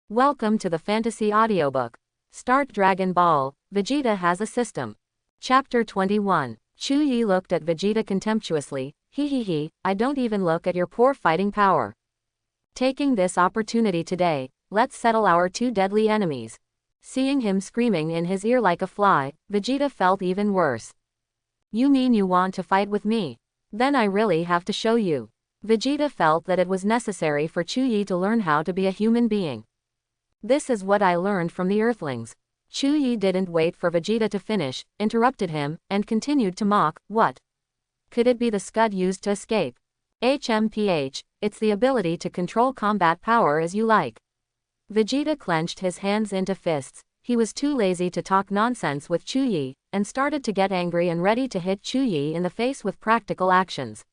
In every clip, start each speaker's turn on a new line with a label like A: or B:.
A: Welcome to the Fantasy Audiobook. Start Dragon Ball, Vegeta has a system. Chapter 21. Chu Yi looked at Vegeta contemptuously. He, I don't even look at your poor fighting power. Taking this opportunity today, let's settle our two deadly enemies. Seeing him screaming in his ear like a fly, Vegeta felt even worse. You mean you want to fight with me? Then I really have to show you. Vegeta felt that it was necessary for Chu Yi to learn how to be a human being. This is what I learned from the Earthlings. Chu Yi didn't wait for Vegeta to finish, interrupted him, and continued to mock. What? Could it be the scud used to escape? HMPH, it's the ability to control combat power as you like. Vegeta clenched his hands into fists. He was too lazy to talk nonsense with Chu Yi, and started to get angry and ready to hit Chu Yi in the face with practical actions.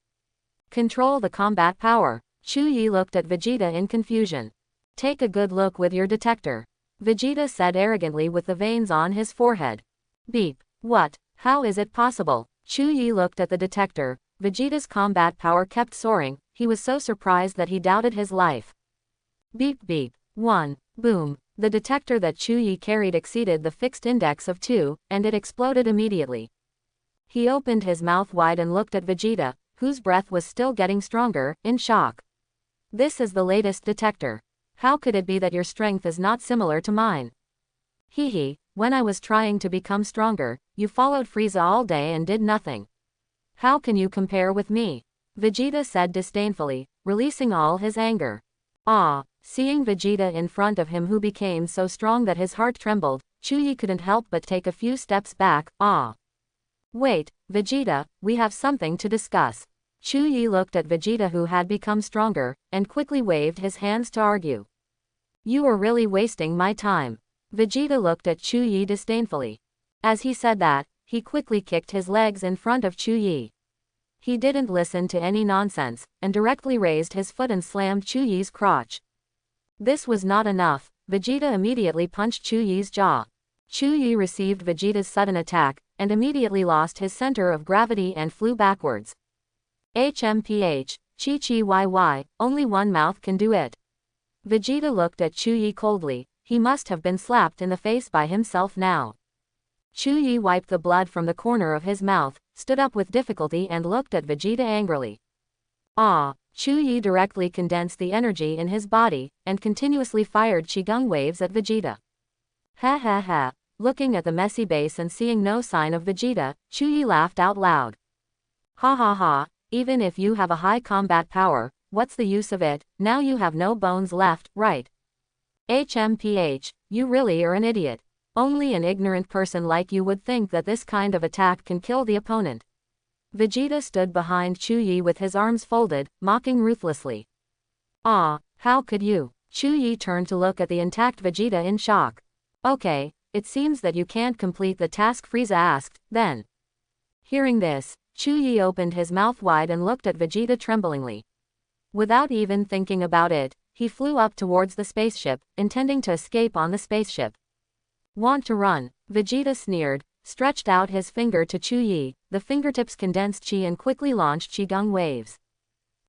A: Control the combat power. Chu Yi looked at Vegeta in confusion. Take a good look with your detector. Vegeta said arrogantly with the veins on his forehead. Beep. What? How is it possible? Chu Yi looked at the detector. Vegeta's combat power kept soaring. He was so surprised that he doubted his life. Beep beep. 1. Boom. The detector that Chu Yi carried exceeded the fixed index of 2, and it exploded immediately. He opened his mouth wide and looked at Vegeta, whose breath was still getting stronger, in shock. This is the latest detector. How could it be that your strength is not similar to mine? When I was trying to become stronger, you followed Frieza all day and did nothing. How can you compare with me? Vegeta said disdainfully, releasing all his anger. Seeing Vegeta in front of him who became so strong that his heart trembled, Chu Yi couldn't help but take a few steps back. Wait, Vegeta, we have something to discuss. Chu Yi looked at Vegeta who had become stronger, and quickly waved his hands to argue. You are really wasting my time. Vegeta looked at Chu Yi disdainfully. As he said that, he quickly kicked his legs in front of Chu Yi. He didn't listen to any nonsense, and directly raised his foot and slammed Chu Yi's crotch. This was not enough. Vegeta immediately punched Chu Yi's jaw. Chu Yi received Vegeta's sudden attack, and immediately lost his center of gravity and flew backwards. HMPH, Chi, only one mouth can do it. Vegeta looked at Chu Yi coldly. He must have been slapped in the face by himself now. Chu Yi wiped the blood from the corner of his mouth, stood up with difficulty and looked at Vegeta angrily. Chu Yi directly condensed the energy in his body, and continuously fired Qigong waves at Vegeta. Ha. Looking at the messy base and seeing no sign of Vegeta, Chu Yi laughed out loud. Ha. Even if you have a high combat power, what's the use of it? Now you have no bones left, right? HMPH, you really are an idiot. Only an ignorant person like you would think that this kind of attack can kill the opponent. Vegeta stood behind Chu Yi with his arms folded, mocking ruthlessly. How could you? Chu Yi turned to look at the intact Vegeta in shock. Okay, it seems that you can't complete the task Frieza asked, then. Hearing this, Chu Yi opened his mouth wide and looked at Vegeta tremblingly. Without even thinking about it, he flew up towards the spaceship, intending to escape on the spaceship. Want to run? Vegeta sneered, stretched out his finger to Chu Yi. The fingertips condensed chi and quickly launched Qigong waves.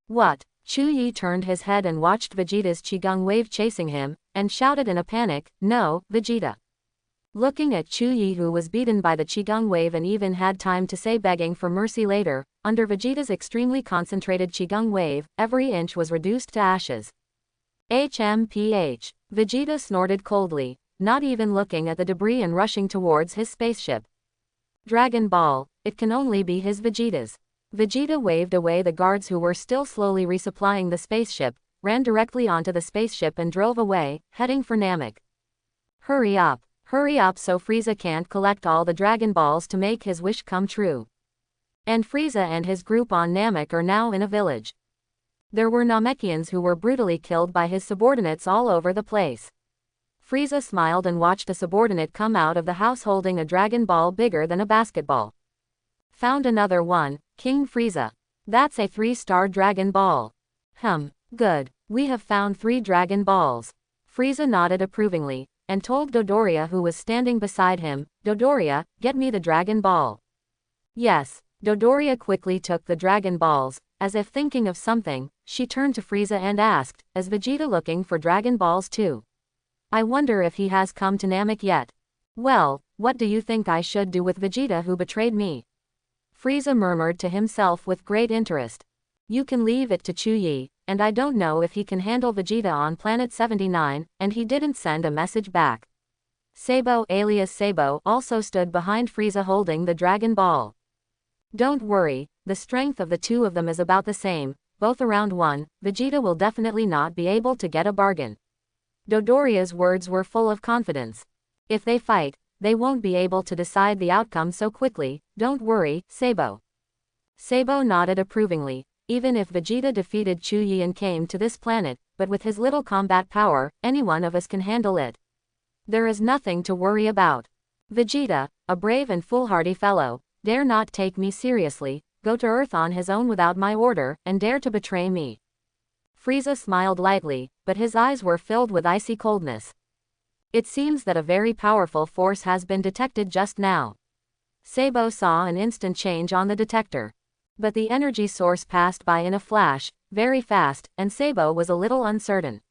A: What? Chu Yi turned his head and watched Vegeta's Qigong wave chasing him, and shouted in a panic, No, Vegeta. Looking at Chu Yi who was beaten by the Qigong wave and even had time to say begging for mercy later, under Vegeta's extremely concentrated Qigong wave, every inch was reduced to ashes. HMPH. Vegeta snorted coldly, not even looking at the debris and rushing towards his spaceship. Dragon Ball, it can only be his Vegeta's. Vegeta waved away the guards who were still slowly resupplying the spaceship, ran directly onto the spaceship and drove away, heading for Namek. Hurry up so Frieza can't collect all the Dragon Balls to make his wish come true. And Frieza and his group on Namek are now in a village. There were Namekians who were brutally killed by his subordinates all over the place. Frieza smiled and watched a subordinate come out of the house holding a Dragon Ball bigger than a basketball. Found another one, King Frieza. That's a 3-star Dragon Ball. Good. We have found 3 Dragon Balls. Frieza nodded approvingly, and told Dodoria who was standing beside him, Dodoria, get me the Dragon Ball. Yes. Dodoria quickly took the Dragon Balls. As if thinking of something, she turned to Frieza and asked, is Vegeta looking for Dragon Balls too? I wonder if he has come to Namek yet. Well, what do you think I should do with Vegeta who betrayed me? Frieza murmured to himself with great interest. You can leave it to Chuyi, and I don't know if he can handle Vegeta on planet 79, and he didn't send a message back. Sabo alias Sabo also stood behind Frieza holding the Dragon Ball. Don't worry, the strength of the two of them is about the same, both around 1, Vegeta will definitely not be able to get a bargain. Dodoria's words were full of confidence. If they fight, they won't be able to decide the outcome so quickly, don't worry, Sabo. Sabo nodded approvingly. Even if Vegeta defeated Chuyi and came to this planet, but with his little combat power, any one of us can handle it. There is nothing to worry about. Vegeta, a brave and foolhardy fellow, dare not take me seriously, go to Earth on his own without my order, and dare to betray me. Frieza smiled lightly, but his eyes were filled with icy coldness. It seems that a very powerful force has been detected just now. Sabo saw an instant change on the detector. But the energy source passed by in a flash, very fast, and Sabo was a little uncertain.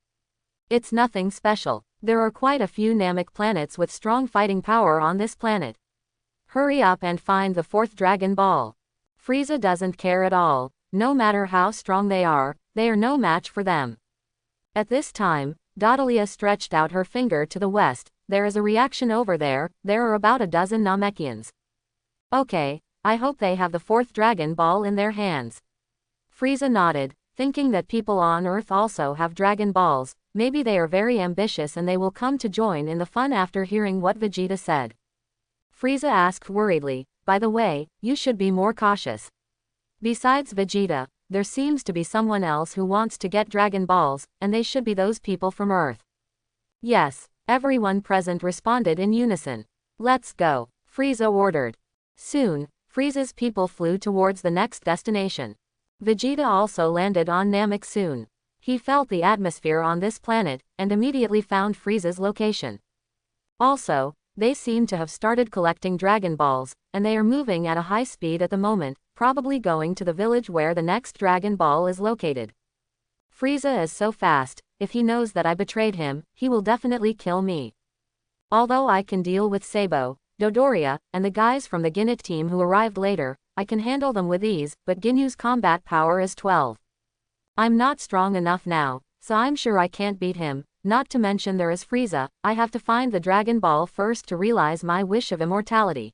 A: It's nothing special. There are quite a few Namek planets with strong fighting power on this planet. Hurry up and find the 4th Dragon Ball. Frieza doesn't care at all. No matter how strong they are no match for them. At this time, Dodalia stretched out her finger to the west. There is a reaction over there. There are about a dozen Namekians. Okay, I hope they have the 4th Dragon Ball in their hands. Frieza nodded, thinking that people on Earth also have Dragon Balls. Maybe they are very ambitious and they will come to join in the fun after hearing what Vegeta said. Frieza asked worriedly, by the way, you should be more cautious. Besides Vegeta, there seems to be someone else who wants to get Dragon Balls, and they should be those people from Earth. Yes, everyone present responded in unison. Let's go, Frieza ordered. Soon, Frieza's people flew towards the next destination. Vegeta also landed on Namek soon. He felt the atmosphere on this planet, and immediately found Frieza's location. Also, they seem to have started collecting Dragon Balls, and they are moving at a high speed at the moment, probably going to the village where the next Dragon Ball is located. Frieza is so fast, if he knows that I betrayed him, he will definitely kill me. Although I can deal with Sabo, Dodoria, and the guys from the Ginyu team who arrived later, I can handle them with ease, but Ginyu's combat power is 12. I'm not strong enough now, so I'm sure I can't beat him, not to mention there is Frieza. I have to find the Dragon Ball first to realize my wish of immortality.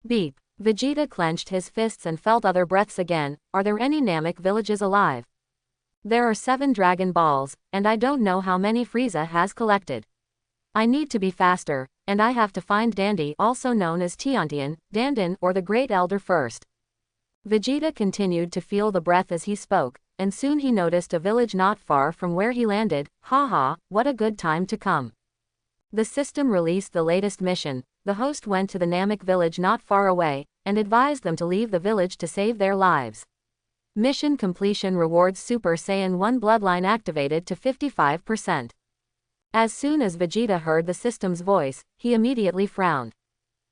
A: Beep. Vegeta clenched his fists and felt other breaths again. Are there any Namek villages alive? There are 7 Dragon Balls, and I don't know how many Frieza has collected. I need to be faster, and I have to find Dandy, also known as Tiantian, Dandan, or the Great Elder first. Vegeta continued to feel the breath as he spoke, and soon he noticed a village not far from where he landed. Haha, what a good time to come. The system released the latest mission. The host went to the Namek village not far away, and advised them to leave the village to save their lives. Mission completion rewards Super Saiyan 1 bloodline activated to 55%. As soon as Vegeta heard the system's voice, he immediately frowned.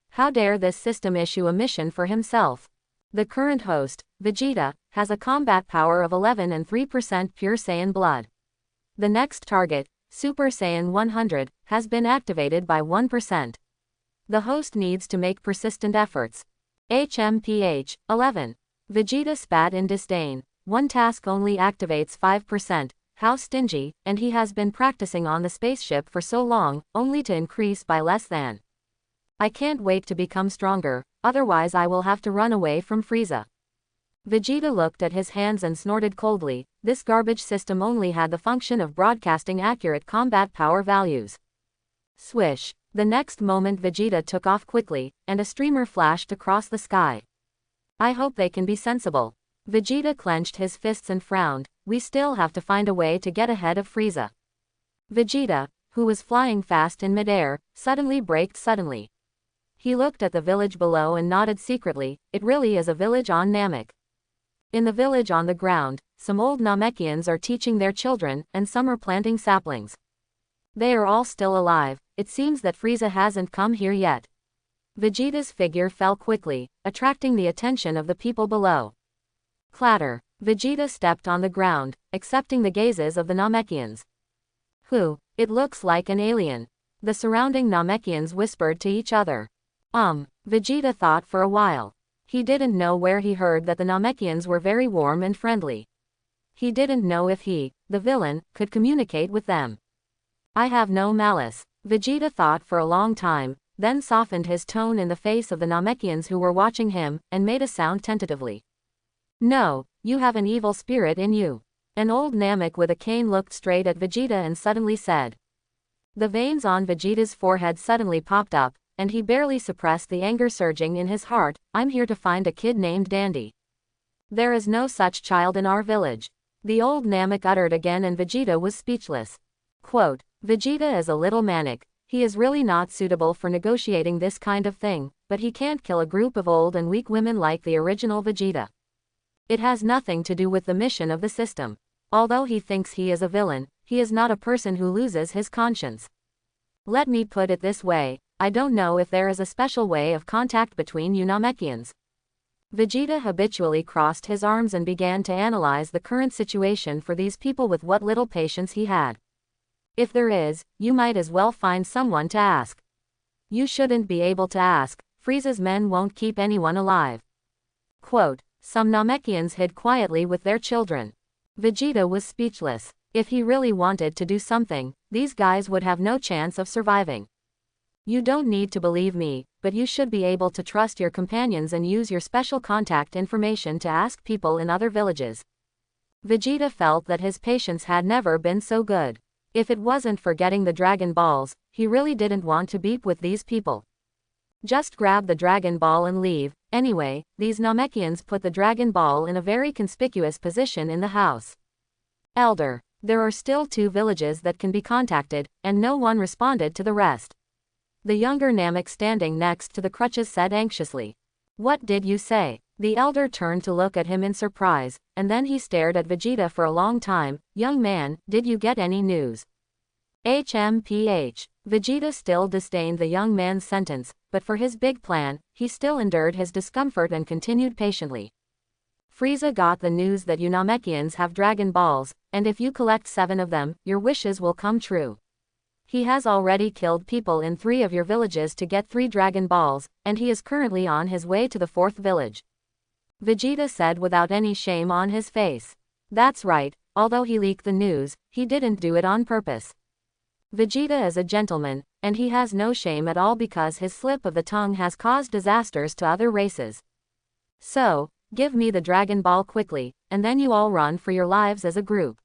A: How dare this system issue a mission for himself? The current host, Vegeta, has a combat power of 11 and 3% pure Saiyan blood. The next target, Super Saiyan 100, has been activated by 1%. The host needs to make persistent efforts. HMPH, 11. Vegeta spat in disdain. One task only activates 5%. How stingy, and he has been practicing on the spaceship for so long, only to increase by less than. I can't wait to become stronger, otherwise I will have to run away from Frieza. Vegeta looked at his hands and snorted coldly. This garbage system only had the function of broadcasting accurate combat power values. Swish. The next moment Vegeta took off quickly, and a streamer flashed across the sky. I hope they can be sensible. Vegeta clenched his fists and frowned. We still have to find a way to get ahead of Frieza. Vegeta, who was flying fast in midair, suddenly braked suddenly. He looked at the village below and nodded secretly. It really is a village on Namek. In the village on the ground, some old Namekians are teaching their children, and some are planting saplings. They are all still alive. It seems that Frieza hasn't come here yet. Vegeta's figure fell quickly, attracting the attention of the people below. Clatter. Vegeta stepped on the ground, accepting the gazes of the Namekians. Who It looks like an alien. The surrounding Namekians whispered to each other. Vegeta thought for a while. He didn't know where he heard that the Namekians were very warm and friendly. He didn't know if he, the villain, could communicate with them. I have no malice. Vegeta thought for a long time, then softened his tone in the face of the Namekians who were watching him, and made a sound tentatively. No, you have an evil spirit in you. An old Namek with a cane looked straight at Vegeta and suddenly said. The veins on Vegeta's forehead suddenly popped up, and he barely suppressed the anger surging in his heart. I'm here to find a kid named Dandy. There is no such child in our village. The old Namek uttered again, and Vegeta was speechless. Quote, Vegeta is a little manic. He is really not suitable for negotiating this kind of thing, but he can't kill a group of old and weak women like the original Vegeta. It has nothing to do with the mission of the system. Although he thinks he is a villain, he is not a person who loses his conscience. Let me put it this way, I don't know if there is a special way of contact between you Namekians. Vegeta habitually crossed his arms and began to analyze the current situation for these people with what little patience he had. If there is, you might as well find someone to ask. You shouldn't be able to ask, Frieza's men won't keep anyone alive. Quote, some Namekians hid quietly with their children. Vegeta was speechless. If he really wanted to do something, these guys would have no chance of surviving. You don't need to believe me, but you should be able to trust your companions and use your special contact information to ask people in other villages. Vegeta felt that his patience had never been so good. If it wasn't for getting the Dragon Balls, he really didn't want to beep with these people. Just grab the Dragon Ball and leave. Anyway, these Namekians put the Dragon Ball in a very conspicuous position in the house. Elder, there are still 2 villages that can be contacted, and no one responded to the rest. The younger Namek standing next to the crutches said anxiously. What did you say? The elder turned to look at him in surprise, and then he stared at Vegeta for a long time. Young man, did you get any news? HMPH. Vegeta still disdained the young man's sentence, but for his big plan, he still endured his discomfort and continued patiently. Frieza got the news that you Namekians have Dragon Balls, and if you collect 7 of them, your wishes will come true. He has already killed people in 3 of your villages to get 3 Dragon Balls, and he is currently on his way to the 4th village. Vegeta said without any shame on his face. That's right, although he leaked the news, he didn't do it on purpose. Vegeta is a gentleman, and he has no shame at all because his slip of the tongue has caused disasters to other races. So, give me the Dragon Ball quickly, and then you all run for your lives as a group.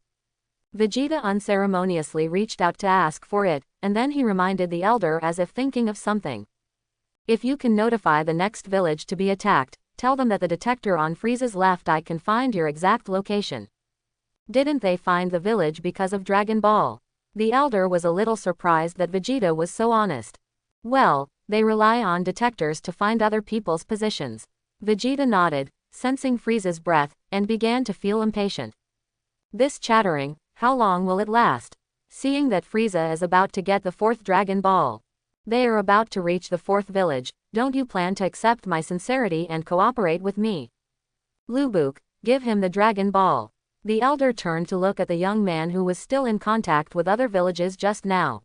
A: Vegeta unceremoniously reached out to ask for it, and then he reminded the elder as if thinking of something. If you can notify the next village to be attacked, tell them that the detector on Frieza's left eye can find your exact location. Didn't they find the village because of Dragon Ball? The elder was a little surprised that Vegeta was so honest. Well, they rely on detectors to find other people's positions. Vegeta nodded, sensing Frieza's breath, and began to feel impatient. This chattering, how long will it last? Seeing that Frieza is about to get the 4th Dragon Ball. They are about to reach the 4th village, don't you plan to accept my sincerity and cooperate with me? Lubuk, give him the Dragon Ball. The elder turned to look at the young man who was still in contact with other villages just now.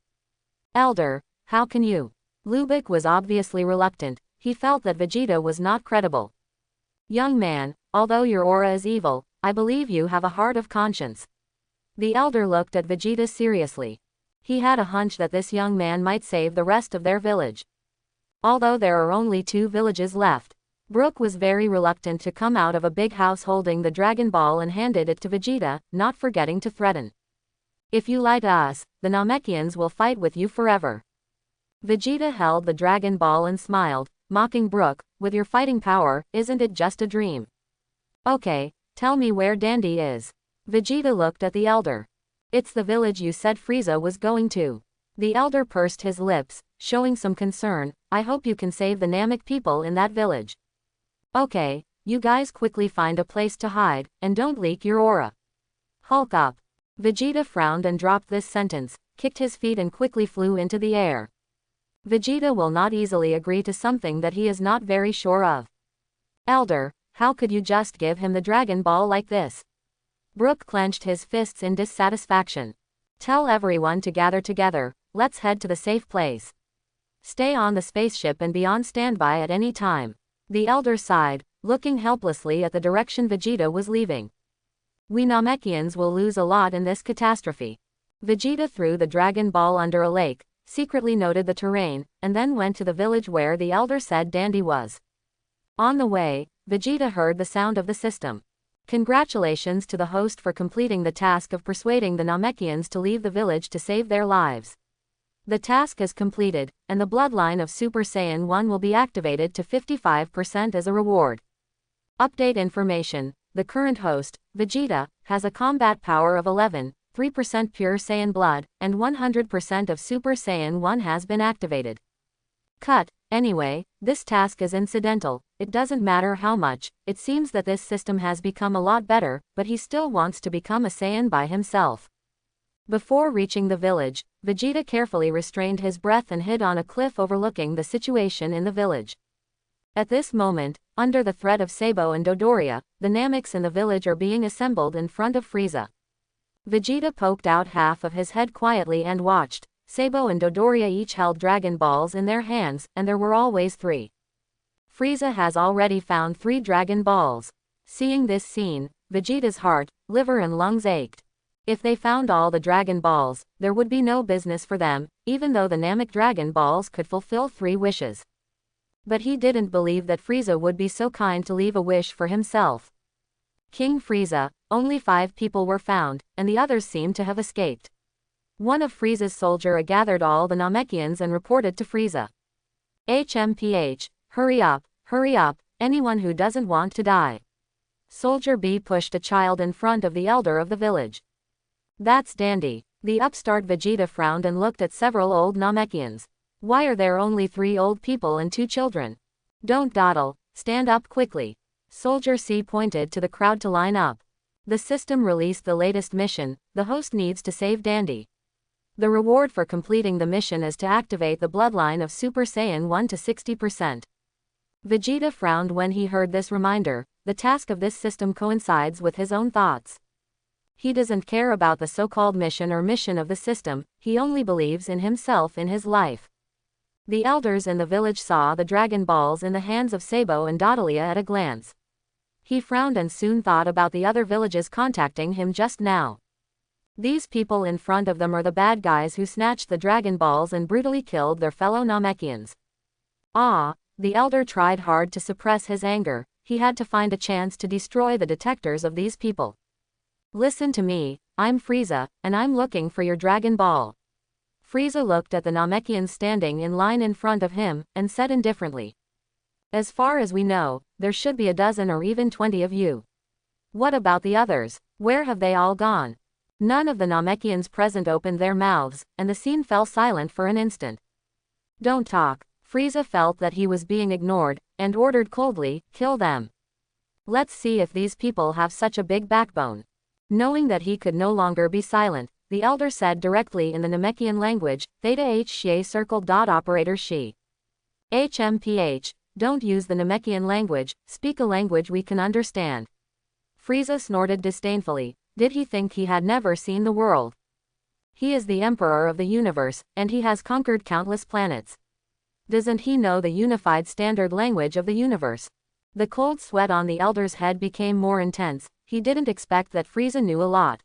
A: Elder, how can you? Lubuk was obviously reluctant, he felt that Vegeta was not credible. Young man, although your aura is evil, I believe you have a heart of conscience. The elder looked at Vegeta seriously. He had a hunch that this young man might save the rest of their village. Although there are only 2 villages left, Brook was very reluctant to come out of a big house holding the Dragon Ball and handed it to Vegeta, not forgetting to threaten. If you lie to us, the Namekians will fight with you forever. Vegeta held the Dragon Ball and smiled, mocking Brook, with your fighting power, isn't it just a dream? Okay, tell me where Dandy is. Vegeta looked at the elder. It's the village you said Frieza was going to. The elder pursed his lips, showing some concern. I hope you can save the Namek people in that village. Okay, you guys quickly find a place to hide, and don't leak your aura. Hulk up. Vegeta frowned and dropped this sentence, kicked his feet and quickly flew into the air. Vegeta will not easily agree to something that he is not very sure of. Elder, how could you just give him the Dragon Ball like this? Brook clenched his fists in dissatisfaction. Tell everyone to gather together, let's head to the safe place. Stay on the spaceship and be on standby at any time. The elder sighed, looking helplessly at the direction Vegeta was leaving. We Namekians will lose a lot in this catastrophe. Vegeta threw the Dragon Ball under a lake, secretly noted the terrain, and then went to the village where the elder said Dandy was. On the way, Vegeta heard the sound of the system. Congratulations to the host for completing the task of persuading the Namekians to leave the village to save their lives. The task is completed, and the bloodline of Super Saiyan 1 will be activated to 55% as a reward. Update information: the current host, Vegeta, has a combat power of 11, 3% pure Saiyan blood, and 100% of Super Saiyan 1 has been activated. Cut. Anyway, this task is incidental, it doesn't matter how much. It seems that this system has become a lot better, but he still wants to become a Saiyan by himself. Before reaching the village, Vegeta carefully restrained his breath and hid on a cliff overlooking the situation in the village. At this moment, under the threat of Sabo and Dodoria, the Nameks in the village are being assembled in front of Frieza. Vegeta poked out half of his head quietly and watched. Sabo and Dodoria each held Dragon Balls in their hands, and there were always 3. Frieza has already found 3 Dragon Balls. Seeing this scene, Vegeta's heart, liver and lungs ached. If they found all the Dragon Balls, there would be no business for them, even though the Namek Dragon Balls could fulfill 3 wishes. But he didn't believe that Frieza would be so kind to leave a wish for himself. King Frieza, only 5 people were found, and the others seemed to have escaped. One of Frieza's soldiers gathered all the Namekians and reported to Frieza. HMPH, hurry up, anyone who doesn't want to die. Soldier B pushed a child in front of the elder of the village. That's Dandy. The upstart Vegeta frowned and looked at several old Namekians. Why are there only 3 old people and 2 children? Don't dawdle, stand up quickly. Soldier C pointed to the crowd to line up. The system released the latest mission, the host needs to save Dandy. The reward for completing the mission is to activate the bloodline of Super Saiyan 1 to 60%. Vegeta frowned when he heard this reminder. The task of this system coincides with his own thoughts. He doesn't care about the so-called mission or mission of the system, he only believes in himself in his life. The elders in the village saw the Dragon Balls in the hands of Sabo and Dodalia at a glance. He frowned and soon thought about the other villages contacting him just now. These people in front of them are the bad guys who snatched the Dragon Balls and brutally killed their fellow Namekians. The elder tried hard to suppress his anger. He had to find a chance to destroy the detectors of these people. Listen to me, I'm Frieza, and I'm looking for your Dragon Ball. Frieza looked at the Namekians standing in line in front of him, and said indifferently. As far as we know, there should be a dozen or even 20 of you. What about the others? Where have they all gone? None of the Namekians present opened their mouths, and the scene fell silent for an instant. Don't talk. Frieza felt that he was being ignored, and ordered coldly, kill them. Let's see if these people have such a big backbone. Knowing that he could no longer be silent, the elder said directly in the Namekian language, Theta H Xie circle. Operator Shi. HMPH, don't use the Namekian language, speak a language we can understand. Frieza snorted disdainfully. Did he think he had never seen the world? He is the emperor of the universe, and he has conquered countless planets. Doesn't he know the unified standard language of the universe? The cold sweat on the elder's head became more intense. He didn't expect that Frieza knew a lot.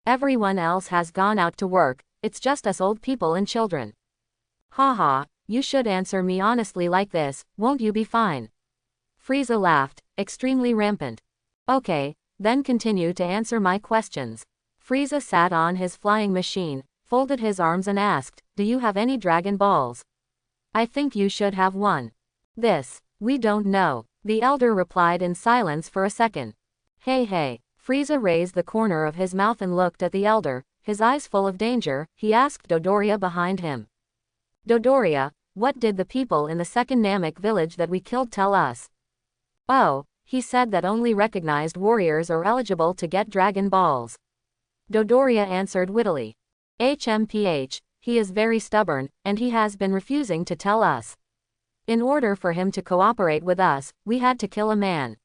A: Everyone else has gone out to work, it's just us old people and children. Haha, you should answer me honestly like this, won't you be fine? Frieza laughed, extremely rampant. Okay, then continue to answer my questions. Frieza sat on his flying machine, folded his arms and asked, do you have any Dragon Balls? I think you should have one. This, we don't know. The elder replied in silence for a second. Hey. Frieza raised the corner of his mouth and looked at the elder, his eyes full of danger. He asked Dodoria behind him. Dodoria, what did the people in the second Namek village that we killed tell us? Oh, he said that only recognized warriors are eligible to get Dragon Balls. Dodoria answered wittily. HMPH, he is very stubborn, and he has been refusing to tell us. In order for him to cooperate with us, we had to kill a man.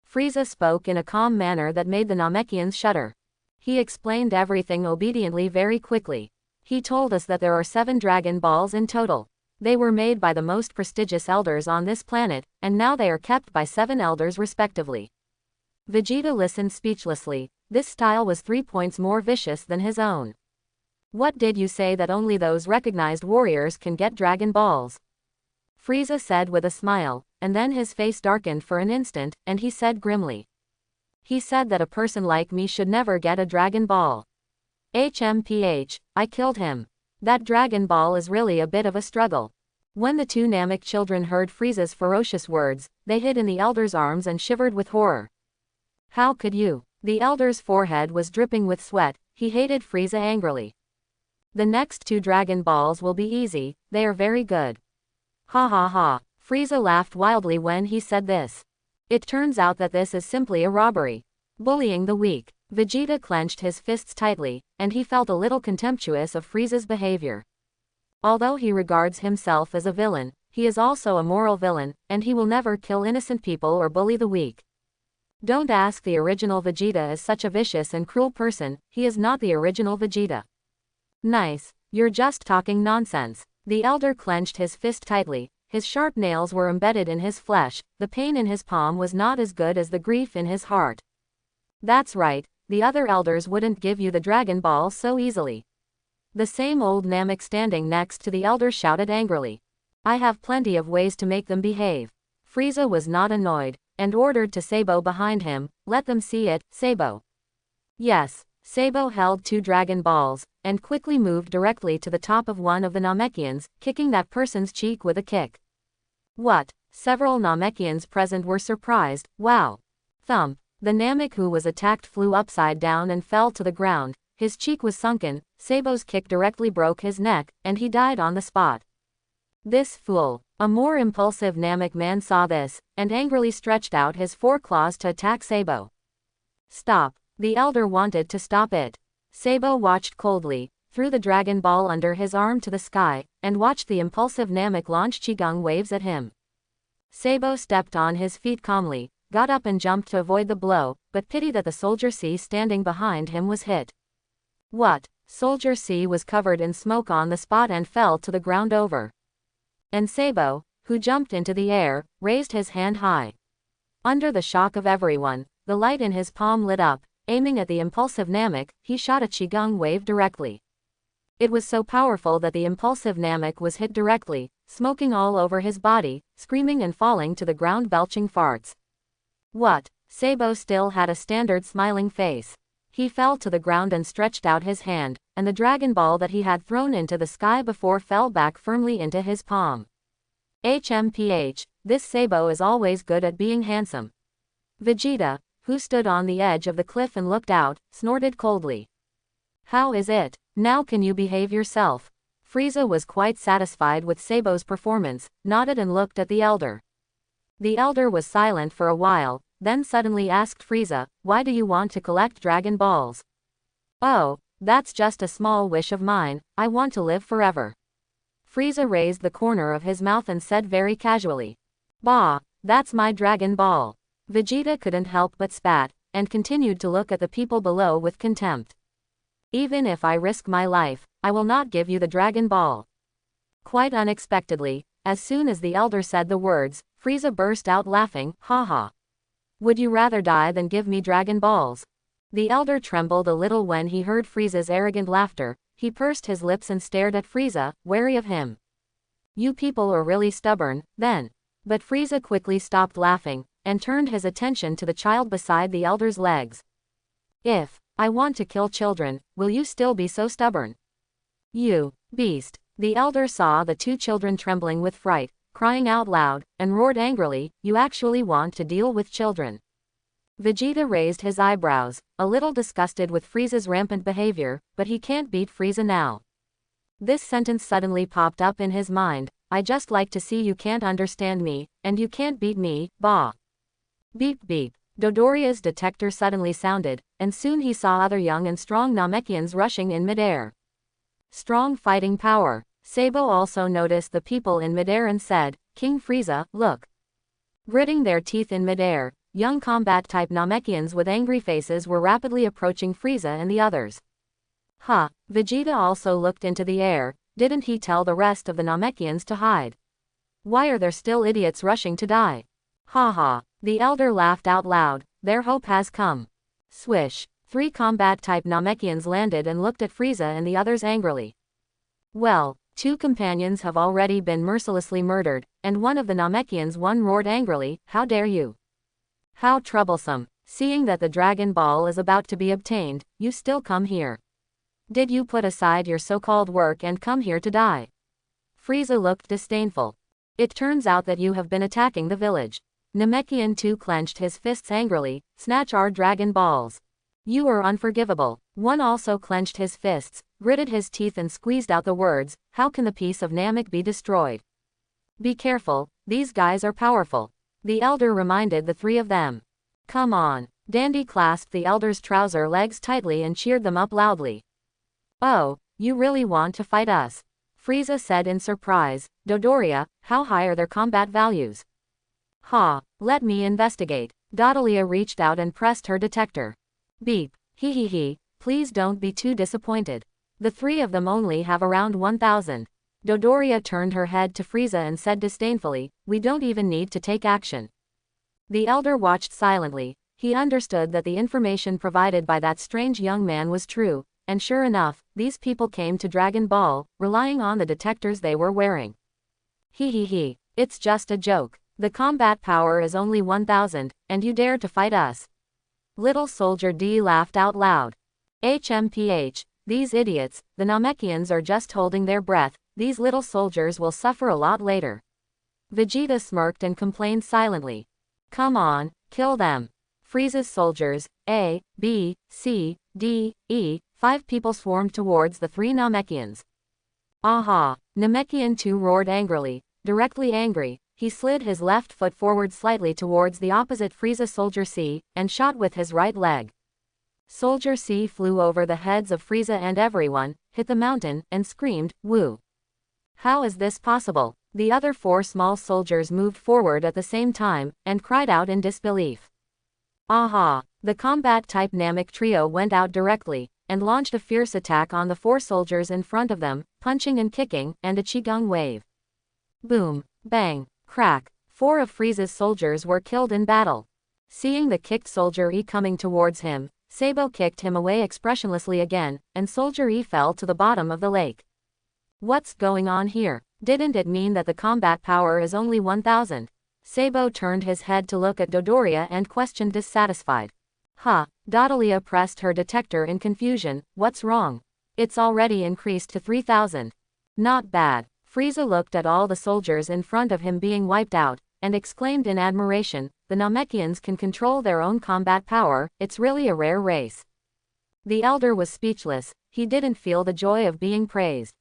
A: Frieza spoke in a calm manner that made the Namekians shudder. He explained everything obediently very quickly. He told us that there are 7 Dragon Balls in total. They were made by the most prestigious elders on this planet, and now they are kept by 7 elders respectively. Vegeta listened speechlessly. This style was 3 points more vicious than his own. What did you say, that only those recognized warriors can get Dragon Balls? Frieza said with a smile, and then his face darkened for an instant, and he said grimly. He said that a person like me should never get a Dragon Ball. HMPH, I killed him. That Dragon Ball is really a bit of a struggle. When the 2 Namek children heard Frieza's ferocious words, they hid in the elder's arms and shivered with horror. How could you? The elder's forehead was dripping with sweat. He hated Frieza angrily. The next 2 Dragon Balls will be easy, they are very good. Ha ha ha. Frieza laughed wildly when he said this. It turns out that this is simply a robbery. Bullying the weak. Vegeta clenched his fists tightly, and he felt a little contemptuous of Frieza's behavior. Although he regards himself as a villain, he is also a moral villain, and he will never kill innocent people or bully the weak. Don't ask, the original Vegeta is such a vicious and cruel person. He is not the original Vegeta. Nice, you're just talking nonsense. The elder clenched his fist tightly. His sharp nails were embedded in his flesh. The pain in his palm was not as good as the grief in his heart. That's right, the other elders wouldn't give you the Dragon Ball so easily. The same old Namek standing next to the elder shouted angrily. I have plenty of ways to make them behave. Frieza was not annoyed, and ordered to Sabo behind him, let them see it, Sabo. Yes, Sabo held 2 Dragon Balls, and quickly moved directly to the top of one of the Namekians, kicking that person's cheek with a kick. What? Several Namekians present were surprised. Wow. Thump. The Namek who was attacked flew upside down and fell to the ground. His cheek was sunken. Sabo's kick directly broke his neck, and he died on the spot. This fool. A more impulsive Namek man saw this, and angrily stretched out his 4 claws to attack Sabo. Stop. The elder wanted to stop it. Sabo watched coldly, threw the Dragon Ball under his arm to the sky, and watched the impulsive Namek launch Qigong waves at him. Sabo stepped on his feet calmly, got up and jumped to avoid the blow, but pity that the Soldier C standing behind him was hit. What? Soldier C was covered in smoke on the spot and fell to the ground over. And Sabo, who jumped into the air, raised his hand high. Under the shock of everyone, the light in his palm lit up. Aiming at the impulsive Namek, he shot a Qigong wave directly. It was so powerful that the impulsive Namek was hit directly, smoking all over his body, screaming and falling to the ground belching farts. What? Sabo still had a standard smiling face. He fell to the ground and stretched out his hand, and the Dragon Ball that he had thrown into the sky before fell back firmly into his palm. HMPH, this Sabo is always good at being handsome. Vegeta, who stood on the edge of the cliff and looked out, snorted coldly. How is it? Now can you behave yourself? Frieza was quite satisfied with Sabo's performance, nodded and looked at the elder. The elder was silent for a while, then suddenly asked Frieza, why do you want to collect Dragon Balls? Oh, that's just a small wish of mine, I want to live forever. Frieza raised the corner of his mouth and said very casually. Bah, that's my Dragon Ball. Vegeta couldn't help but spat, and continued to look at the people below with contempt. Even if I risk my life, I will not give you the Dragon Ball. Quite unexpectedly, as soon as the elder said the words, Frieza burst out laughing, haha. Would you rather die than give me Dragon Balls? The elder trembled a little when he heard Frieza's arrogant laughter. He pursed his lips and stared at Frieza, wary of him. You people are really stubborn, then. But Frieza quickly stopped laughing, and turned his attention to the child beside the elder's legs. If I want to kill children, will you still be so stubborn? You beast. The elder saw the 2 children trembling with fright, crying out loud, and roared angrily, you actually want to deal with children? Vegeta raised his eyebrows, a little disgusted with Frieza's rampant behavior, but he can't beat Frieza now. This sentence suddenly popped up in his mind, I just like to see you can't understand me, and you can't beat me, bah. Beep beep. Dodoria's detector suddenly sounded, and soon he saw other young and strong Namekians rushing in midair. Strong fighting power. Sabo also noticed the people in midair and said, King Frieza, look. Gritting their teeth in midair, young combat-type Namekians with angry faces were rapidly approaching Frieza and the others. Huh, Vegeta also looked into the air. Didn't he tell the rest of the Namekians to hide? Why are there still idiots rushing to die? Ha ha, the elder laughed out loud. Their hope has come. Swish, 3 combat-type Namekians landed and looked at Frieza and the others angrily. Well, 2 companions have already been mercilessly murdered, and one of the Namekians roared angrily, how dare you? How troublesome, seeing that the Dragon Ball is about to be obtained, you still come here. Did you put aside your so-called work and come here to die? Frieza looked disdainful. It turns out that you have been attacking the village. Namekian 2 clenched his fists angrily, snatch our Dragon Balls. You are unforgivable. One also clenched his fists, gritted his teeth and squeezed out the words, how can the peace of Namek be destroyed? Be careful, these guys are powerful. The elder reminded the 3 of them. Come on. Dandy clasped the elder's trouser legs tightly and cheered them up loudly. Oh, you really want to fight us? Frieza said in surprise. Dodoria, how high are their combat values? Ha, let me investigate. Dodolia reached out and pressed her detector. Beep, hee, please don't be too disappointed. The 3 of them only have around 1,000. Dodoria turned her head to Frieza and said disdainfully, we don't even need to take action. The elder watched silently. He understood that the information provided by that strange young man was true, and sure enough, these people came to Dragon Ball, relying on the detectors they were wearing. Hee, it's just a joke. The combat power is only 1,000, and you dare to fight us. Little Soldier D laughed out loud. HMPH, these idiots, the Namekians are just holding their breath, these little soldiers will suffer a lot later. Vegeta smirked and complained silently. Come on, kill them. Frieza's soldiers, A, B, C, D, E, 5 people swarmed towards the 3 Namekians. Aha! Namekian 2 roared angrily. Directly angry, he slid his left foot forward slightly towards the opposite Frieza Soldier C, and shot with his right leg. Soldier C flew over the heads of Frieza and everyone, hit the mountain, and screamed, woo! How is this possible? The other 4 small soldiers moved forward at the same time, and cried out in disbelief. Aha! The combat-type Namek trio went out directly, and launched a fierce attack on the 4 soldiers in front of them, punching and kicking, and a Qigong wave. Boom, bang, crack, 4 of Frieza's soldiers were killed in battle. Seeing the kicked Soldier E coming towards him, Sabo kicked him away expressionlessly again, and Soldier E fell to the bottom of the lake. What's going on here? Didn't it mean that the combat power is only 1,000? Sabo turned his head to look at Dodoria and questioned dissatisfied. Dodolia pressed her detector in confusion, what's wrong? It's already increased to 3,000. Not bad. Frieza looked at all the soldiers in front of him being wiped out, and exclaimed in admiration, the Namekians can control their own combat power, it's really a rare race. The elder was speechless, he didn't feel the joy of being praised.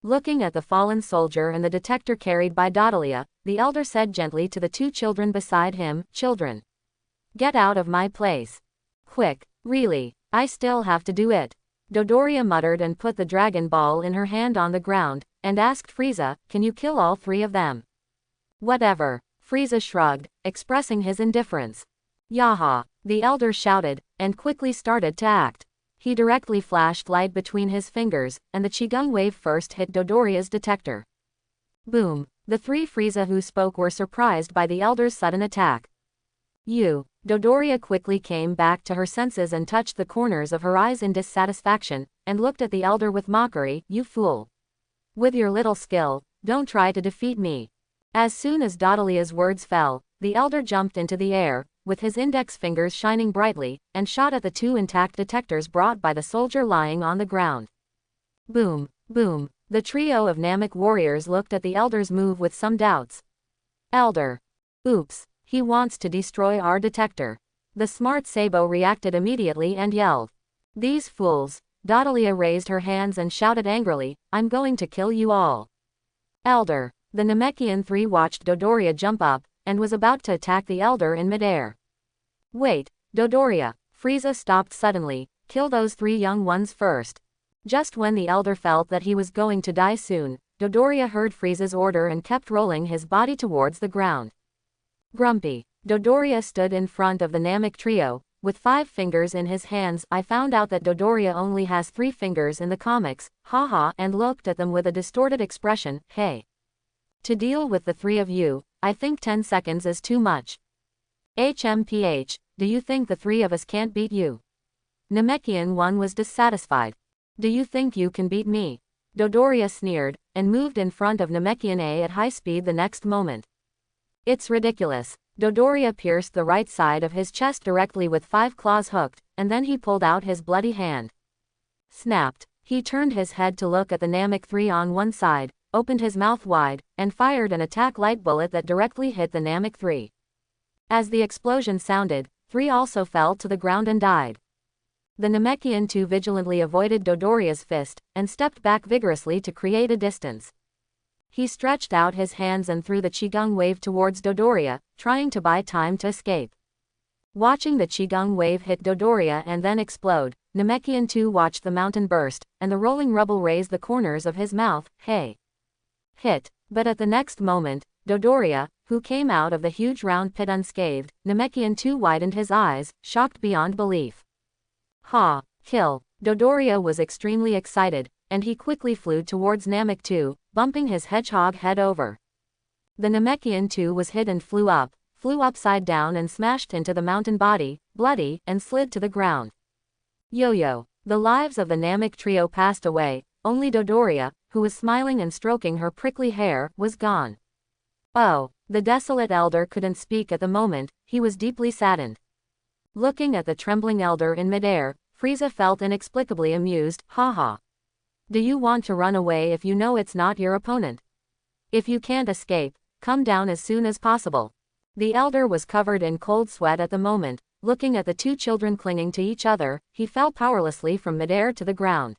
A: Looking at the fallen soldier and the detector carried by Dodolia, the elder said gently to the 2 children beside him, children. Get out of my place. Quick, really, I still have to do it. Dodoria muttered and put the Dragon Ball in her hand on the ground, and asked Frieza, can you kill all 3 of them? Whatever. Frieza shrugged, expressing his indifference. Yaha, the elder shouted, and quickly started to act. He directly flashed light between his fingers, and the Qigong wave first hit Dodoria's detector. Boom, the 3 Frieza who spoke were surprised by the elder's sudden attack. Dodoria quickly came back to her senses and touched the corners of her eyes in dissatisfaction, and looked at the elder with mockery, you fool. With your little skill, don't try to defeat me. As soon as Dodolia's words fell, the elder jumped into the air, with his index fingers shining brightly, and shot at the 2 intact detectors brought by the soldier lying on the ground. Boom, boom, the trio of Namek warriors looked at the elder's move with some doubts. Elder. Oops, he wants to destroy our detector. The smart Sabo reacted immediately and yelled. These fools. Dodolia raised her hands and shouted angrily, I'm going to kill you all. Elder. The Namekian 3 watched Dodoria jump up, and was about to attack the elder in midair. Wait, Dodoria. Frieza stopped suddenly, kill those 3 young ones first. Just when the elder felt that he was going to die soon, Dodoria heard Frieza's order and kept rolling his body towards the ground. Grumpy. Dodoria stood in front of the Namek trio, with 5 fingers in his hands. I found out that Dodoria only has 3 fingers in the comics, haha, and looked at them with a distorted expression. Hey. To deal with the 3 of you, I think 10 seconds is too much. HMPH, do you think the 3 of us can't beat you? Namekian 1 was dissatisfied. Do you think you can beat me? Dodoria sneered, and moved in front of Namekian A at high speed the next moment. It's ridiculous. Dodoria pierced the right side of his chest directly with 5 claws hooked, and then he pulled out his bloody hand. Snapped. He turned his head to look at the Namek 3 on one side, opened his mouth wide, and fired an attack light bullet that directly hit the Namek 3. As the explosion sounded, 3 also fell to the ground and died. The Namekian 2 vigilantly avoided Dodoria's fist, and stepped back vigorously to create a distance. He stretched out his hands and threw the Qigong wave towards Dodoria, trying to buy time to escape. Watching the Qigong wave hit Dodoria and then explode, Namekian 2 watched the mountain burst, and the rolling rubble raise the corners of his mouth. Hey! Hit. But at the next moment, Dodoria, who came out of the huge round pit unscathed, Namekian 2 widened his eyes, shocked beyond belief. Ha! Kill! Dodoria was extremely excited, and he quickly flew towards Namek 2, bumping his hedgehog head over. The Namekian 2 was hit and flew upside down and smashed into the mountain body, bloody, and slid to the ground. Yo-yo. The lives of the Namek trio passed away, only Dodoria, who was smiling and stroking her prickly hair, was gone. Oh, the desolate elder couldn't speak at the moment, he was deeply saddened. Looking at the trembling elder in midair, Frieza felt inexplicably amused. Haha. Do you want to run away if you know it's not your opponent? If you can't escape, come down as soon as possible. The elder was covered in cold sweat at the moment, looking at the 2 children clinging to each other. He fell powerlessly from midair to the ground.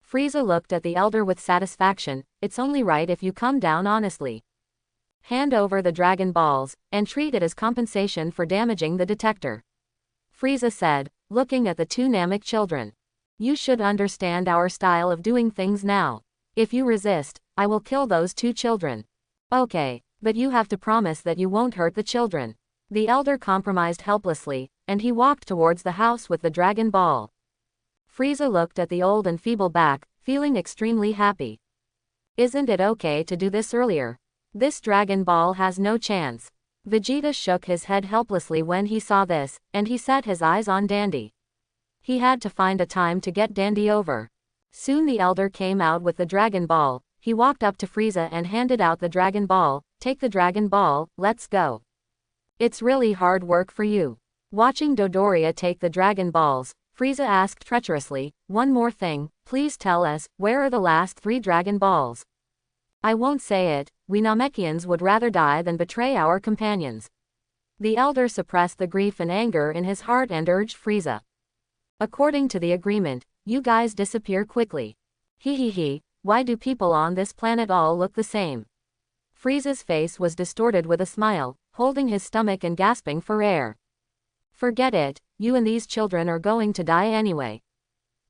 A: Frieza looked at the elder with satisfaction. It's only right if you come down honestly. Hand over the Dragon Balls, and treat it as compensation for damaging the detector. Frieza said, looking at the 2 Namek children. You should understand our style of doing things now. If you resist, I will kill those 2 children. Okay, but you have to promise that you won't hurt the children. The elder compromised helplessly, and he walked towards the house with the Dragon Ball. Frieza looked at the old and feeble back, feeling extremely happy. Isn't it okay to do this earlier? This Dragon Ball has no chance. Vegeta shook his head helplessly when he saw this, and he set his eyes on Dandy. He had to find a time to get Dandy over. Soon the elder came out with the Dragon Ball. He walked up to Frieza and handed out the Dragon Ball. Take the Dragon Ball, let's go. It's really hard work for you. Watching Dodoria take the Dragon Balls, Frieza asked treacherously, one more thing, please tell us, where are the last 3 Dragon Balls? I won't say it, we Namekians would rather die than betray our companions. The elder suppressed the grief and anger in his heart and urged Frieza. According to the agreement, you guys disappear quickly. He, why do people on this planet all look the same? Frieza's face was distorted with a smile, holding his stomach and gasping for air. Forget it, you and these children are going to die anyway.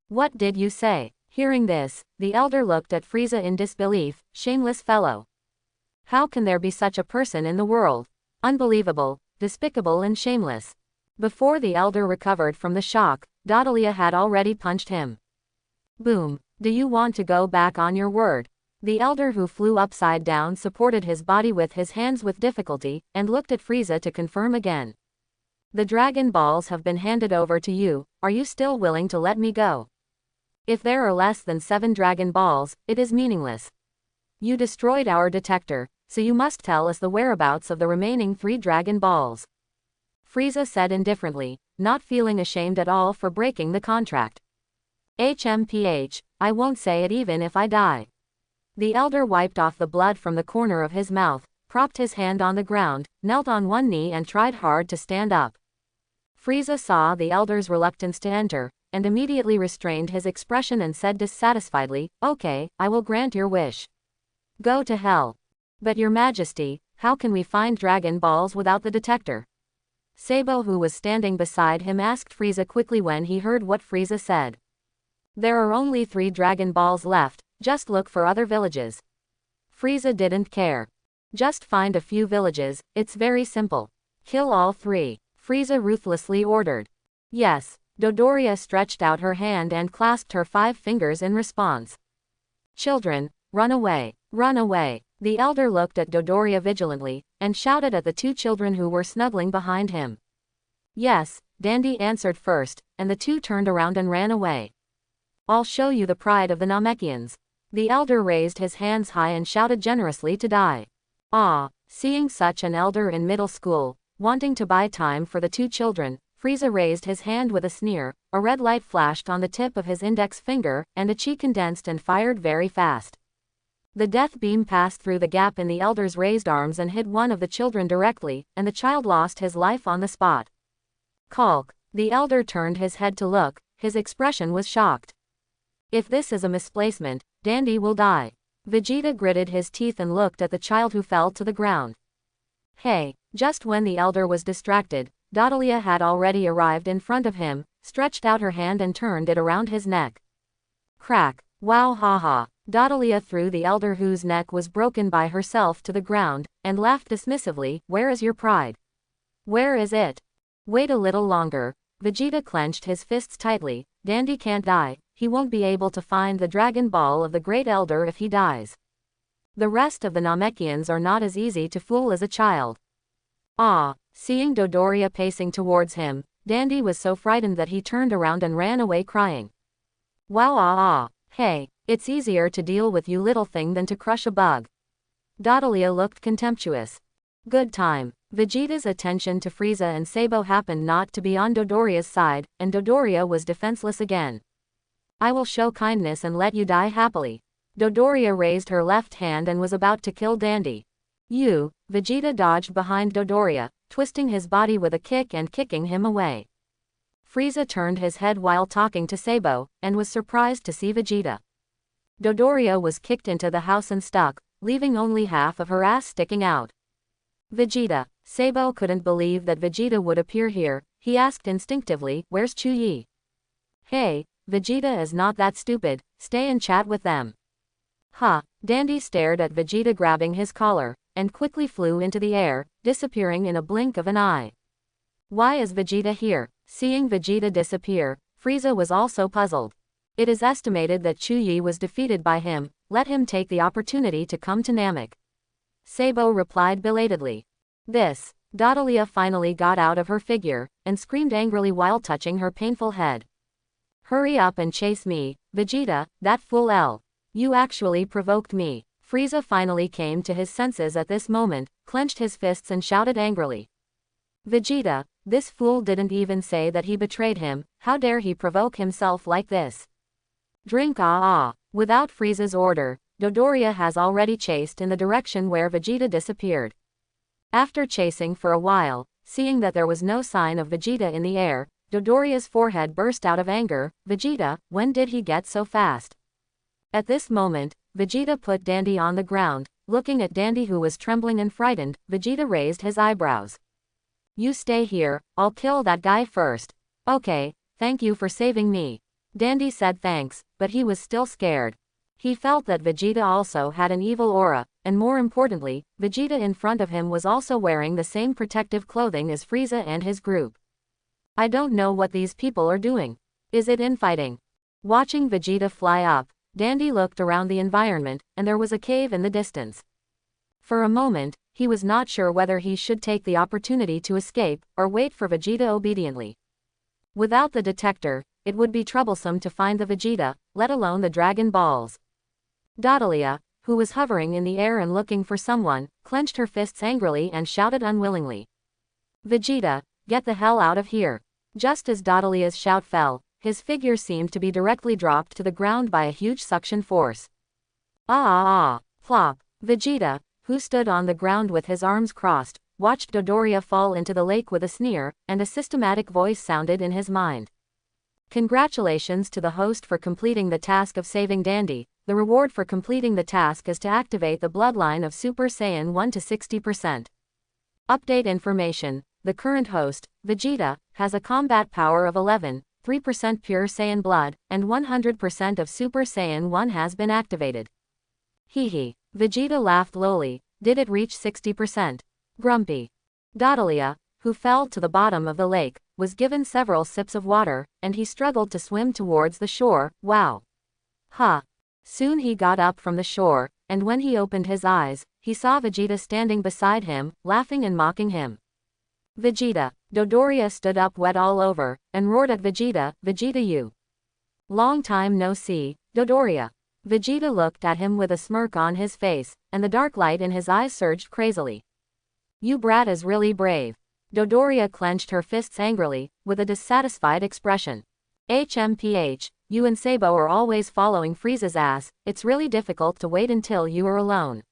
A: What did you say? Hearing this, the elder looked at Frieza in disbelief. Shameless fellow. How can there be such a person in the world? Unbelievable, despicable and shameless. Before the elder recovered from the shock, Dodolia had already punched him. Boom. Do you want to go back on your word? The elder, who flew upside down, supported his body with his hands with difficulty, and looked at Frieza to confirm again. The Dragon Balls have been handed over to you, are you still willing to let me go? If there are less than 7 Dragon Balls, it is meaningless. You destroyed our detector, so you must tell us the whereabouts of the remaining 3 Dragon Balls. Frieza said indifferently, not feeling ashamed at all for breaking the contract. HMPH, I won't say it even if I die. The elder wiped off the blood from the corner of his mouth, propped his hand on the ground, knelt on one knee and tried hard to stand up. Frieza saw the elder's reluctance to enter, and immediately restrained his expression and said dissatisfiedly, okay, I will grant your wish. Go to hell. But your majesty, how can we find Dragon Balls without the detector? Sabo, who was standing beside him, asked Frieza quickly when he heard what Frieza said. There are only 3 Dragon Balls left, just look for other villages. Frieza didn't care. Just find a few villages, it's very simple. Kill all three, Frieza ruthlessly ordered. Yes, Dodoria stretched out her hand and clasped her 5 fingers in response. Children, run away, run away. The elder looked at Dodoria vigilantly, and shouted at the 2 children who were snuggling behind him. Yes, Dandy answered first, and the 2 turned around and ran away. I'll show you the pride of the Namekians. The elder raised his hands high and shouted generously to die. Ah, seeing such an elder in middle school, wanting to buy time for the 2 children, Frieza raised his hand with a sneer, a red light flashed on the tip of his index finger, and a chi condensed and fired very fast. The death beam passed through the gap in the elder's raised arms and hit one of the children directly, and the child lost his life on the spot. Kalk. The elder turned his head to look, his expression was shocked. If this is a misplacement, Dandy will die. Vegeta gritted his teeth and looked at the child who fell to the ground. Hey, just when the elder was distracted, Dodolia had already arrived in front of him, stretched out her hand and turned it around his neck. Crack. Wow, haha. Dodolia threw the elder whose neck was broken by herself to the ground, and laughed dismissively. Where is your pride? Where is it? Wait a little longer. Vegeta clenched his fists tightly. Dandy can't die, he won't be able to find the Dragon Ball of the Great Elder if he dies. The rest of the Namekians are not as easy to fool as a child. Ah, seeing Dodoria pacing towards him, Dandy was so frightened that he turned around and ran away crying. Wow, hey, it's easier to deal with you little thing than to crush a bug. Dodolia looked contemptuous. Good time. Vegeta's attention to Frieza and Sabo happened not to be on Dodoria's side, and Dodoria was defenseless again. I will show kindness and let you die happily. Dodoria raised her left hand and was about to kill Dandy. Vegeta dodged behind Dodoria, twisting his body with a kick and kicking him away. Frieza turned his head while talking to Sabo, and was surprised to see Vegeta. Dodoria was kicked into the house and stuck, leaving only half of her ass sticking out. Vegeta. Sabo couldn't believe that Vegeta would appear here. He asked instinctively, where's Chuyi? Hey, Vegeta is not that stupid, stay and chat with them. Ha, Dandy stared at Vegeta grabbing his collar, and quickly flew into the air, disappearing in a blink of an eye. Why is Vegeta here? Seeing Vegeta disappear, Frieza was also puzzled. It is estimated that Chuyi was defeated by him, let him take the opportunity to come to Namek. Sabo replied belatedly. This. Dodolia finally got out of her figure, and screamed angrily while touching her painful head. Hurry up and chase me, Vegeta, that fool L. You actually provoked me. Frieza finally came to his senses at this moment, clenched his fists and shouted angrily. Vegeta, this fool didn't even say that he betrayed him, how dare he provoke himself like this? Drink Without Frieza's order, Dodoria has already chased in the direction where Vegeta disappeared. After chasing for a while, seeing that there was no sign of Vegeta in the air, Dodoria's forehead burst out of anger. Vegeta, when did he get so fast? At this moment, Vegeta put Dandy on the ground. Looking at Dandy who was trembling and frightened, Vegeta raised his eyebrows. You stay here, I'll kill that guy first. Okay, thank you for saving me. Dandy said thanks, but he was still scared. He felt that Vegeta also had an evil aura, and more importantly, Vegeta in front of him was also wearing the same protective clothing as Frieza and his group. I don't know what these people are doing. Is it infighting? Watching Vegeta fly up, Dandy looked around the environment, and there was a cave in the distance. For a moment, he was not sure whether he should take the opportunity to escape, or wait for Vegeta obediently. Without the detector, it would be troublesome to find the Vegeta, let alone the Dragon Balls. Dodolia, who was hovering in the air and looking for someone, clenched her fists angrily and shouted unwillingly. Vegeta, get the hell out of here. Just as Dodolia's shout fell, his figure seemed to be directly dropped to the ground by a huge suction force. Plop. Vegeta, who stood on the ground with his arms crossed, watched Dodoria fall into the lake with a sneer, and a systematic voice sounded in his mind. Congratulations to the host for completing the task of saving Dandy. The reward for completing the task is to activate the bloodline of Super Saiyan 1 to 60%. Update information. The current host, Vegeta, has a combat power of 11, 3% pure Saiyan blood, and 100% of Super Saiyan 1 has been activated. Hehe. Vegeta laughed lowly. Did it reach 60%? Grumpy. Dodolia, who fell to the bottom of the lake, was given several sips of water, and he struggled to swim towards the shore. Wow. Ha. Soon he got up from the shore, and when he opened his eyes, he saw Vegeta standing beside him, laughing and mocking him. Vegeta. Dodoria stood up wet all over, and roared at Vegeta, Vegeta you. Long time no see, Dodoria. Vegeta looked at him with a smirk on his face, and the dark light in his eyes surged crazily. You brat is really brave. Dodoria clenched her fists angrily, with a dissatisfied expression. HMPH, you and Sabo are always following Frieza's ass, it's really difficult to wait until you are alone.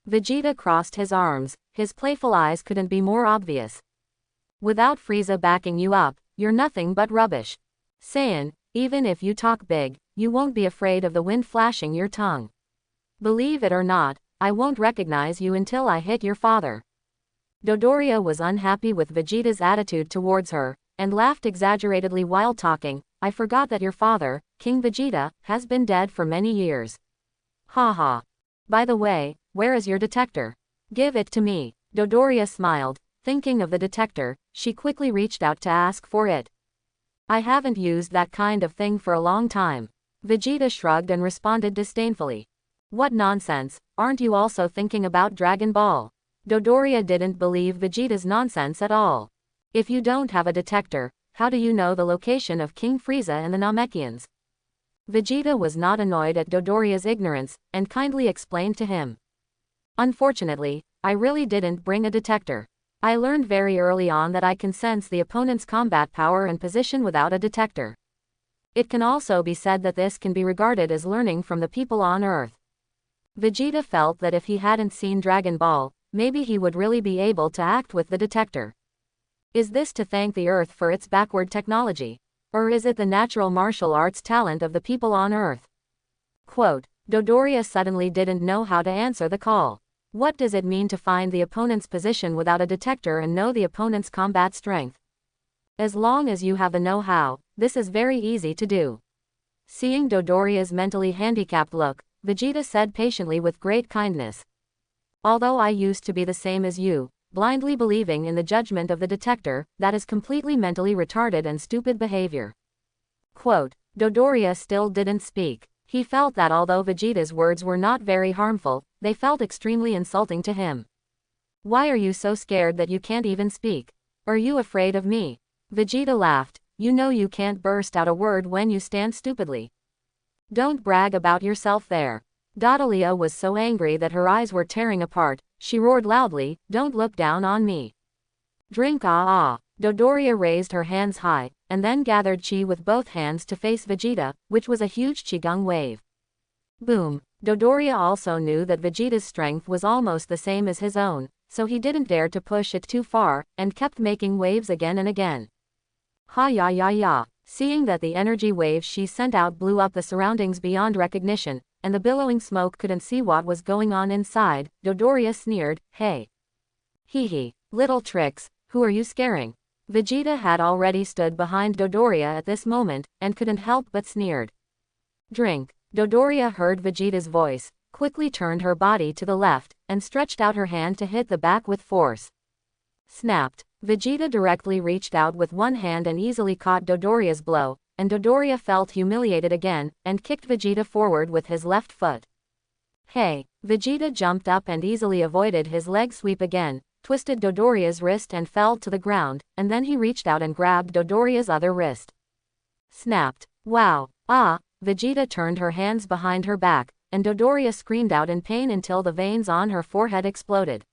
A: Vegeta crossed his arms, his playful eyes couldn't be more obvious. Without Frieza backing you up, you're nothing but rubbish. Saiyan, even if you talk big, you won't be afraid of the wind flashing your tongue. Believe it or not, I won't recognize you until I hit your father. Dodoria was unhappy with Vegeta's attitude towards her, and laughed exaggeratedly while talking. I forgot that your father, King Vegeta, has been dead for many years. Ha ha. By the way, where is your detector? Give it to me. Dodoria smiled. Thinking of the detector, she quickly reached out to ask for it. I haven't used that kind of thing for a long time. Vegeta shrugged and responded disdainfully. What nonsense, aren't you also thinking about Dragon Ball? Dodoria didn't believe Vegeta's nonsense at all. If you don't have a detector, how do you know the location of King Frieza and the Namekians? Vegeta was not annoyed at Dodoria's ignorance, and kindly explained to him. Unfortunately, I really didn't bring a detector. I learned very early on that I can sense the opponent's combat power and position without a detector. It can also be said that this can be regarded as learning from the people on Earth. Vegeta felt that if he hadn't seen Dragon Ball, maybe he would really be able to act with the detector. Is this to thank the Earth for its backward technology? Or is it the natural martial arts talent of the people on Earth? Quote, Dodoria suddenly didn't know how to answer the call. What does it mean to find the opponent's position without a detector and know the opponent's combat strength? As long as you have the know-how, this is very easy to do. Seeing Dodoria's mentally handicapped look, Vegeta said patiently with great kindness. Although I used to be the same as you, blindly believing in the judgment of the detector, that is completely mentally retarded and stupid behavior. Quote, Dodoria still didn't speak. He felt that although Vegeta's words were not very harmful, they felt extremely insulting to him. Why are you so scared that you can't even speak? Are you afraid of me? Vegeta laughed. You know you can't burst out a word when you stand stupidly. Don't brag about yourself there. Dodolia was so angry that her eyes were tearing apart. She roared loudly, don't look down on me. Drink ah. Dodoria raised her hands high, and then gathered chi with both hands to face Vegeta, which was a huge qigong wave. Boom. Dodoria also knew that Vegeta's strength was almost the same as his own, so he didn't dare to push it too far, and kept making waves again and again. Ha ya ya ya. Seeing that the energy waves she sent out blew up the surroundings beyond recognition, and the billowing smoke couldn't see what was going on inside, Dodoria sneered, hey. Hee hee. Little tricks, who are you scaring? Vegeta had already stood behind Dodoria at this moment, and couldn't help but sneered. Drink. Dodoria heard Vegeta's voice, quickly turned her body to the left, and stretched out her hand to hit the back with force. Snapped. Vegeta directly reached out with one hand and easily caught Dodoria's blow, and Dodoria felt humiliated again, and kicked Vegeta forward with his left foot. Hey! Vegeta jumped up and easily avoided his leg sweep again, twisted Dodoria's wrist and fell to the ground, and then he reached out and grabbed Dodoria's other wrist. Snapped. Wow! Ah! Vegeta turned her hands behind her back, and Dodoria screamed out in pain until the veins on her forehead exploded.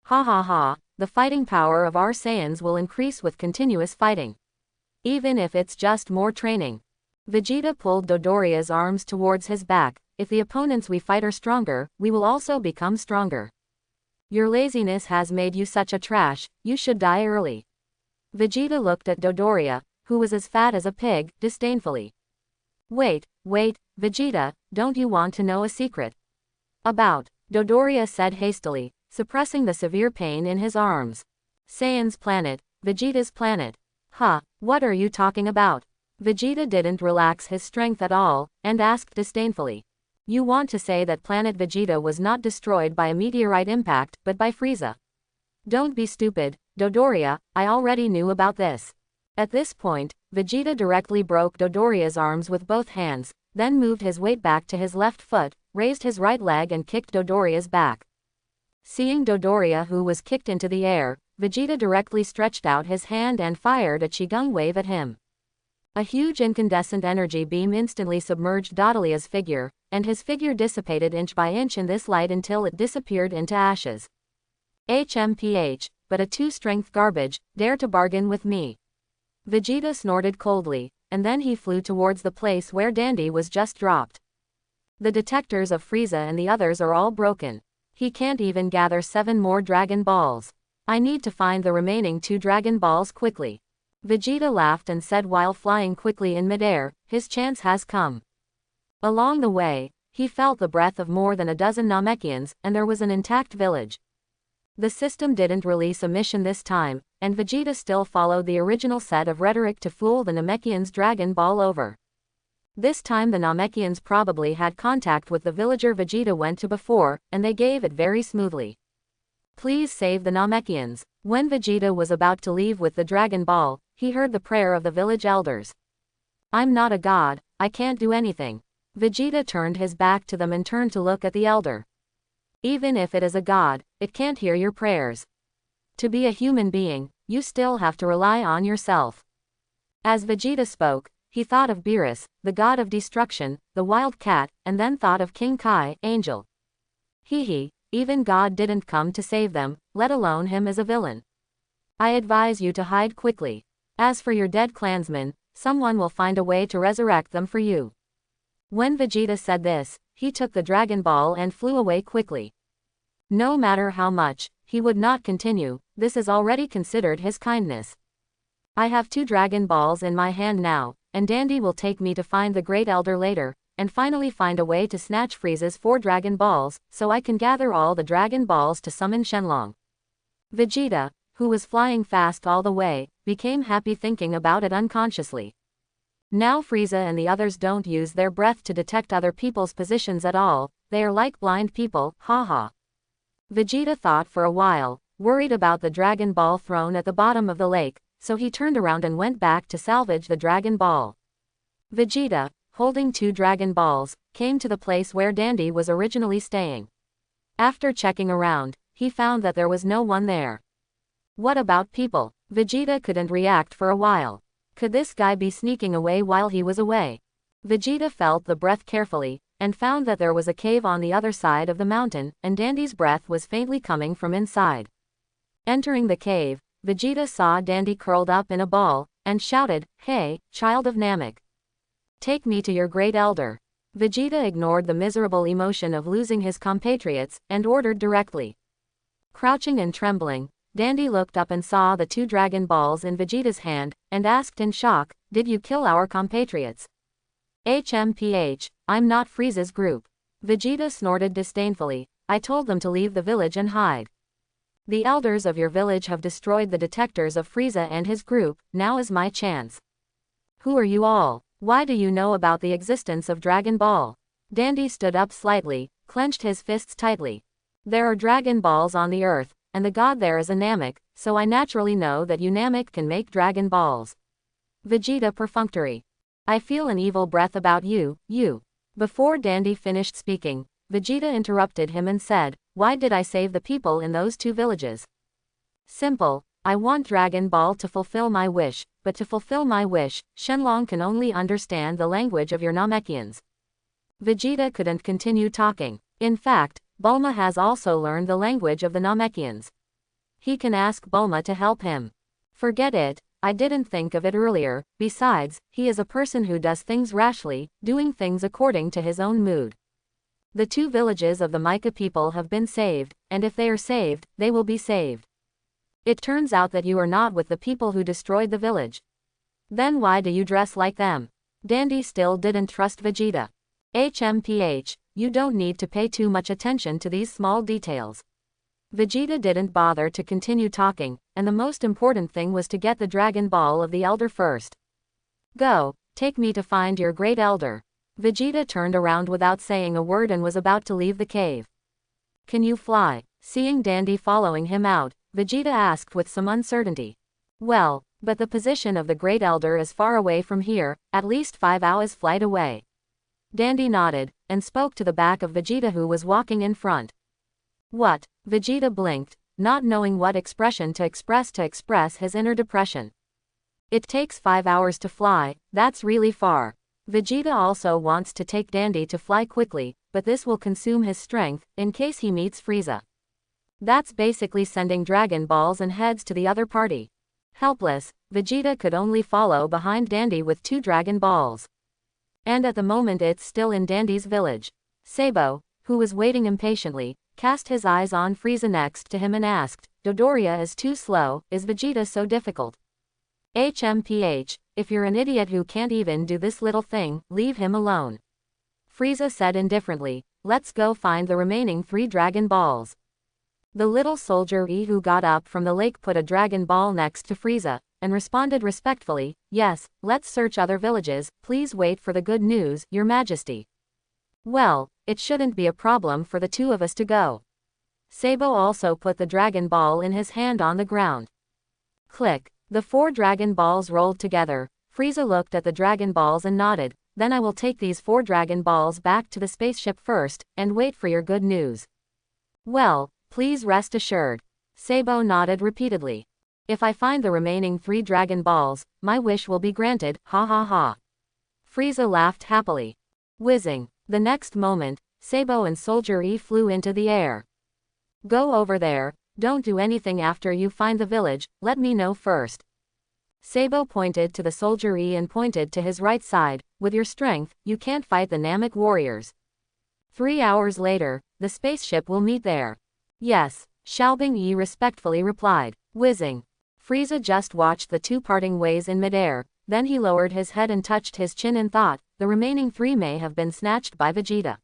A: Ha ha ha! The fighting power of our Saiyans will increase with continuous fighting. Even if it's just more training. Vegeta pulled Dodoria's arms towards his back. If the opponents we fight are stronger, we will also become stronger. Your laziness has made you such a trash, you should die early. Vegeta looked at Dodoria, who was as fat as a pig, disdainfully. Wait, Vegeta, don't you want to know a secret? About, Dodoria said hastily, suppressing the severe pain in his arms. Saiyan's planet, Vegeta's planet. Huh, what are you talking about? Vegeta didn't relax his strength at all, and asked disdainfully. You want to say that planet Vegeta was not destroyed by a meteorite impact, but by Frieza? Don't be stupid, Dodoria, I already knew about this. At this point, Vegeta directly broke Dodoria's arms with both hands, then moved his weight back to his left foot, raised his right leg and kicked Dodoria's back. Seeing Dodoria, who was kicked into the air, Vegeta directly stretched out his hand and fired a Qigong wave at him. A huge incandescent energy beam instantly submerged Dodolia's figure, and his figure dissipated inch by inch in this light until it disappeared into ashes. HMPH, but a 2-strength garbage, dare to bargain with me. Vegeta snorted coldly, and then he flew towards the place where Dandy was just dropped. The detectors of Frieza and the others are all broken. He can't even gather 7 more Dragon Balls. I need to find the remaining 2 Dragon Balls quickly. Vegeta laughed and said while flying quickly in midair, his chance has come. Along the way, he felt the breath of more than a dozen Namekians, and there was an intact village. The system didn't release a mission this time, and Vegeta still followed the original set of rhetoric to fool the Namekians' Dragon Ball over. This time the Namekians probably had contact with the villager Vegeta went to before, and they gave it very smoothly. Please save the Namekians. When Vegeta was about to leave with the Dragon Ball, he heard the prayer of the village elders. I'm not a god, I can't do anything. Vegeta turned his back to them and turned to look at the elder. Even if it is a god, it can't hear your prayers. To be a human being, you still have to rely on yourself. As Vegeta spoke, he thought of Beerus, the god of destruction, the wild cat, and then thought of King Kai, angel. Even God didn't come to save them, let alone him as a villain. I advise you to hide quickly. As for your dead clansmen, someone will find a way to resurrect them for you. When Vegeta said this, he took the Dragon Ball and flew away quickly. No matter how much, he would not continue, this is already considered his kindness. I have 2 Dragon Balls in my hand now, and Dandy will take me to find the Great Elder later, and finally find a way to snatch Frieza's 4 Dragon Balls, so I can gather all the Dragon Balls to summon Shenlong. Vegeta, who was flying fast all the way, became happy thinking about it unconsciously. Now Frieza and the others don't use their breath to detect other people's positions at all, they are like blind people, haha. Vegeta thought for a while, worried about the Dragon Ball thrown at the bottom of the lake, so he turned around and went back to salvage the Dragon Ball. Vegeta, holding 2 Dragon Balls, came to the place where Dandy was originally staying. After checking around, he found that there was no one there. What about people? Vegeta couldn't react for a while. Could this guy be sneaking away while he was away? Vegeta felt the breath carefully, and found that there was a cave on the other side of the mountain, and Dandy's breath was faintly coming from inside. Entering the cave, Vegeta saw Dandy curled up in a ball, and shouted, "Hey, child of Namek. Take me to your great elder." Vegeta ignored the miserable emotion of losing his compatriots, and ordered directly. Crouching and trembling, Dandy looked up and saw the 2 Dragon Balls in Vegeta's hand, and asked in shock, "Did you kill our compatriots?" HMPH, I'm not Frieza's group. Vegeta snorted disdainfully, I told them to leave the village and hide. The elders of your village have destroyed the detectors of Frieza and his group, now is my chance. Who are you all? Why do you know about the existence of Dragon Ball? Dandy stood up slightly, clenched his fists tightly. There are Dragon Balls on the earth, and the god there is a Namek, so I naturally know that you Namek can make Dragon Balls. Vegeta perfunctory. I feel an evil breath about you. Before Dandy finished speaking, Vegeta interrupted him and said, why did I save the people in those 2 villages? Simple, I want Dragon Ball to fulfill my wish, but to fulfill my wish, Shenlong can only understand the language of your Namekians. Vegeta couldn't continue talking. In fact, Bulma has also learned the language of the Namekians. He can ask Bulma to help him. Forget it, I didn't think of it earlier, besides, he is a person who does things rashly, doing things according to his own mood. The 2 villages of the Mika people have been saved, and if they are saved, they will be saved. It turns out that you are not with the people who destroyed the village. Then why do you dress like them? Dandy still didn't trust Vegeta. HMPH, you don't need to pay too much attention to these small details. Vegeta didn't bother to continue talking, and the most important thing was to get the Dragon Ball of the Elder first. Go, take me to find your great elder. Vegeta turned around without saying a word and was about to leave the cave. Can you fly? Seeing Dandy following him out, Vegeta asked with some uncertainty. Well, but the position of the Great Elder is far away from here, at least 5 hours flight away. Dandy nodded, and spoke to the back of Vegeta who was walking in front. What? Vegeta blinked, not knowing what expression to express his inner depression. It takes 5 hours to fly, that's really far. Vegeta also wants to take Dandy to fly quickly, but this will consume his strength, in case he meets Frieza. That's basically sending Dragon Balls and heads to the other party. Helpless, Vegeta could only follow behind Dandy with 2 Dragon Balls. And at the moment it's still in Dandy's village. Sabo, who was waiting impatiently, cast his eyes on Frieza next to him and asked, Dodoria is too slow, is Vegeta so difficult? HMPH, if you're an idiot who can't even do this little thing, leave him alone. Frieza said indifferently, let's go find the remaining 3 Dragon Balls. The little soldier who got up from the lake put a Dragon Ball next to Frieza, and responded respectfully, yes, let's search other villages, please wait for the good news, Your Majesty. Well, it shouldn't be a problem for the 2 of us to go. Sabo also put the Dragon Ball in his hand on the ground. Click. The 4 Dragon Balls rolled together. Frieza looked at the Dragon Balls and nodded, then I will take these 4 Dragon Balls back to the spaceship first, and wait for your good news. Well, please rest assured. Sabo nodded repeatedly. If I find the remaining 3 Dragon Balls, my wish will be granted, ha ha ha. Frieza laughed happily. Whizzing. The next moment, Sabo and Soldier E flew into the air. Go over there. Don't do anything after you find the village, let me know first. Sabo pointed to the Soldier E and pointed to his right side, with your strength, you can't fight the Namek warriors. 3 hours later, the spaceship will meet there. Yes, Xiaobing Yi respectfully replied. Whizzing. Frieza just watched the 2 parting ways in midair, then he lowered his head and touched his chin and thought, the remaining 3 may have been snatched by Vegeta.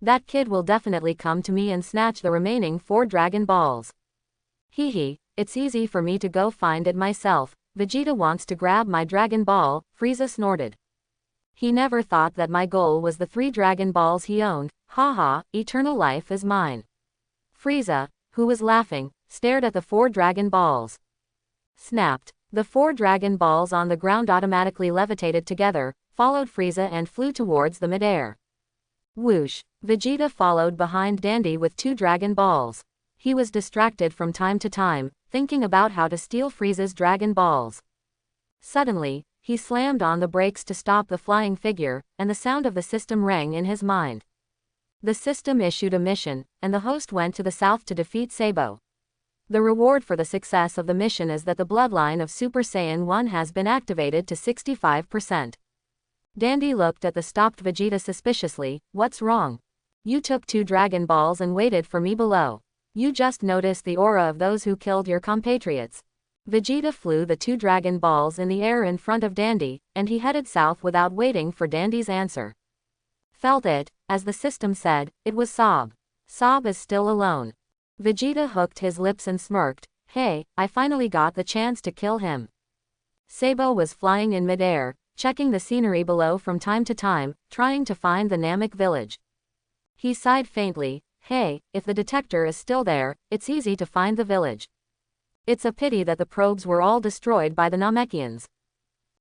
A: That kid will definitely come to me and snatch the remaining 4 Dragon Balls. Hehe, it's easy for me to go find it myself. Vegeta wants to grab my Dragon Ball, Frieza snorted. He never thought that my goal was the 3 Dragon Balls he owned, haha, eternal life is mine. Frieza, who was laughing, stared at the 4 Dragon Balls. Snapped. The 4 Dragon Balls on the ground automatically levitated together, followed Frieza and flew towards the midair. Whoosh. Vegeta followed behind Dandy with 2 Dragon Balls. He was distracted from time to time, thinking about how to steal Frieza's Dragon Balls. Suddenly, he slammed on the brakes to stop the flying figure, and the sound of the system rang in his mind. The system issued a mission, and the host went to the south to defeat Sabo. The reward for the success of the mission is that the bloodline of Super Saiyan 1 has been activated to 65%. Dandy looked at the stopped Vegeta suspiciously, what's wrong? You took 2 Dragon Balls and waited for me below. You just noticed the aura of those who killed your compatriots. Vegeta flew the 2 Dragon Balls in the air in front of Dandy, and he headed south without waiting for Dandy's answer. Felt it, as the system said, it was Sob. Sob is still alone. Vegeta hooked his lips and smirked, hey, I finally got the chance to kill him. Sabo was flying in midair, checking the scenery below from time to time, trying to find the Namek village. He sighed faintly, hey, if the detector is still there, it's easy to find the village. It's a pity that the probes were all destroyed by the Namekians.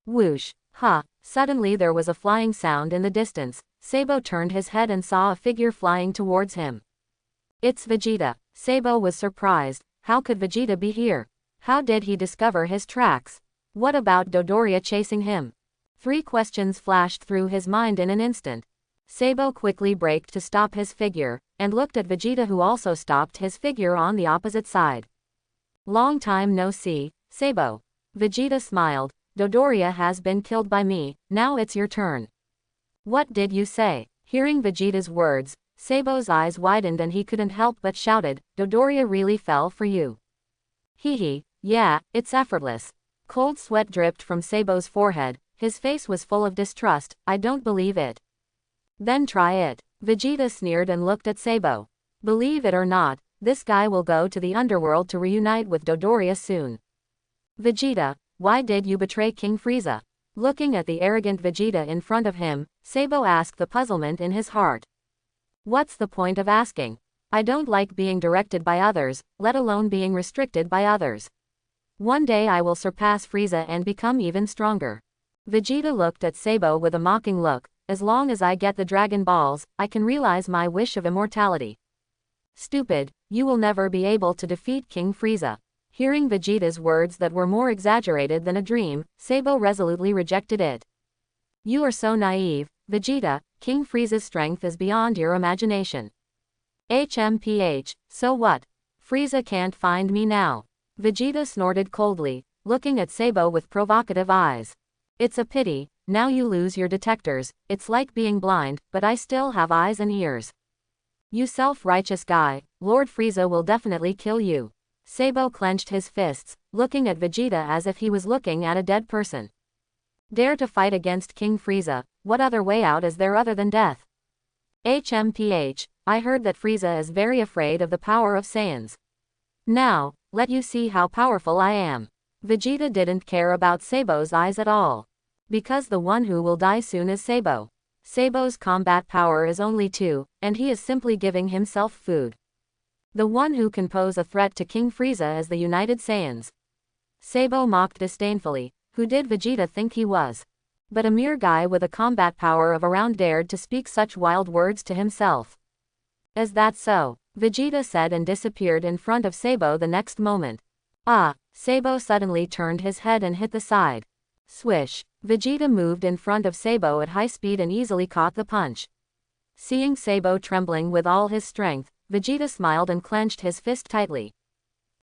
A: Whoosh, ha, suddenly there was a flying sound in the distance. Sabo turned his head and saw a figure flying towards him. It's Vegeta. Sabo was surprised, how could Vegeta be here? How did he discover his tracks? What about Dodoria chasing him? 3 questions flashed through his mind in an instant. Sabo quickly braked to stop his figure, and looked at Vegeta who also stopped his figure on the opposite side. Long time no see, Sabo. Vegeta smiled, Dodoria has been killed by me, now it's your turn. What did you say? Hearing Vegeta's words, Sabo's eyes widened and he couldn't help but shouted, Dodoria really fell for you. Hehe, yeah, it's effortless. Cold sweat dripped from Sabo's forehead, his face was full of distrust, I don't believe it. Then try it. Vegeta sneered and looked at Sabo. Believe it or not, this guy will go to the underworld to reunite with Dodoria soon. Vegeta, why did you betray King Frieza? Looking at the arrogant Vegeta in front of him, Sabo asked the puzzlement in his heart. What's the point of asking? I don't like being directed by others, let alone being restricted by others. One day I will surpass Frieza and become even stronger. Vegeta looked at Sabo with a mocking look. As long as I get the Dragon Balls, I can realize my wish of immortality. Stupid, you will never be able to defeat King Frieza. Hearing Vegeta's words that were more exaggerated than a dream, Sabo resolutely rejected it. You are so naive, Vegeta, King Frieza's strength is beyond your imagination. HMPH, so what? Frieza can't find me now. Vegeta snorted coldly, looking at Sabo with provocative eyes. It's a pity, now you lose your detectors, it's like being blind, but I still have eyes and ears. You self-righteous guy, Lord Frieza will definitely kill you. Sabo clenched his fists, looking at Vegeta as if he was looking at a dead person. Dare to fight against King Frieza, what other way out is there other than death? HMPH, I heard that Frieza is very afraid of the power of Saiyans. Now, let you see how powerful I am. Vegeta didn't care about Sabo's eyes at all. Because the one who will die soon is Sabo. Sabo's combat power is only 2, and he is simply giving himself food. The one who can pose a threat to King Frieza is the United Saiyans. Sabo mocked disdainfully, who did Vegeta think he was? But a mere guy with a combat power of around dared to speak such wild words to himself. Is that so? Vegeta said and disappeared in front of Sabo the next moment. Ah, Sabo suddenly turned his head and hit the side. Swish. Vegeta moved in front of Sabo at high speed and easily caught the punch. Seeing Sabo trembling with all his strength, Vegeta smiled and clenched his fist tightly.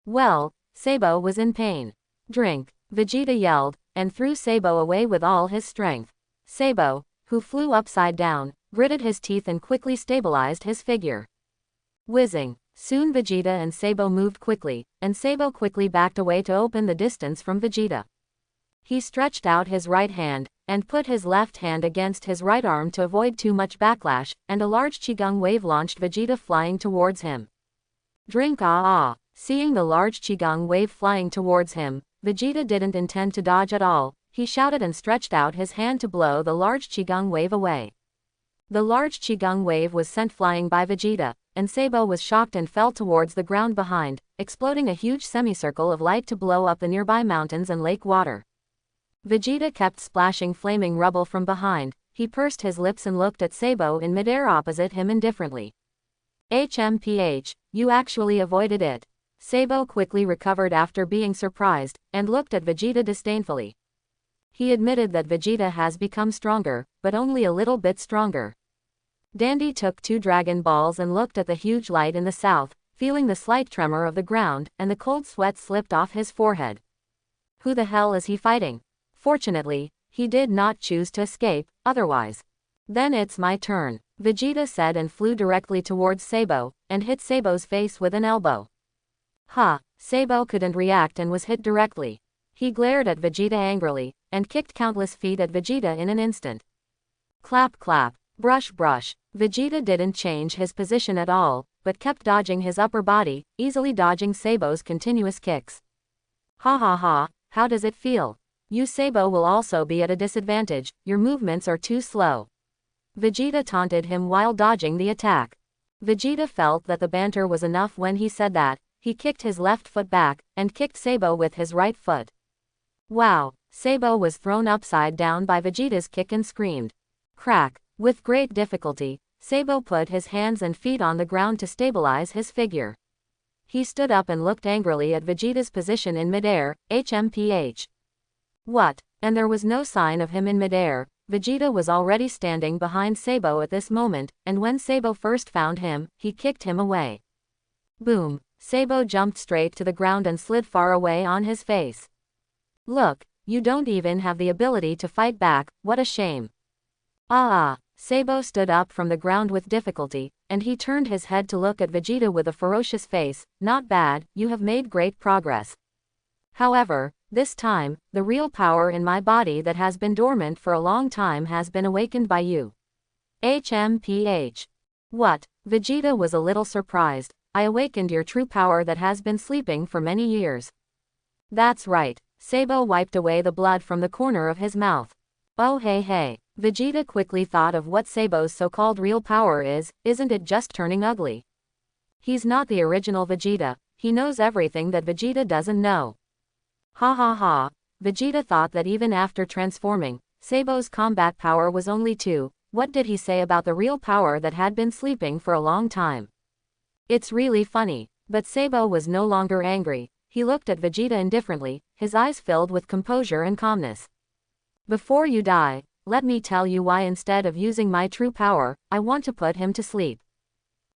A: Well, Sabo was in pain. Drink, Vegeta yelled, and threw Sabo away with all his strength. Sabo, who flew upside down, gritted his teeth and quickly stabilized his figure. Whizzing. Soon Vegeta and Sabo moved quickly, and Sabo quickly backed away to open the distance from Vegeta. He stretched out his right hand, and put his left hand against his right arm to avoid too much backlash, and a large Qigong wave launched Vegeta flying towards him. Drink ah. Seeing the large Qigong wave flying towards him, Vegeta didn't intend to dodge at all, he shouted and stretched out his hand to blow the large Qigong wave away. The large Qigong wave was sent flying by Vegeta, and Sabo was shocked and fell towards the ground behind, exploding a huge semicircle of light to blow up the nearby mountains and lake water. Vegeta kept splashing flaming rubble from behind, he pursed his lips and looked at Sabo in midair opposite him indifferently. HMPH, you actually avoided it. Sabo quickly recovered after being surprised, and looked at Vegeta disdainfully. He admitted that Vegeta has become stronger, but only a little bit stronger. Dandy took 2 Dragon Balls and looked at the huge light in the south, feeling the slight tremor of the ground, and the cold sweat slipped off his forehead. Who the hell is he fighting? Fortunately, he did not choose to escape, otherwise. Then it's my turn, Vegeta said and flew directly towards Sabo, and hit Sabo's face with an elbow. Ha, Sabo couldn't react and was hit directly. He glared at Vegeta angrily, and kicked countless feet at Vegeta in an instant. Clap clap, brush brush, Vegeta didn't change his position at all, but kept dodging his upper body, easily dodging Sabo's continuous kicks. Ha ha ha, how does it feel? You Sabo will also be at a disadvantage, your movements are too slow. Vegeta taunted him while dodging the attack. Vegeta felt that the banter was enough when he said that, he kicked his left foot back, and kicked Sabo with his right foot. Wow, Sabo was thrown upside down by Vegeta's kick and screamed. Crack, with great difficulty, Sabo put his hands and feet on the ground to stabilize his figure. He stood up and looked angrily at Vegeta's position in midair, HMPH. What? And there was no sign of him in midair. Vegeta was already standing behind Sabo at this moment, and when Sabo first found him, he kicked him away. Boom! Sabo jumped straight to the ground and slid far away on his face. Look, you don't even have the ability to fight back, what a shame. Ah! Sabo stood up from the ground with difficulty, and he turned his head to look at Vegeta with a ferocious face. Not bad, you have made great progress. However, this time, the real power in my body that has been dormant for a long time has been awakened by you. HMPH. What? Vegeta was a little surprised. I awakened your true power that has been sleeping for many years. That's right. Sabo wiped away the blood from the corner of his mouth. Oh hey. Vegeta quickly thought of what Sabo's so-called real power is, isn't it just turning ugly? He's not the original Vegeta, he knows everything that Vegeta doesn't know. Ha ha ha. Vegeta thought that even after transforming, Sabo's combat power was only 2, what did he say about the real power that had been sleeping for a long time? It's really funny. But Sabo was no longer angry, he looked at Vegeta indifferently, his eyes filled with composure and calmness. Before you die, let me tell you why instead of using my true power, I want to put him to sleep.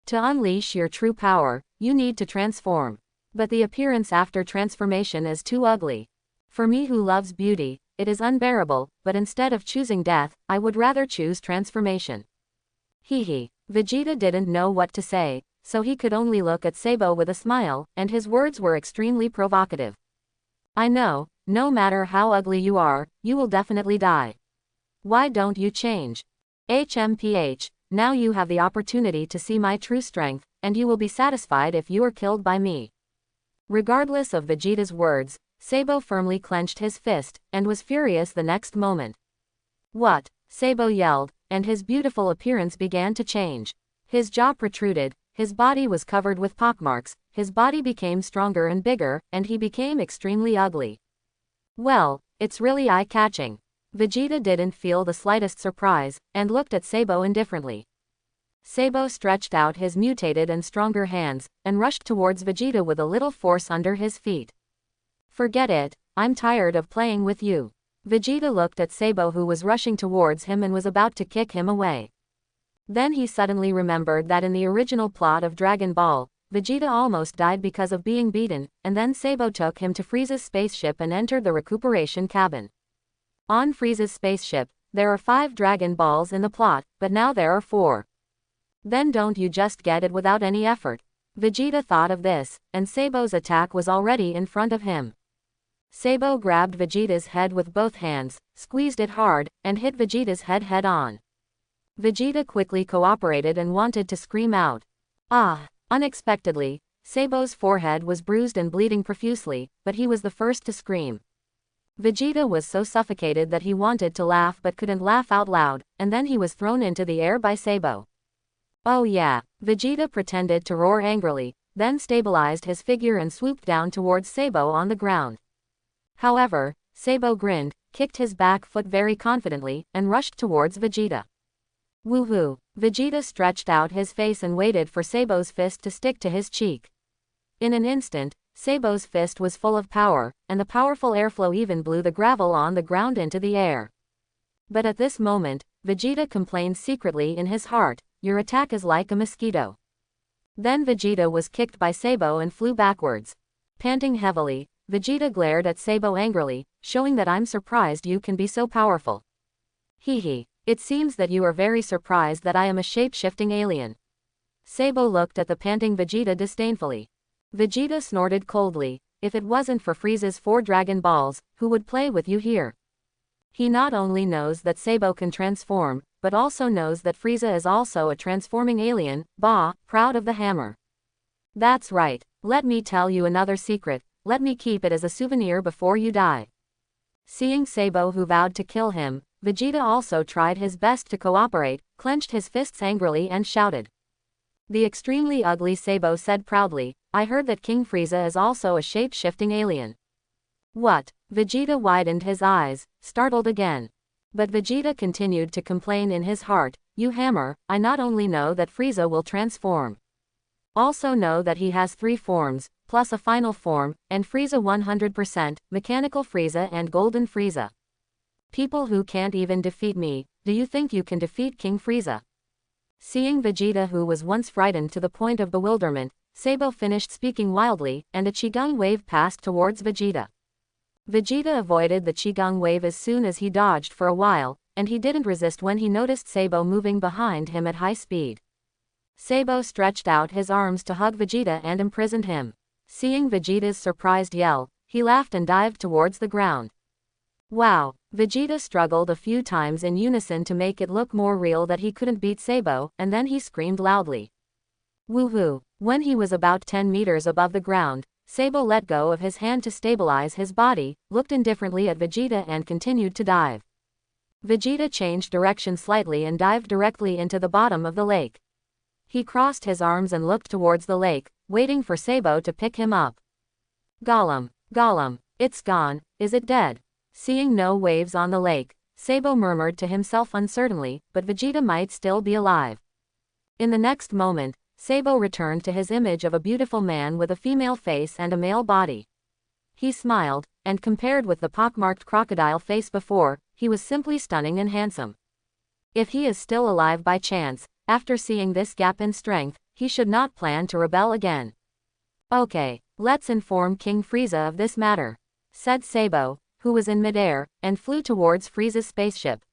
A: To unleash your true power, you need to transform. But the appearance after transformation is too ugly. For me who loves beauty, it is unbearable, but instead of choosing death, I would rather choose transformation. Hee. Vegeta didn't know what to say, so he could only look at Sabo with a smile, and his words were extremely provocative. I know, no matter how ugly you are, you will definitely die. Why don't you change? HMPH, now you have the opportunity to see my true strength, and you will be satisfied if you are killed by me. Regardless of Vegeta's words, Sabo firmly clenched his fist, and was furious the next moment. What? Sabo yelled, and his beautiful appearance began to change. His jaw protruded, his body was covered with pockmarks, his body became stronger and bigger, and he became extremely ugly. Well, it's really eye-catching. Vegeta didn't feel the slightest surprise, and looked at Sabo indifferently. Sabo stretched out his mutated and stronger hands, and rushed towards Vegeta with a little force under his feet. Forget it, I'm tired of playing with you. Vegeta looked at Sabo who was rushing towards him and was about to kick him away. Then he suddenly remembered that in the original plot of Dragon Ball, Vegeta almost died because of being beaten, and then Sabo took him to Frieza's spaceship and entered the recuperation cabin. On Frieza's spaceship, there are 5 Dragon Balls in the plot, but now there are 4. Then don't you just get it without any effort? Vegeta thought of this, and Sabo's attack was already in front of him. Sabo grabbed Vegeta's head with both hands, squeezed it hard, and hit Vegeta's head head-on. Vegeta quickly cooperated and wanted to scream out. Ah! Unexpectedly, Sabo's forehead was bruised and bleeding profusely, but he was the first to scream. Vegeta was so suffocated that he wanted to laugh but couldn't laugh out loud, and then he was thrown into the air by Sabo. Oh yeah, Vegeta pretended to roar angrily, then stabilized his figure and swooped down towards Sabo on the ground. However, Sabo grinned, kicked his back foot very confidently, and rushed towards Vegeta. Woohoo! Vegeta stretched out his face and waited for Sabo's fist to stick to his cheek. In an instant, Sabo's fist was full of power, and the powerful airflow even blew the gravel on the ground into the air. But at this moment, Vegeta complained secretly in his heart, your attack is like a mosquito. Then Vegeta was kicked by Sabo and flew backwards. Panting heavily, Vegeta glared at Sabo angrily, showing that I'm surprised you can be so powerful. Hee. It seems that you are very surprised that I am a shape-shifting alien. Sabo looked at the panting Vegeta disdainfully. Vegeta snorted coldly, if it wasn't for Frieza's 4 Dragon Balls, who would play with you here? He not only knows that Sabo can transform, but also knows that Frieza is also a transforming alien, proud of the hammer. That's right, let me tell you another secret, let me keep it as a souvenir before you die. Seeing Sabo who vowed to kill him, Vegeta also tried his best to cooperate, clenched his fists angrily and shouted. The extremely ugly Sabo said proudly, I heard that King Frieza is also a shape-shifting alien. What? Vegeta widened his eyes, startled again. But Vegeta continued to complain in his heart, you hammer, I not only know that Frieza will transform. Also know that he has 3 forms, plus a final form, and Frieza 100%, Mechanical Frieza and Golden Frieza. People who can't even defeat me, do you think you can defeat King Frieza? Seeing Vegeta who was once frightened to the point of bewilderment, Sabo finished speaking wildly, and a Qigong wave passed towards Vegeta. Vegeta avoided the Qigong wave as soon as he dodged for a while, and he didn't resist when he noticed Sabo moving behind him at high speed. Sabo stretched out his arms to hug Vegeta and imprisoned him. Seeing Vegeta's surprised yell, he laughed and dived towards the ground. Wow! Vegeta struggled a few times in unison to make it look more real that he couldn't beat Sabo, and then he screamed loudly. Woohoo! When he was about 10 meters above the ground, Sabo let go of his hand to stabilize his body, looked indifferently at Vegeta and continued to dive. Vegeta changed direction slightly and dived directly into the bottom of the lake. He crossed his arms and looked towards the lake, waiting for Sabo to pick him up. Gollum, Gollum, it's gone, is it dead? Seeing no waves on the lake, Sabo murmured to himself uncertainly, but Vegeta might still be alive. In the next moment, Sabo returned to his image of a beautiful man with a female face and a male body. He smiled, and compared with the pockmarked crocodile face before, he was simply stunning and handsome. If he is still alive by chance, after seeing this gap in strength, he should not plan to rebel again. Okay, let's inform King Frieza of this matter, said Sabo, who was in midair, and flew towards Frieza's spaceship.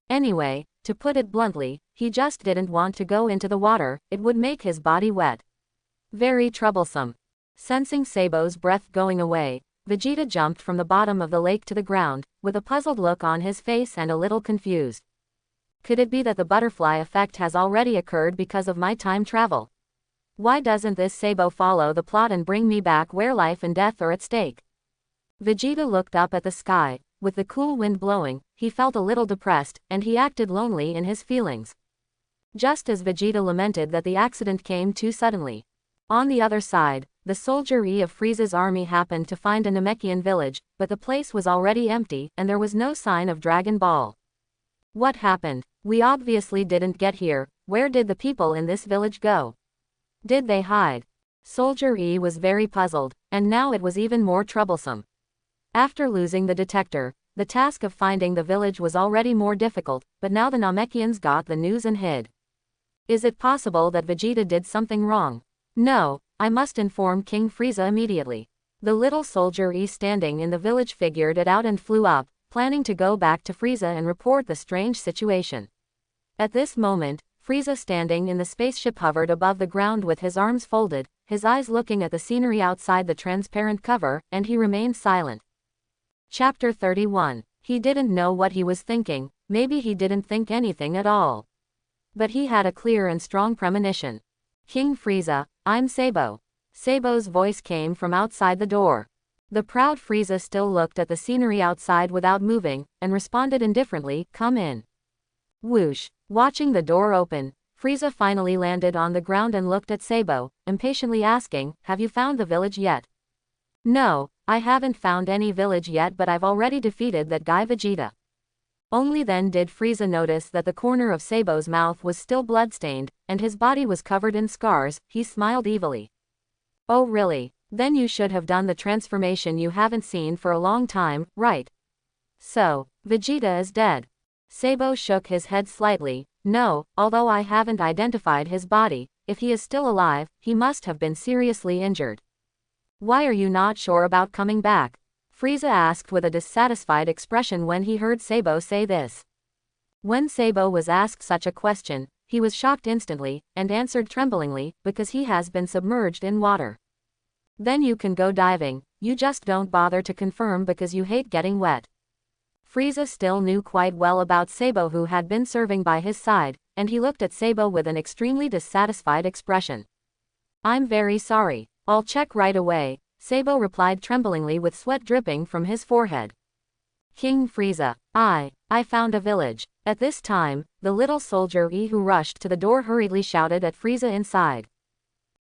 A: Anyway, to put it bluntly, he just didn't want to go into the water, it would make his body wet. Very troublesome. Sensing Sabo's breath going away, Vegeta jumped from the bottom of the lake to the ground, with a puzzled look on his face and a little confused. Could it be that the butterfly effect has already occurred because of my time travel? Why doesn't this Sabo follow the plot and bring me back where life and death are at stake? Vegeta looked up at the sky. With the cool wind blowing, he felt a little depressed, and he acted lonely in his feelings. Just as Vegeta lamented that the accident came too suddenly. On the other side, the soldiery of Frieza's army happened to find a Namekian village, but the place was already empty, and there was no sign of Dragon Ball. What happened? We obviously didn't get here. Where did the people in this village go? Did they hide? Soldier E was very puzzled, and now it was even more troublesome. After losing the detector, the task of finding the village was already more difficult, but now the Namekians got the news and hid. Is it possible that Vegeta did something wrong? No, I must inform King Frieza immediately. The little soldier E standing in the village figured it out and flew up, planning to go back to Frieza and report the strange situation. At this moment, Frieza standing in the spaceship hovered above the ground with his arms folded, his eyes looking at the scenery outside the transparent cover, and he remained silent. Chapter 31. He didn't know what he was thinking, maybe he didn't think anything at all. But he had a clear and strong premonition. King Frieza, I'm Sabo. Sabo's voice came from outside the door. The proud Frieza still looked at the scenery outside without moving, and responded indifferently, come in. Whoosh. Watching the door open, Frieza finally landed on the ground and looked at Sabo, impatiently asking, have you found the village yet? No, I haven't found any village yet, but I've already defeated that guy Vegeta. Only then did Frieza notice that the corner of Sabo's mouth was still bloodstained, and his body was covered in scars. He smiled evilly. Oh really? Then you should have done the transformation you haven't seen for a long time, right? So, Vegeta is dead. Sabo shook his head slightly. No, although I haven't identified his body, if he is still alive, he must have been seriously injured. Why are you not sure about coming back? Frieza asked with a dissatisfied expression when he heard Sabo say this. When Sabo was asked such a question, he was shocked instantly, and answered tremblingly, because he has been submerged in water. Then you can go diving, you just don't bother to confirm because you hate getting wet. Frieza still knew quite well about Sabo, who had been serving by his side, and he looked at Sabo with an extremely dissatisfied expression. I'm very sorry. I'll check right away, Sabo replied tremblingly with sweat dripping from his forehead. King Frieza, I found a village. At this time, the little soldier E who rushed to the door hurriedly shouted at Frieza inside.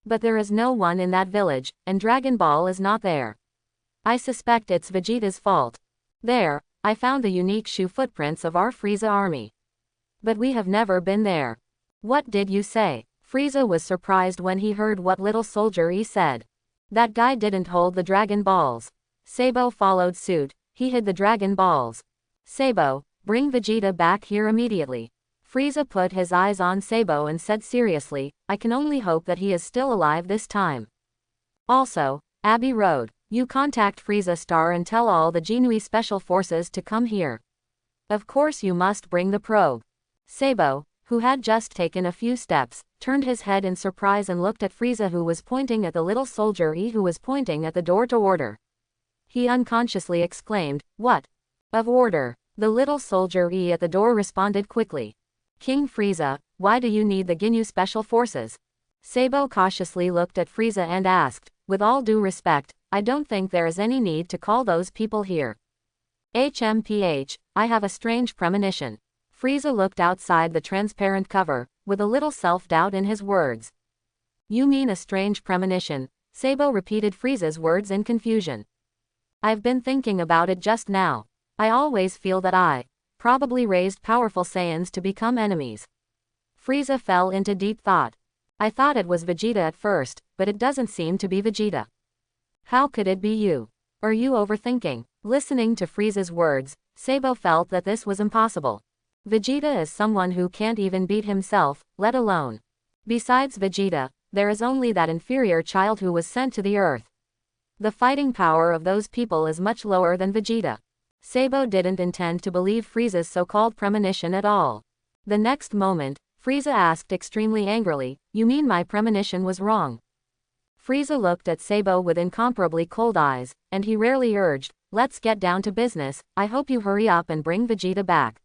A: But there is no one in that village, and Dragon Ball is not there. I suspect it's Vegeta's fault. There, I found the unique shoe footprints of our Frieza army. But we have never been there. What did you say? Frieza was surprised when he heard what little soldier E said. That guy didn't hold the Dragon Balls. Sabo followed suit, he hid the Dragon Balls. Sabo, bring Vegeta back here immediately. Frieza put his eyes on Sabo and said seriously, I can only hope that he is still alive this time. Also, Abbey Road, you contact Frieza Star and tell all the Jinui Special Forces to come here. Of course you must bring the probe. Sabo, who had just taken a few steps, turned his head in surprise and looked at Frieza, who was pointing at the little soldier E who was pointing at the door to order. He unconsciously exclaimed, what? Of order? The little soldier E at the door responded quickly. King Frieza, why do you need the Ginyu Special Forces? Sabo cautiously looked at Frieza and asked, with all due respect, I don't think there is any need to call those people here. HMPH, I have a strange premonition. Frieza looked outside the transparent cover, with a little self-doubt in his words. You mean a strange premonition, Sabo repeated Frieza's words in confusion. I've been thinking about it just now. I always feel that I probably raised powerful Saiyans to become enemies. Frieza fell into deep thought. I thought it was Vegeta at first, but it doesn't seem to be Vegeta. How could it be you? Are you overthinking? Listening to Frieza's words, Sabo felt that this was impossible. Vegeta is someone who can't even beat himself, let alone. Besides Vegeta, there is only that inferior child who was sent to the earth. The fighting power of those people is much lower than Vegeta. Sabo didn't intend to believe Frieza's so-called premonition at all. The next moment, Frieza asked extremely angrily, you mean my premonition was wrong? Frieza looked at Sabo with incomparably cold eyes, and he rarely urged, let's get down to business, I hope you hurry up and bring Vegeta back.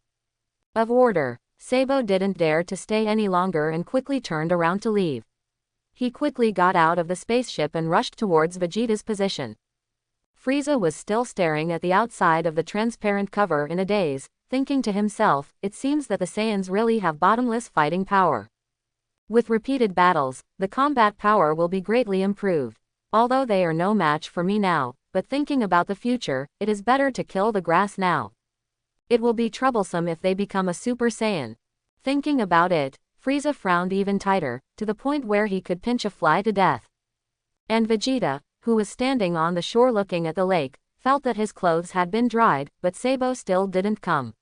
A: Of order. Sabo didn't dare to stay any longer and quickly turned around to leave. He quickly got out of the spaceship and rushed towards Vegeta's position. Frieza was still staring at the outside of the transparent cover in a daze, thinking to himself, it seems that the Saiyans really have bottomless fighting power. With repeated battles, the combat power will be greatly improved. Although they are no match for me now, but thinking about the future, it is better to kill the grass now. It will be troublesome if they become a Super Saiyan. Thinking about it, Frieza frowned even tighter, to the point where he could pinch a fly to death. And Vegeta, who was standing on the shore looking at the lake, felt that his clothes had been dried, but Sabo still didn't come.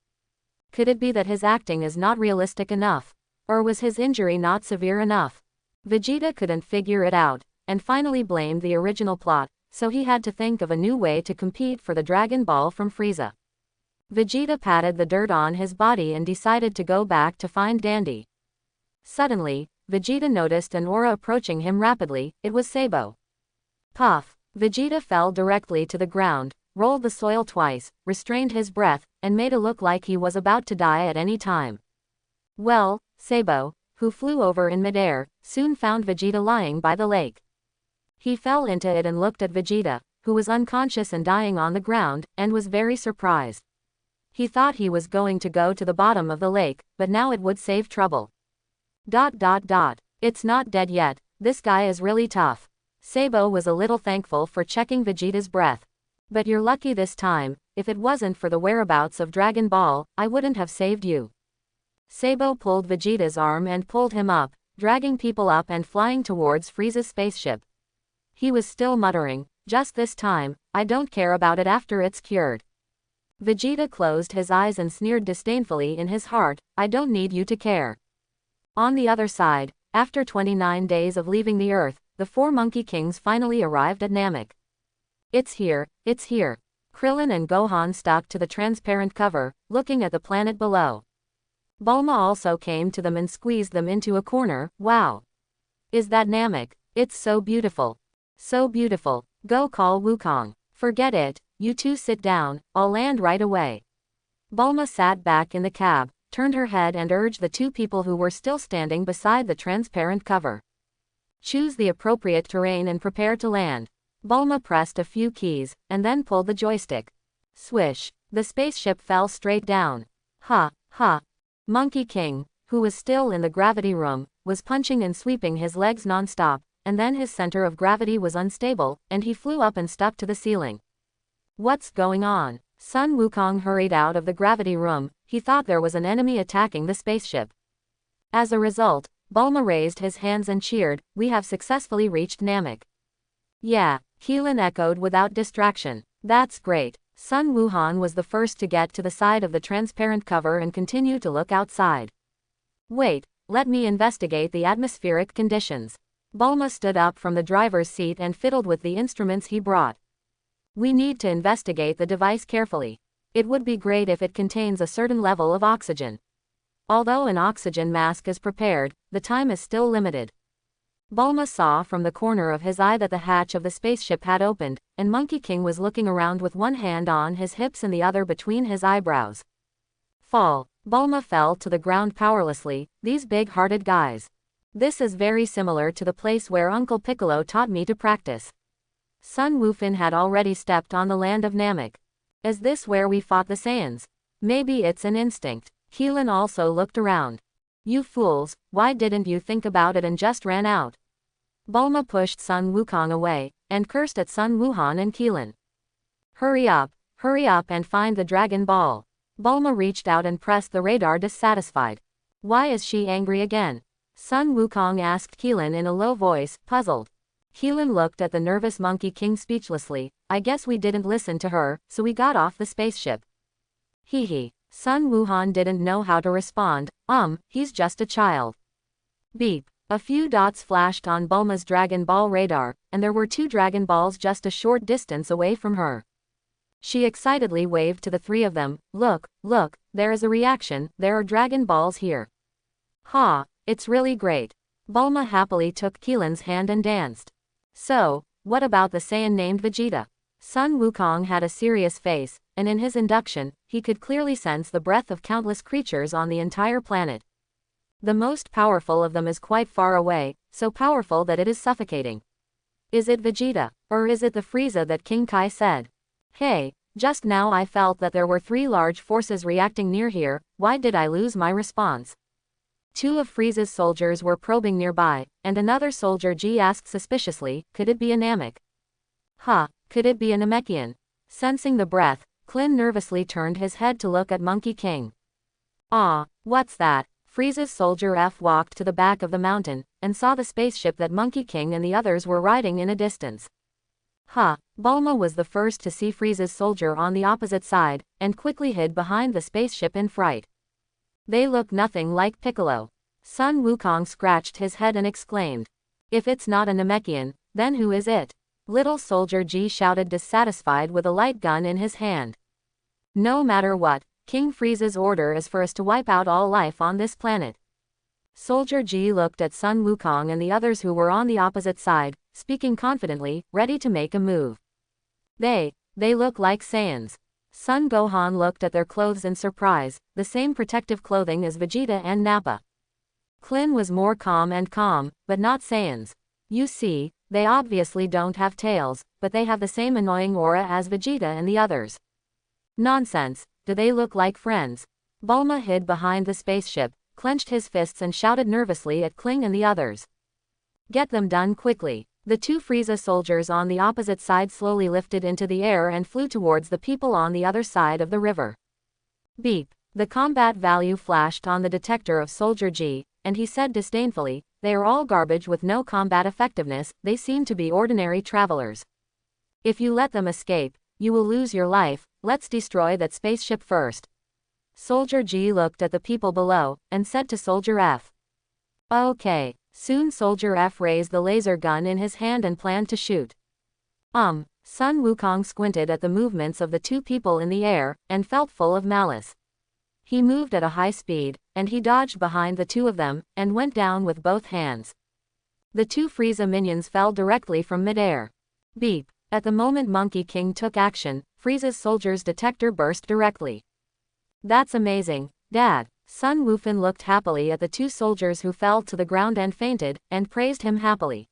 A: Could it be that his acting is not realistic enough? Or was his injury not severe enough? Vegeta couldn't figure it out, and finally blamed the original plot, so he had to think of a new way to compete for the Dragon Ball from Frieza. Vegeta patted the dirt on his body and decided to go back to find Dandy. Suddenly, Vegeta noticed an aura approaching him rapidly. It was Sabo. Puff! Vegeta fell directly to the ground, rolled the soil twice, restrained his breath, and made it look like he was about to die at any time. Well, Sabo, who flew over in midair, soon found Vegeta lying by the lake. He fell into it and looked at Vegeta, who was unconscious and dying on the ground, and was very surprised. He thought he was going to go to the bottom of the lake, but now it would save trouble. It's not dead yet, this guy is really tough. Sabo was a little thankful for checking Vegeta's breath. But you're lucky this time, if it wasn't for the whereabouts of Dragon Ball, I wouldn't have saved you. Sabo pulled Vegeta's arm and pulled him up, dragging people up and flying towards Frieza's spaceship. He was still muttering, just this time, I don't care about it after it's cured. Vegeta closed his eyes and sneered disdainfully in his heart, I don't need you to care. On the other side, after 29 days of leaving the Earth, the 4 Monkey Kings finally arrived at Namek. It's here, it's here. Krillin and Gohan stuck to the transparent cover, looking at the planet below. Bulma also came to them and squeezed them into a corner. Wow! Is that Namek? It's so beautiful. So beautiful. Go call Wukong. Forget it, you two sit down, I'll land right away. Bulma sat back in the cab, turned her head and urged the 2 people who were still standing beside the transparent cover. Choose the appropriate terrain and prepare to land. Bulma pressed a few keys, and then pulled the joystick. Swish! The spaceship fell straight down. Ha, ha! Monkey King, who was still in the gravity room, was punching and sweeping his legs non-stop, and then his center of gravity was unstable, and he flew up and stuck to the ceiling. What's going on? Sun Wukong hurried out of the gravity room. He thought there was an enemy attacking the spaceship. As a result, Bulma raised his hands and cheered, we have successfully reached Namek. Yeah, Keelan echoed without distraction. That's great. Sun Wuhan was the first to get to the side of the transparent cover and continue to look outside. Wait, let me investigate the atmospheric conditions. Bulma stood up from the driver's seat and fiddled with the instruments he brought. We need to investigate the device carefully. It would be great if it contains a certain level of oxygen. Although an oxygen mask is prepared, the time is still limited. Bulma saw from the corner of his eye that the hatch of the spaceship had opened, and Monkey King was looking around with one hand on his hips and the other between his eyebrows. Fall. Bulma fell to the ground powerlessly, these big-hearted guys. This is very similar to the place where Uncle Piccolo taught me to practice. Sun Wufin had already stepped on the land of Namek. Is this where we fought the Saiyans? Maybe it's an instinct. Keelan also looked around. You fools, why didn't you think about it and just ran out? Bulma pushed Sun Wukong away, and cursed at Sun Wuhan and Keelan. Hurry up and find the Dragon Ball. Bulma reached out and pressed the radar dissatisfied. Why is she angry again? Sun Wukong asked Keelan in a low voice, puzzled. Keelan looked at the nervous Monkey King speechlessly. I guess we didn't listen to her, so we got off the spaceship. Hee. Sun Wuhan didn't know how to respond. He's just a child. Beep. A few dots flashed on Bulma's Dragon Ball radar, and there were 2 Dragon Balls just a short distance away from her. She excitedly waved to the 3 of them. Look, there is a reaction, there are Dragon Balls here. Ha, it's really great. Bulma happily took Keelan's hand and danced. So, what about the Saiyan named Vegeta? Sun Wukong had a serious face, and in his induction, he could clearly sense the breath of countless creatures on the entire planet. The most powerful of them is quite far away, so powerful that it is suffocating. Is it Vegeta, or is it the Frieza that King Kai said? Hey, just now I felt that there were 3 large forces reacting near here. Why did I lose my response? 2 of Frieza's soldiers were probing nearby, and another soldier G asked suspiciously, could it be a Namek? Could it be a Namekian? Sensing the breath, Klin nervously turned his head to look at Monkey King. What's that? Frieza's soldier F walked to the back of the mountain, and saw the spaceship that Monkey King and the others were riding in a distance. Bulma was the first to see Frieza's soldier on the opposite side, and quickly hid behind the spaceship in fright. They look nothing like Piccolo. Sun Wukong scratched his head and exclaimed. If it's not a Namekian, then who is it? Little soldier G shouted dissatisfied with a light gun in his hand. No matter what, King Frieza's order is for us to wipe out all life on this planet. Soldier G looked at Sun Wukong and the others who were on the opposite side, speaking confidently, ready to make a move. They look like Saiyans. Sun Gohan looked at their clothes in surprise, the same protective clothing as Vegeta and Nappa. Klin was more calm, but not Saiyans. You see, they obviously don't have tails, but they have the same annoying aura as Vegeta and the others. Nonsense, do they look like friends? Bulma hid behind the spaceship, clenched his fists and shouted nervously at Kling and the others. Get them done quickly. The 2 Frieza soldiers on the opposite side slowly lifted into the air and flew towards the people on the other side of the river. Beep. The combat value flashed on the detector of Soldier G, and he said disdainfully, they are all garbage with no combat effectiveness, they seem to be ordinary travelers. If you let them escape, you will lose your life, let's destroy that spaceship first. Soldier G looked at the people below, and said to Soldier F. Okay. Soon Soldier F raised the laser gun in his hand and planned to shoot. Sun Wukong squinted at the movements of the 2 people in the air, and felt full of malice. He moved at a high speed, and he dodged behind the 2 of them, and went down with both hands. The 2 Frieza minions fell directly from midair. Beep. At the moment Monkey King took action, Frieza's soldier's detector burst directly. That's amazing, Dad. Sun Wufan looked happily at the 2 soldiers who fell to the ground and fainted, and praised him happily.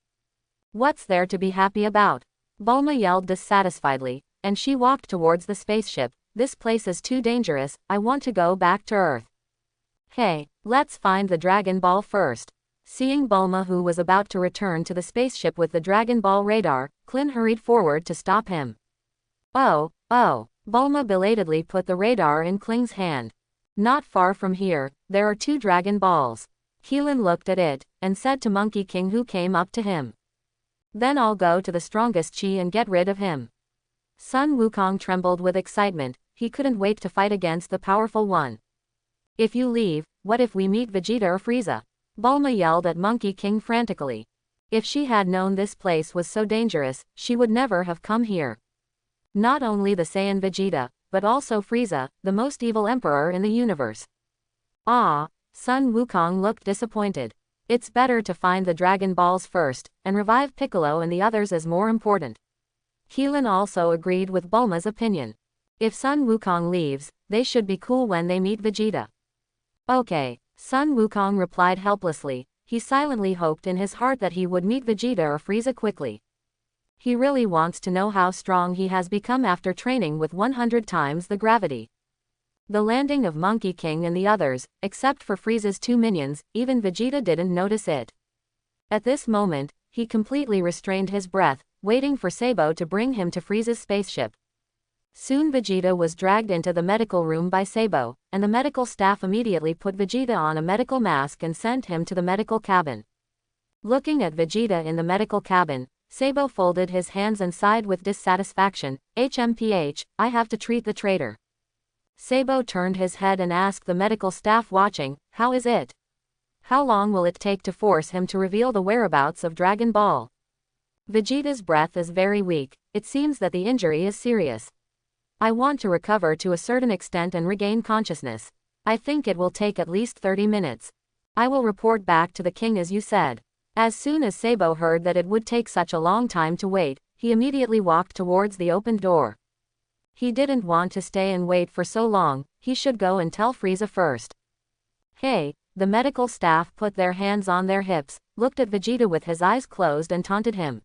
A: What's there to be happy about? Bulma yelled dissatisfiedly, and she walked towards the spaceship. This place is too dangerous, I want to go back to Earth. Hey, let's find the Dragon Ball first. Seeing Bulma who was about to return to the spaceship with the Dragon Ball radar, Klin hurried forward to stop him. Oh. Bulma belatedly put the radar in Kling's hand. Not far from here, there are 2 Dragon Balls. Keelan looked at it, and said to Monkey King who came up to him. Then I'll go to the strongest Chi and get rid of him. Sun Wukong trembled with excitement, he couldn't wait to fight against the powerful one. If you leave, what if we meet Vegeta or Frieza? Bulma yelled at Monkey King frantically. If she had known this place was so dangerous, she would never have come here. Not only the Saiyan Vegeta, but also Frieza, the most evil emperor in the universe. Sun Wukong looked disappointed. It's better to find the Dragon Balls first, and revive Piccolo and the others as more important. Keelan also agreed with Bulma's opinion. If Sun Wukong leaves, they should be cool when they meet Vegeta. Okay, Sun Wukong replied helplessly. He silently hoped in his heart that he would meet Vegeta or Frieza quickly. He really wants to know how strong he has become after training with 100 times the gravity. The landing of Monkey King and the others, except for Frieza's 2 minions, even Vegeta didn't notice it. At this moment, he completely restrained his breath, waiting for Sabo to bring him to Frieza's spaceship. Soon Vegeta was dragged into the medical room by Sabo, and the medical staff immediately put Vegeta on a medical mask and sent him to the medical cabin. Looking at Vegeta in the medical cabin, Sabo folded his hands and sighed with dissatisfaction. HMPH, I have to treat the traitor. Sabo turned his head and asked the medical staff watching, how is it? How long will it take to force him to reveal the whereabouts of Dragon Ball? Vegeta's breath is very weak. It seems that the injury is serious. I want to recover to a certain extent and regain consciousness. I think it will take at least 30 minutes. I will report back to the king as you said. As soon as Sabo heard that it would take such a long time to wait, he immediately walked towards the opened door. He didn't want to stay and wait for so long, he should go and tell Frieza first. Hey, the medical staff put their hands on their hips, looked at Vegeta with his eyes closed and taunted him.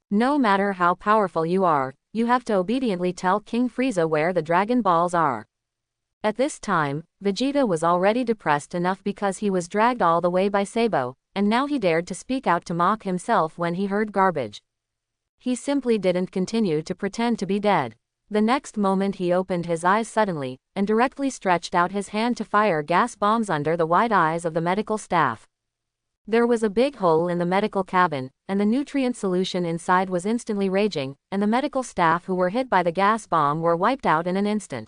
A: No matter how powerful you are, you have to obediently tell King Frieza where the Dragon Balls are. At this time, Vegeta was already depressed enough because he was dragged all the way by Sabo, and now he dared to speak out to mock himself when he heard garbage. He simply didn't continue to pretend to be dead. The next moment he opened his eyes suddenly, and directly stretched out his hand to fire gas bombs under the wide eyes of the medical staff. There was a big hole in the medical cabin, and the nutrient solution inside was instantly raging, and the medical staff who were hit by the gas bomb were wiped out in an instant.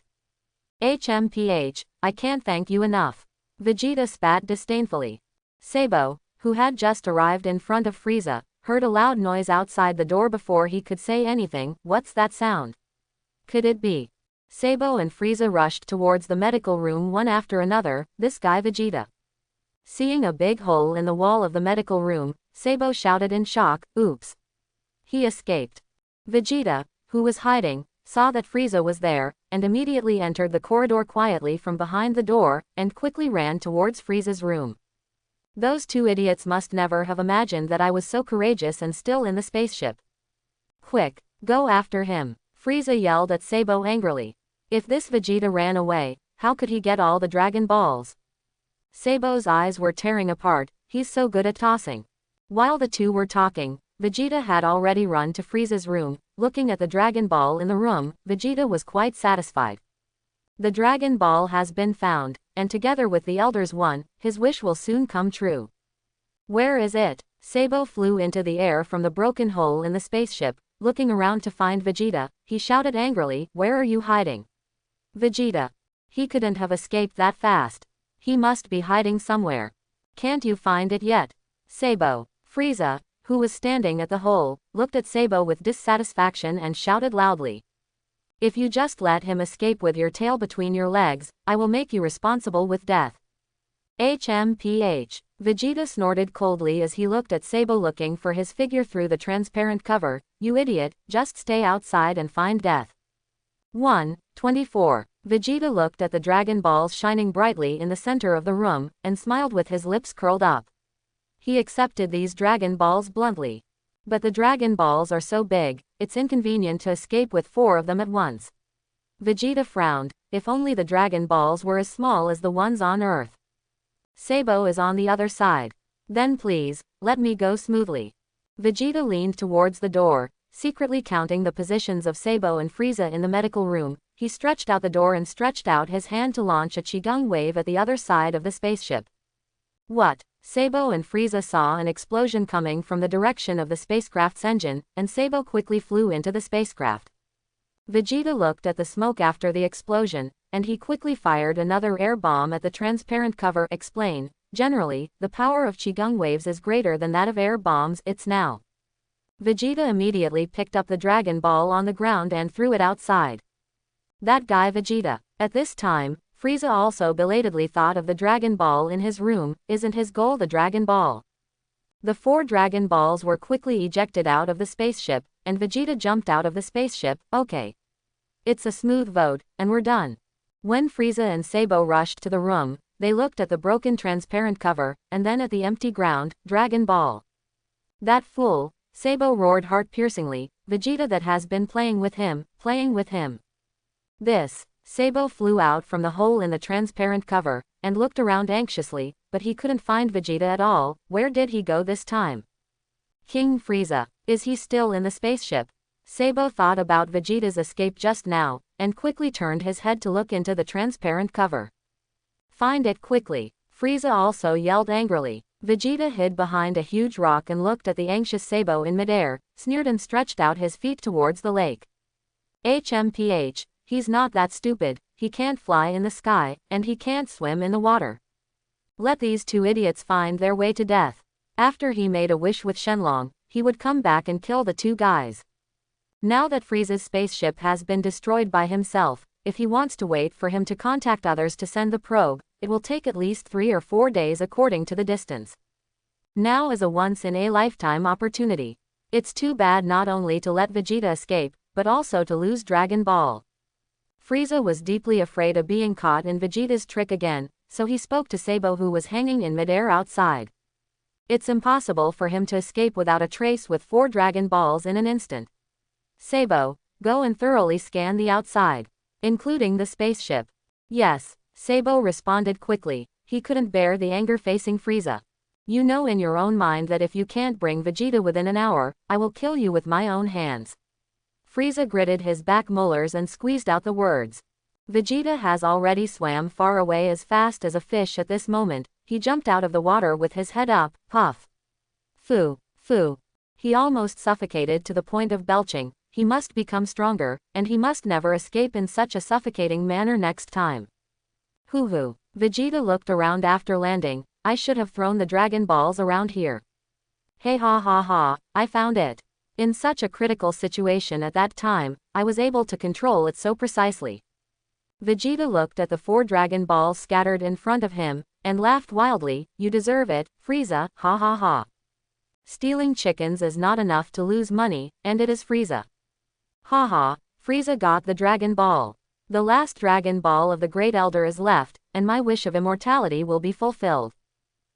A: HMPH, I can't thank you enough. Vegeta spat disdainfully. Sabo, who had just arrived in front of Frieza, heard a loud noise outside the door before he could say anything. What's that sound? Could it be? Sabo and Frieza rushed towards the medical room one after another. This guy Vegeta. Seeing a big hole in the wall of the medical room, Sabo shouted in shock, oops. He escaped. Vegeta, who was hiding, saw that Frieza was there, and immediately entered the corridor quietly from behind the door, and quickly ran towards Frieza's room. Those 2 idiots must never have imagined that I was so courageous and still in the spaceship. Quick, go after him. Frieza yelled at Sabo angrily. If this Vegeta ran away, how could he get all the Dragon Balls? Sabo's eyes were tearing apart, he's so good at tossing. While the two were talking, Vegeta had already run to Frieza's room. Looking at the Dragon Ball in the room, Vegeta was quite satisfied. The Dragon Ball has been found, and together with the Elder's one, his wish will soon come true. Where is it? Sabo flew into the air from the broken hole in the spaceship. Looking around to find Vegeta, he shouted angrily, where are you hiding? Vegeta. He couldn't have escaped that fast. He must be hiding somewhere. Can't you find it yet? Sabo. Frieza, who was standing at the hole, looked at Sabo with dissatisfaction and shouted loudly. If you just let him escape with your tail between your legs, I will make you responsible with death. HMPH. Vegeta snorted coldly as he looked at Sabo looking for his figure through the transparent cover. You idiot, just stay outside and find death. 1:24. Vegeta looked at the Dragon Balls shining brightly in the center of the room, and smiled with his lips curled up. He accepted these Dragon Balls bluntly. But the Dragon Balls are so big, it's inconvenient to escape with 4 of them at once. Vegeta frowned. If only the Dragon Balls were as small as the ones on Earth. Sabo is on the other side. Then please, let me go smoothly. Vegeta leaned towards the door, secretly counting the positions of Sabo and Frieza in the medical room. He stretched out the door and stretched out his hand to launch a Qigong wave at the other side of the spaceship. What? Sabo and Frieza saw an explosion coming from the direction of the spacecraft's engine, and Sabo quickly flew into the spacecraft. Vegeta looked at the smoke after the explosion, and he quickly fired another air bomb at the transparent cover. Explain. Generally, the power of Qigong waves is greater than that of air bombs. It's now. Vegeta immediately picked up the Dragon Ball on the ground and threw it outside. That guy Vegeta. At this time, Frieza also belatedly thought of the Dragon Ball in his room. Isn't his goal the Dragon Ball? The 4 Dragon Balls were quickly ejected out of the spaceship, and Vegeta jumped out of the spaceship. Okay. It's a smooth vote, and we're done. When Frieza and Sabo rushed to the room, they looked at the broken transparent cover, and then at the empty ground. Dragon Ball. That fool, Sabo roared heart-piercingly. Vegeta that has been playing with him. This. Sabo flew out from the hole in the transparent cover, and looked around anxiously, but he couldn't find Vegeta at all. Where did he go this time? King Frieza. Is he still in the spaceship? Sabo thought about Vegeta's escape just now, and quickly turned his head to look into the transparent cover. Find it quickly. Frieza also yelled angrily. Vegeta hid behind a huge rock and looked at the anxious Sabo in midair, sneered and stretched out his feet towards the lake. HMPH, he's not that stupid, he can't fly in the sky, and he can't swim in the water. Let these two idiots find their way to death. After he made a wish with Shenlong, he would come back and kill the two guys. Now that Frieza's spaceship has been destroyed by himself, if he wants to wait for him to contact others to send the probe, it will take at least 3 or 4 days according to the distance. Now is a once-in-a-lifetime opportunity. It's too bad not only to let Vegeta escape, but also to lose Dragon Ball. Frieza was deeply afraid of being caught in Vegeta's trick again, so he spoke to Sabo who was hanging in midair outside. It's impossible for him to escape without a trace with 4 Dragon Balls in an instant. Sabo, go and thoroughly scan the outside, including the spaceship. Yes, Sabo responded quickly. He couldn't bear the anger facing Frieza. You know in your own mind that if you can't bring Vegeta within an hour, I will kill you with my own hands. Frieza gritted his back molars and squeezed out the words. Vegeta has already swam far away as fast as a fish at this moment. He jumped out of the water with his head up, puff. Foo, foo. He almost suffocated to the point of belching. He must become stronger, and he must never escape in such a suffocating manner next time. Hoo-hoo. Vegeta looked around after landing. I should have thrown the Dragon Balls around here. Hey ha ha ha, I found it. In such a critical situation at that time, I was able to control it so precisely. Vegeta looked at the 4 Dragon Balls scattered in front of him, and laughed wildly. You deserve it, Frieza, ha ha ha. Stealing chickens is not enough to lose money, and it is Frieza. Ha ha, Frieza got the Dragon Ball. The last Dragon Ball of the Great Elder is left, and my wish of immortality will be fulfilled.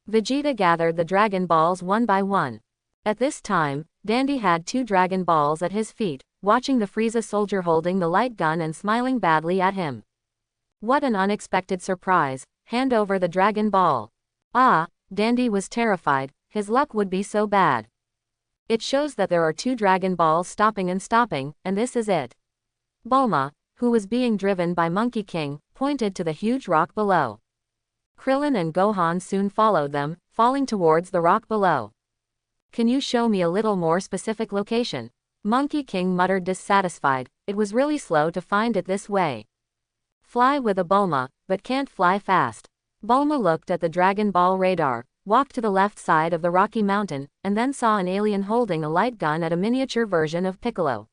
A: Vegeta gathered the Dragon Balls one by one. At this time, Dandy had 2 Dragon Balls at his feet, watching the Frieza soldier holding the light gun and smiling badly at him. What an unexpected surprise. Hand over the Dragon Ball. Ah, Dandy was terrified. His luck would be so bad. It shows that there are 2 Dragon Balls stopping, and this is it. Bulma, who was being driven by Monkey King, pointed to the huge rock below. Krillin and Gohan soon followed them, falling towards the rock below. Can you show me a little more specific location? Monkey King muttered dissatisfied. It was really slow to find it this way. Fly with a Bulma, but can't fly fast. Bulma looked at the Dragon Ball radar, walked to the left side of the Rocky Mountain, and then saw an alien holding a light gun at a miniature version of Piccolo.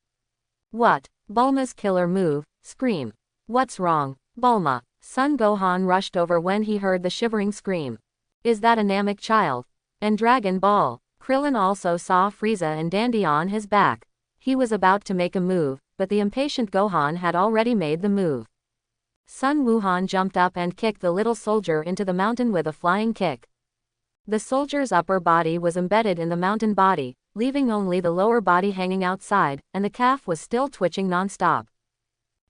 A: What? Bulma's killer move, scream. What's wrong, Bulma? Son Gohan rushed over when he heard the shivering scream. Is that a Namek child? And Dragon Ball? Krillin also saw Frieza and Dandy on his back. He was about to make a move, but the impatient Gohan had already made the move. Sun Wuhan jumped up and kicked the little soldier into the mountain with a flying kick. The soldier's upper body was embedded in the mountain body, leaving only the lower body hanging outside, and the calf was still twitching non-stop.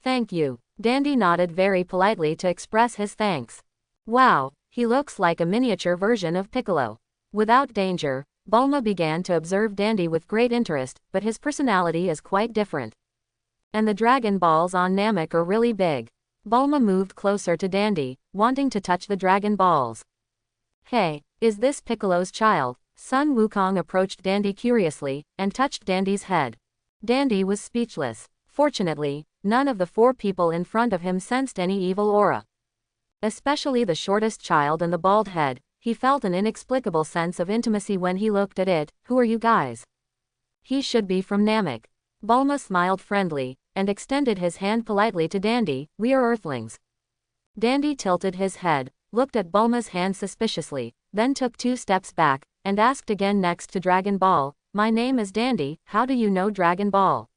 A: Thank you. Dandy nodded very politely to express his thanks. Wow, he looks like a miniature version of Piccolo. Without danger, Bulma began to observe Dandy with great interest, but his personality is quite different. And the Dragon Balls on Namek are really big. Bulma moved closer to Dandy, wanting to touch the Dragon Balls. Hey, is this Piccolo's child? Sun Wukong approached Dandy curiously, and touched Dandy's head. Dandy was speechless. Fortunately, none of the 4 people in front of him sensed any evil aura. Especially the shortest child and the bald head. He felt an inexplicable sense of intimacy when he looked at it. Who are you guys? He should be from Namek. Bulma smiled friendly, and extended his hand politely to Dandy. We are Earthlings. Dandy tilted his head, looked at Bulma's hand suspiciously, then took 2 steps back, and asked again next to Dragon Ball. My name is Dandy, how do you know Dragon Ball?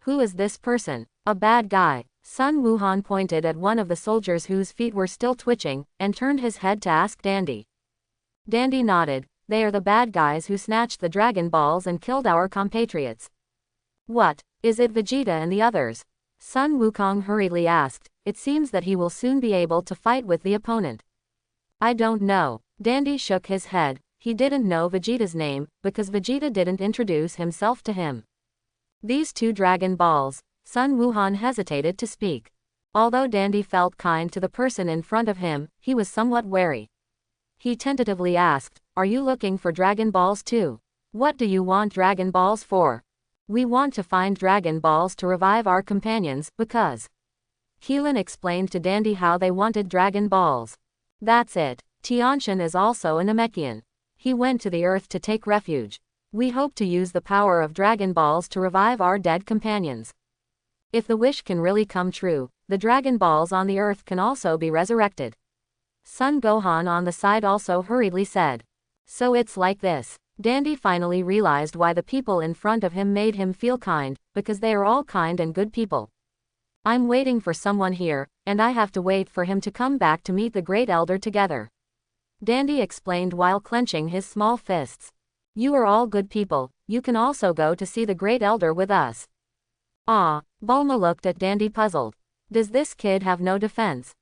A: Who is this person? A bad guy. Sun Wuhan pointed at one of the soldiers whose feet were still twitching, and turned his head to ask Dandy. Dandy nodded. They are the bad guys who snatched the Dragon Balls and killed our compatriots. What? Is it Vegeta and the others? Sun Wukong hurriedly asked. It seems that he will soon be able to fight with the opponent. I don't know. Dandy shook his head. He didn't know Vegeta's name, because Vegeta didn't introduce himself to him. These 2 Dragon Balls. Sun Wuhan hesitated to speak. Although Dandy felt kind to the person in front of him, he was somewhat wary. He tentatively asked, are you looking for Dragon Balls too? What do you want Dragon Balls for? We want to find Dragon Balls to revive our companions, because Keelan explained to Dandy how they wanted Dragon Balls. That's it. Tianshan is also a Namekian. He went to the Earth to take refuge. We hope to use the power of Dragon Balls to revive our dead companions. If the wish can really come true, the Dragon Balls on the Earth can also be resurrected. Son Gohan on the side also hurriedly said. So it's like this. Dandy finally realized why the people in front of him made him feel kind, because they are all kind and good people. I'm waiting for someone here, and I have to wait for him to come back to meet the Great Elder together. Dandy explained while clenching his small fists. You are all good people, you can also go to see the Great Elder with us. Ah, Bulma looked at Dandy puzzled. Does this kid have no defense?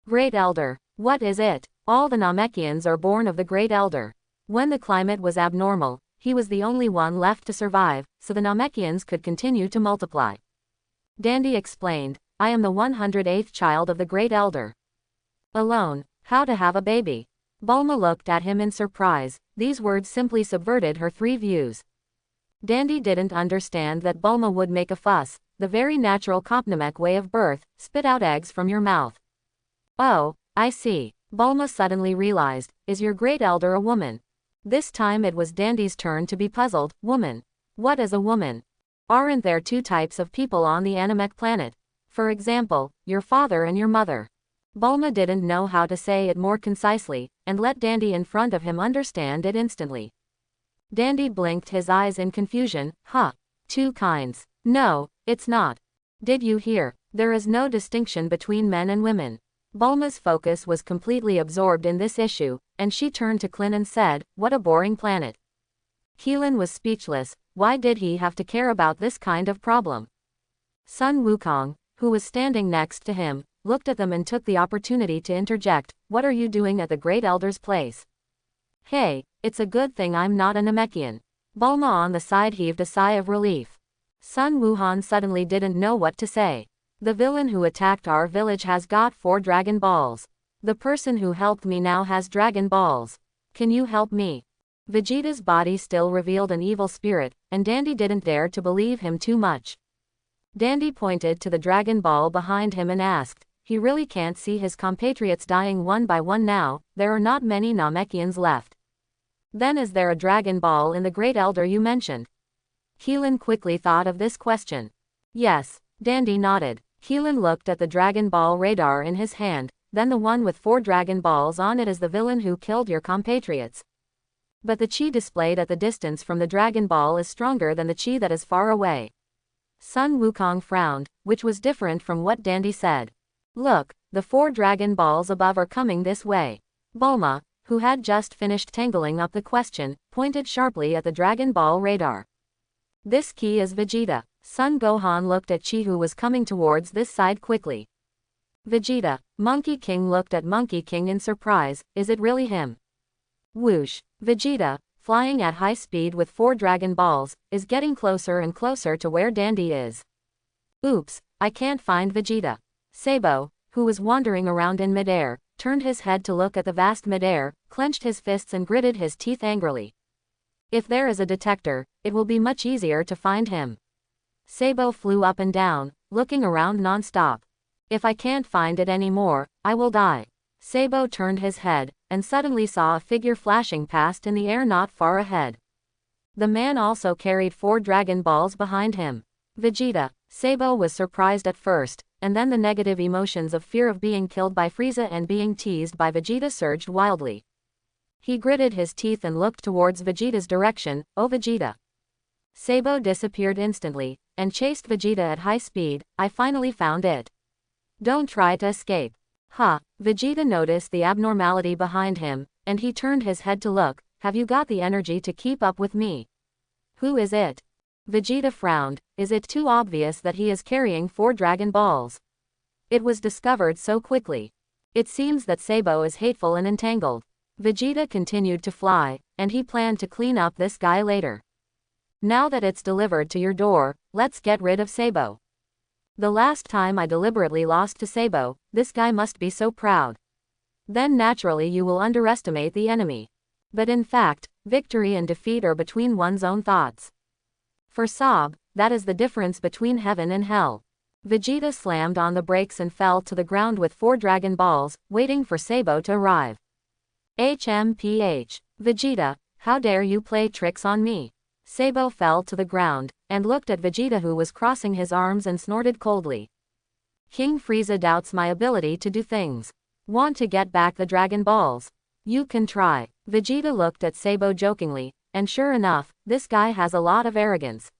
A: Great Elder, what is it? All the Namekians are born of the Great Elder. When the climate was abnormal, he was the only one left to survive, so the Namekians could continue to multiply. Dandy explained, I am the 108th child of the Great Elder. Alone, how to have a baby? Bulma looked at him in surprise. These words simply subverted her 3 views. Dandy didn't understand that Bulma would make a fuss, the very natural Kopnamek way of birth, spit out eggs from your mouth. Oh, I see. Bulma suddenly realized, is your Great Elder a woman? This time it was Dandy's turn to be puzzled. Woman. What is a woman? Aren't there 2 types of people on the Namek planet? For example, your father and your mother. Bulma didn't know how to say it more concisely, and let Dandy in front of him understand it instantly. Dandy blinked his eyes in confusion. Huh. 2 kinds. No, it's not. Did you hear? There is no distinction between men and women. Bulma's focus was completely absorbed in this issue, and she turned to Klin and said, what a boring planet. Keelan was speechless. Why did he have to care about this kind of problem? Sun Wukong, who was standing next to him, looked at them and took the opportunity to interject, what are you doing at the Great Elder's place? Hey, it's a good thing I'm not a Namekian. Bulma on the side heaved a sigh of relief. Sun Wuhan suddenly didn't know what to say. The villain who attacked our village has got 4 Dragon Balls. The person who helped me now has Dragon Balls. Can you help me? Vegeta's body still revealed an evil spirit, and Dandy didn't dare to believe him too much. Dandy pointed to the Dragon Ball behind him and asked, he really can't see his compatriots dying one by one now, there are not many Namekians left. Then is there a Dragon Ball in the Great Elder you mentioned? Keelan quickly thought of this question. Yes, Dandy nodded. Keelan looked at the Dragon Ball radar in his hand, then the one with 4 Dragon Balls on it is the villain who killed your compatriots. But the chi displayed at the distance from the Dragon Ball is stronger than the chi that is far away. Sun Wukong frowned, which was different from what Dandy said. Look, the 4 Dragon Balls above are coming this way. Bulma, who had just finished tangling up the question, pointed sharply at the Dragon Ball radar. This key is Vegeta. Son Gohan looked at Chi who was coming towards this side quickly. Vegeta. Monkey King looked at Monkey King in surprise, is it really him? Whoosh. Vegeta, flying at high speed with 4 Dragon Balls, is getting closer and closer to where Dandy is. Oops, I can't find Vegeta. Sabo, who was wandering around in midair, turned his head to look at the vast midair, clenched his fists and gritted his teeth angrily. If there is a detector, it will be much easier to find him. Sabo flew up and down, looking around non-stop. If I can't find it anymore, I will die. Sabo turned his head, and suddenly saw a figure flashing past in the air not far ahead. The man also carried 4 Dragon Balls behind him. Vegeta. Sabo was surprised at first, and then the negative emotions of fear of being killed by Frieza and being teased by Vegeta surged wildly. He gritted his teeth and looked towards Vegeta's direction. Oh Vegeta. Sabo disappeared instantly, and chased Vegeta at high speed. I finally found it. Don't try to escape. Ha. Vegeta noticed the abnormality behind him, and he turned his head to look. Have you got the energy to keep up with me? Who is it? Vegeta frowned. Is it too obvious that he is carrying 4 Dragon Balls? It was discovered so quickly. It seems that Sabo is hateful and entangled. Vegeta continued to fly, and he planned to clean up this guy later. Now that it's delivered to your door, let's get rid of Sabo. The last time I deliberately lost to Sabo, this guy must be so proud. Then naturally you will underestimate the enemy. But in fact, victory and defeat are between one's own thoughts. For Sab, that is the difference between heaven and hell. Vegeta slammed on the brakes and fell to the ground with 4 Dragon Balls, waiting for Sabo to arrive. HMPH. Vegeta, how dare you play tricks on me? Sabo fell to the ground, and looked at Vegeta, who was crossing his arms, and snorted coldly. King Frieza doubts my ability to do things. Want to get back the Dragon Balls? You can try. Vegeta looked at Sabo jokingly, and sure enough, this guy has a lot of arrogance.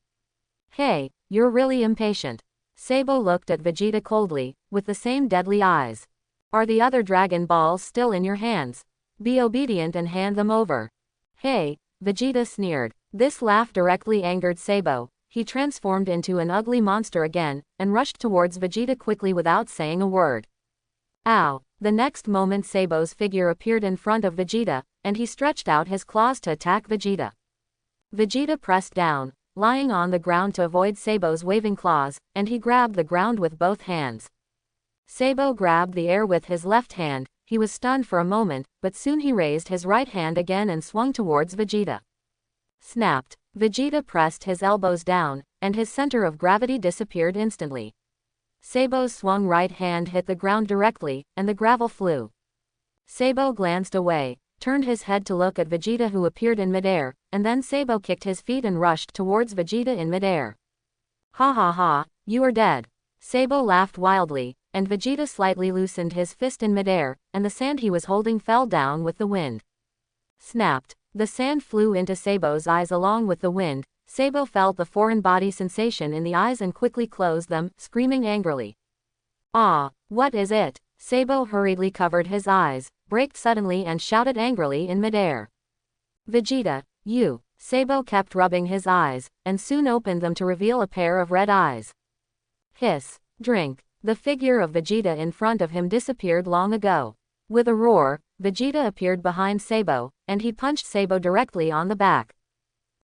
A: Hey, you're really impatient. Sabo looked at Vegeta coldly, with the same deadly eyes. Are the other Dragon Balls still in your hands? Be obedient and hand them over. Hey, Vegeta sneered. This laugh directly angered Sabo. He transformed into an ugly monster again, and rushed towards Vegeta quickly without saying a word. Ow! The next moment Sabo's figure appeared in front of Vegeta, and he stretched out his claws to attack Vegeta. Vegeta pressed down, lying on the ground to avoid Sabo's waving claws, and he grabbed the ground with both hands. Sabo grabbed the air with his left hand. He was stunned for a moment, but soon he raised his right hand again and swung towards Vegeta. Snapped. Vegeta pressed his elbows down, and his center of gravity disappeared instantly. Sabo's swung right hand hit the ground directly, and the gravel flew. Sabo glanced away, turned his head to look at Vegeta, who appeared in midair, and then Sabo kicked his feet and rushed towards Vegeta in midair. Ha ha ha, you are dead. Sabo laughed wildly, and Vegeta slightly loosened his fist in midair, and the sand he was holding fell down with the wind. Snapped. The sand flew into Sabo's eyes along with the wind. Sabo felt the foreign body sensation in the eyes and quickly closed them, screaming angrily. Ah, what is it? Sabo hurriedly covered his eyes, braked suddenly and shouted angrily in midair. Vegeta, you. Sabo kept rubbing his eyes, and soon opened them to reveal a pair of red eyes. Hiss. Drink. The figure of Vegeta in front of him disappeared long ago. With a roar, Vegeta appeared behind Sabo, and he punched Sabo directly on the back.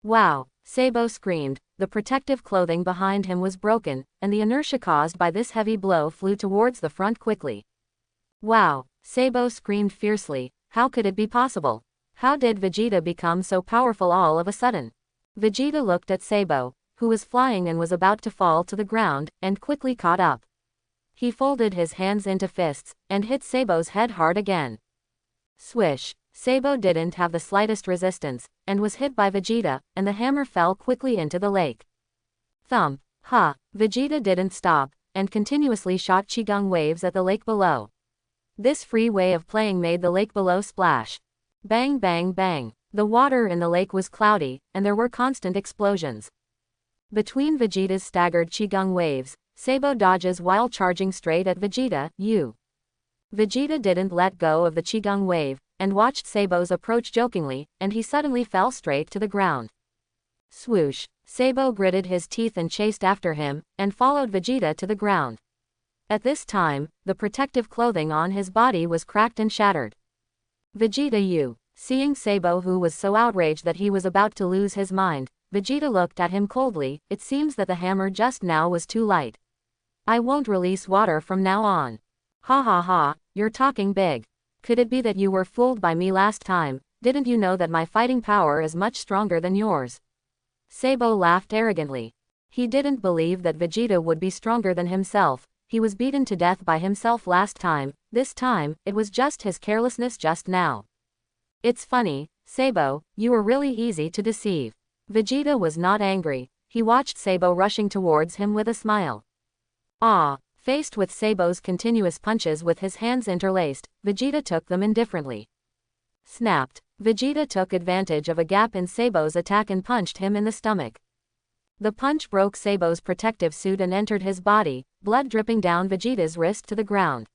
A: Wow! Sabo screamed. The protective clothing behind him was broken, and the inertia caused by this heavy blow flew towards the front quickly. Wow! Sabo screamed fiercely. How could it be possible? How did Vegeta become so powerful all of a sudden? Vegeta looked at Sabo, who was flying and was about to fall to the ground, and quickly caught up. He folded his hands into fists, and hit Sabo's head hard again. Swish! Sabo didn't have the slightest resistance, and was hit by Vegeta, and the hammer fell quickly into the lake. Thump! Ha! Vegeta didn't stop, and continuously shot Qigong waves at the lake below. This free way of playing made the lake below splash. Bang bang bang! The water in the lake was cloudy, and there were constant explosions. Between Vegeta's staggered Qigong waves, Sabo dodges while charging straight at Vegeta. Vegeta didn't let go of the Qigong wave, and watched Sabo's approach jokingly, and he suddenly fell straight to the ground. Swoosh! Sabo gritted his teeth and chased after him, and followed Vegeta to the ground. At this time, the protective clothing on his body was cracked and shattered. Vegeta Seeing Sabo, who was so outraged that he was about to lose his mind, Vegeta looked at him coldly. It seems that the hammer just now was too light. I won't release water from now on. Ha ha ha, you're talking big. Could it be that you were fooled by me last time? Didn't you know that my fighting power is much stronger than yours? Sabo laughed arrogantly. He didn't believe that Vegeta would be stronger than himself. He was beaten to death by himself last time. This time, it was just his carelessness just now. It's funny, Sabo, you were really easy to deceive. Vegeta was not angry. He watched Sabo rushing towards him with a smile. Ah! Faced with Sabo's continuous punches with his hands interlaced, Vegeta took them indifferently. Snapped. Vegeta took advantage of a gap in Sabo's attack and punched him in the stomach. The punch broke Sabo's protective suit and entered his body, blood dripping down Vegeta's wrist to the ground.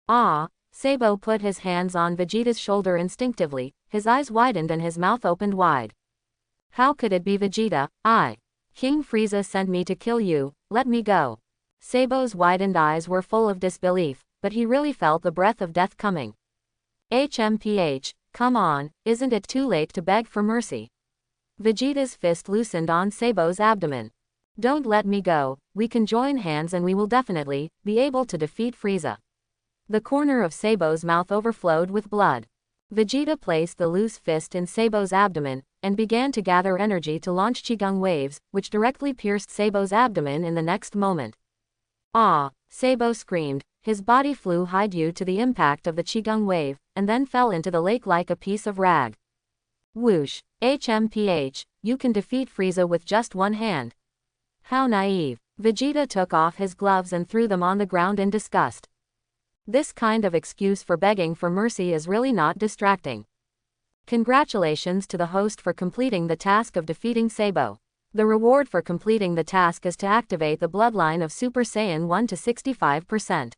A: Ah! Sabo put his hands on Vegeta's shoulder instinctively, his eyes widened and his mouth opened wide. How could it be Vegeta? King Frieza sent me to kill you, let me go. Sabo's widened eyes were full of disbelief, but he really felt the breath of death coming. HMPH, come on, isn't it too late to beg for mercy? Vegeta's fist loosened on Sabo's abdomen. Don't let me go, we can join hands and we will definitely be able to defeat Frieza. The corner of Sabo's mouth overflowed with blood. Vegeta placed the loose fist in Sabo's abdomen, and began to gather energy to launch Qigong waves, which directly pierced Sabo's abdomen in the next moment. Ah! Sabo screamed, his body flew high due to the impact of the Qigong wave, and then fell into the lake like a piece of rag. Whoosh! HMPH, you can defeat Frieza with just one hand. How naive. Vegeta took off his gloves and threw them on the ground in disgust. This kind of excuse for begging for mercy is really not distracting. Congratulations to the host for completing the task of defeating Sabo. The reward for completing the task is to activate the bloodline of Super Saiyan 1 to 65%.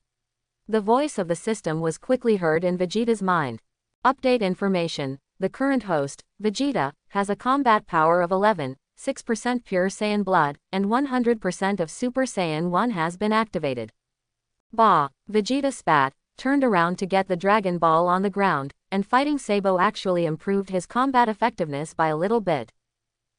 A: The voice of the system was quickly heard in Vegeta's mind. Update information. The current host, Vegeta, has a combat power of 11, 6% pure Saiyan blood, and 100% of Super Saiyan 1 has been activated. Bah! Vegeta spat, turned around to get the Dragon Ball on the ground, and fighting Sabo actually improved his combat effectiveness by a little bit.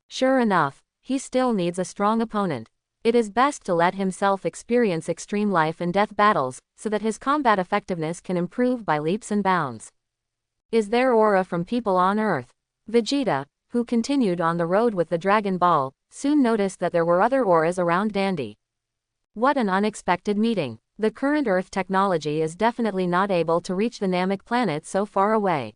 A: Sure enough, he still needs a strong opponent. It is best to let himself experience extreme life and death battles, so that his combat effectiveness can improve by leaps and bounds. Is there aura from people on Earth? Vegeta, who continued on the road with the Dragon Ball, soon noticed that there were other auras around Dandy. What an unexpected meeting. The current Earth technology is definitely not able to reach the Namek planet so far away.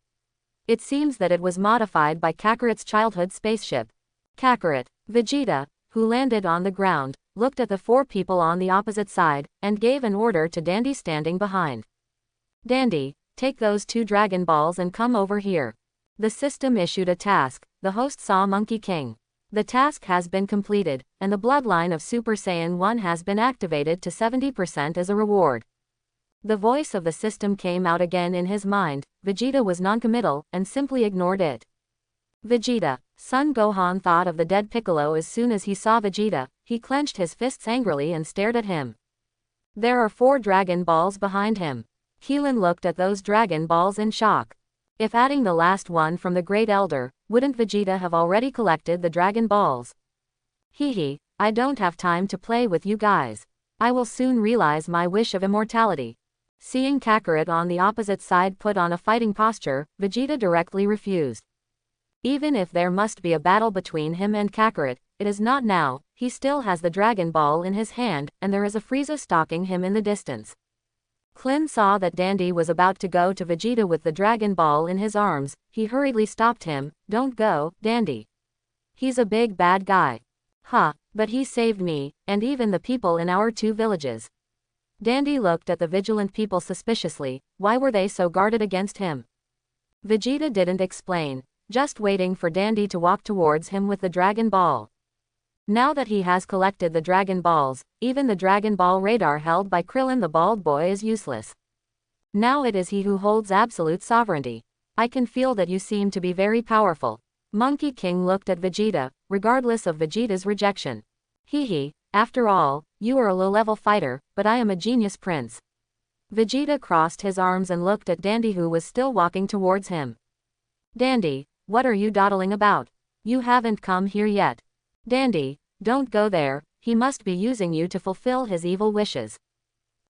A: It seems that it was modified by Kakarot's childhood spaceship. Kakarot, Vegeta, who landed on the ground, looked at the four people on the opposite side, and gave an order to Dandy standing behind. Dandy, take those 2 Dragon Balls and come over here. The system issued a task. The host saw Monkey King. The task has been completed, and the bloodline of Super Saiyan 1 has been activated to 70% as a reward. The voice of the system came out again in his mind. Vegeta was noncommittal, and simply ignored it. Vegeta. Son Gohan thought of the dead Piccolo as soon as he saw Vegeta. He clenched his fists angrily and stared at him. There are 4 Dragon Balls behind him. Keelan looked at those Dragon Balls in shock. If adding the last one from the Great Elder, wouldn't Vegeta have already collected the Dragon Balls? Hehe, I don't have time to play with you guys. I will soon realize my wish of immortality. Seeing Kakarot on the opposite side put on a fighting posture, Vegeta directly refused. Even if there must be a battle between him and Kakarot, it is not now. He still has the Dragon Ball in his hand, and there is a Frieza stalking him in the distance. Klin saw that Dandy was about to go to Vegeta with the Dragon Ball in his arms. He hurriedly stopped him. Don't go, Dandy. He's a big bad guy. Huh, but he saved me, and even the people in our 2 villages. Dandy looked at the vigilant people suspiciously. Why were they so guarded against him? Vegeta didn't explain, just waiting for Dandy to walk towards him with the Dragon Ball. Now that he has collected the Dragon Balls, even the Dragon Ball radar held by Krillin the Bald Boy is useless. Now it is he who holds absolute sovereignty. I can feel that you seem to be very powerful. Monkey King looked at Vegeta, regardless of Vegeta's rejection. Hehe, after all, you are a low-level fighter, but I am a genius prince. Vegeta crossed his arms and looked at Dandy, who was still walking towards him. Dandy, what are you dawdling about? You haven't come here yet. Dandy, don't go there, he must be using you to fulfill his evil wishes.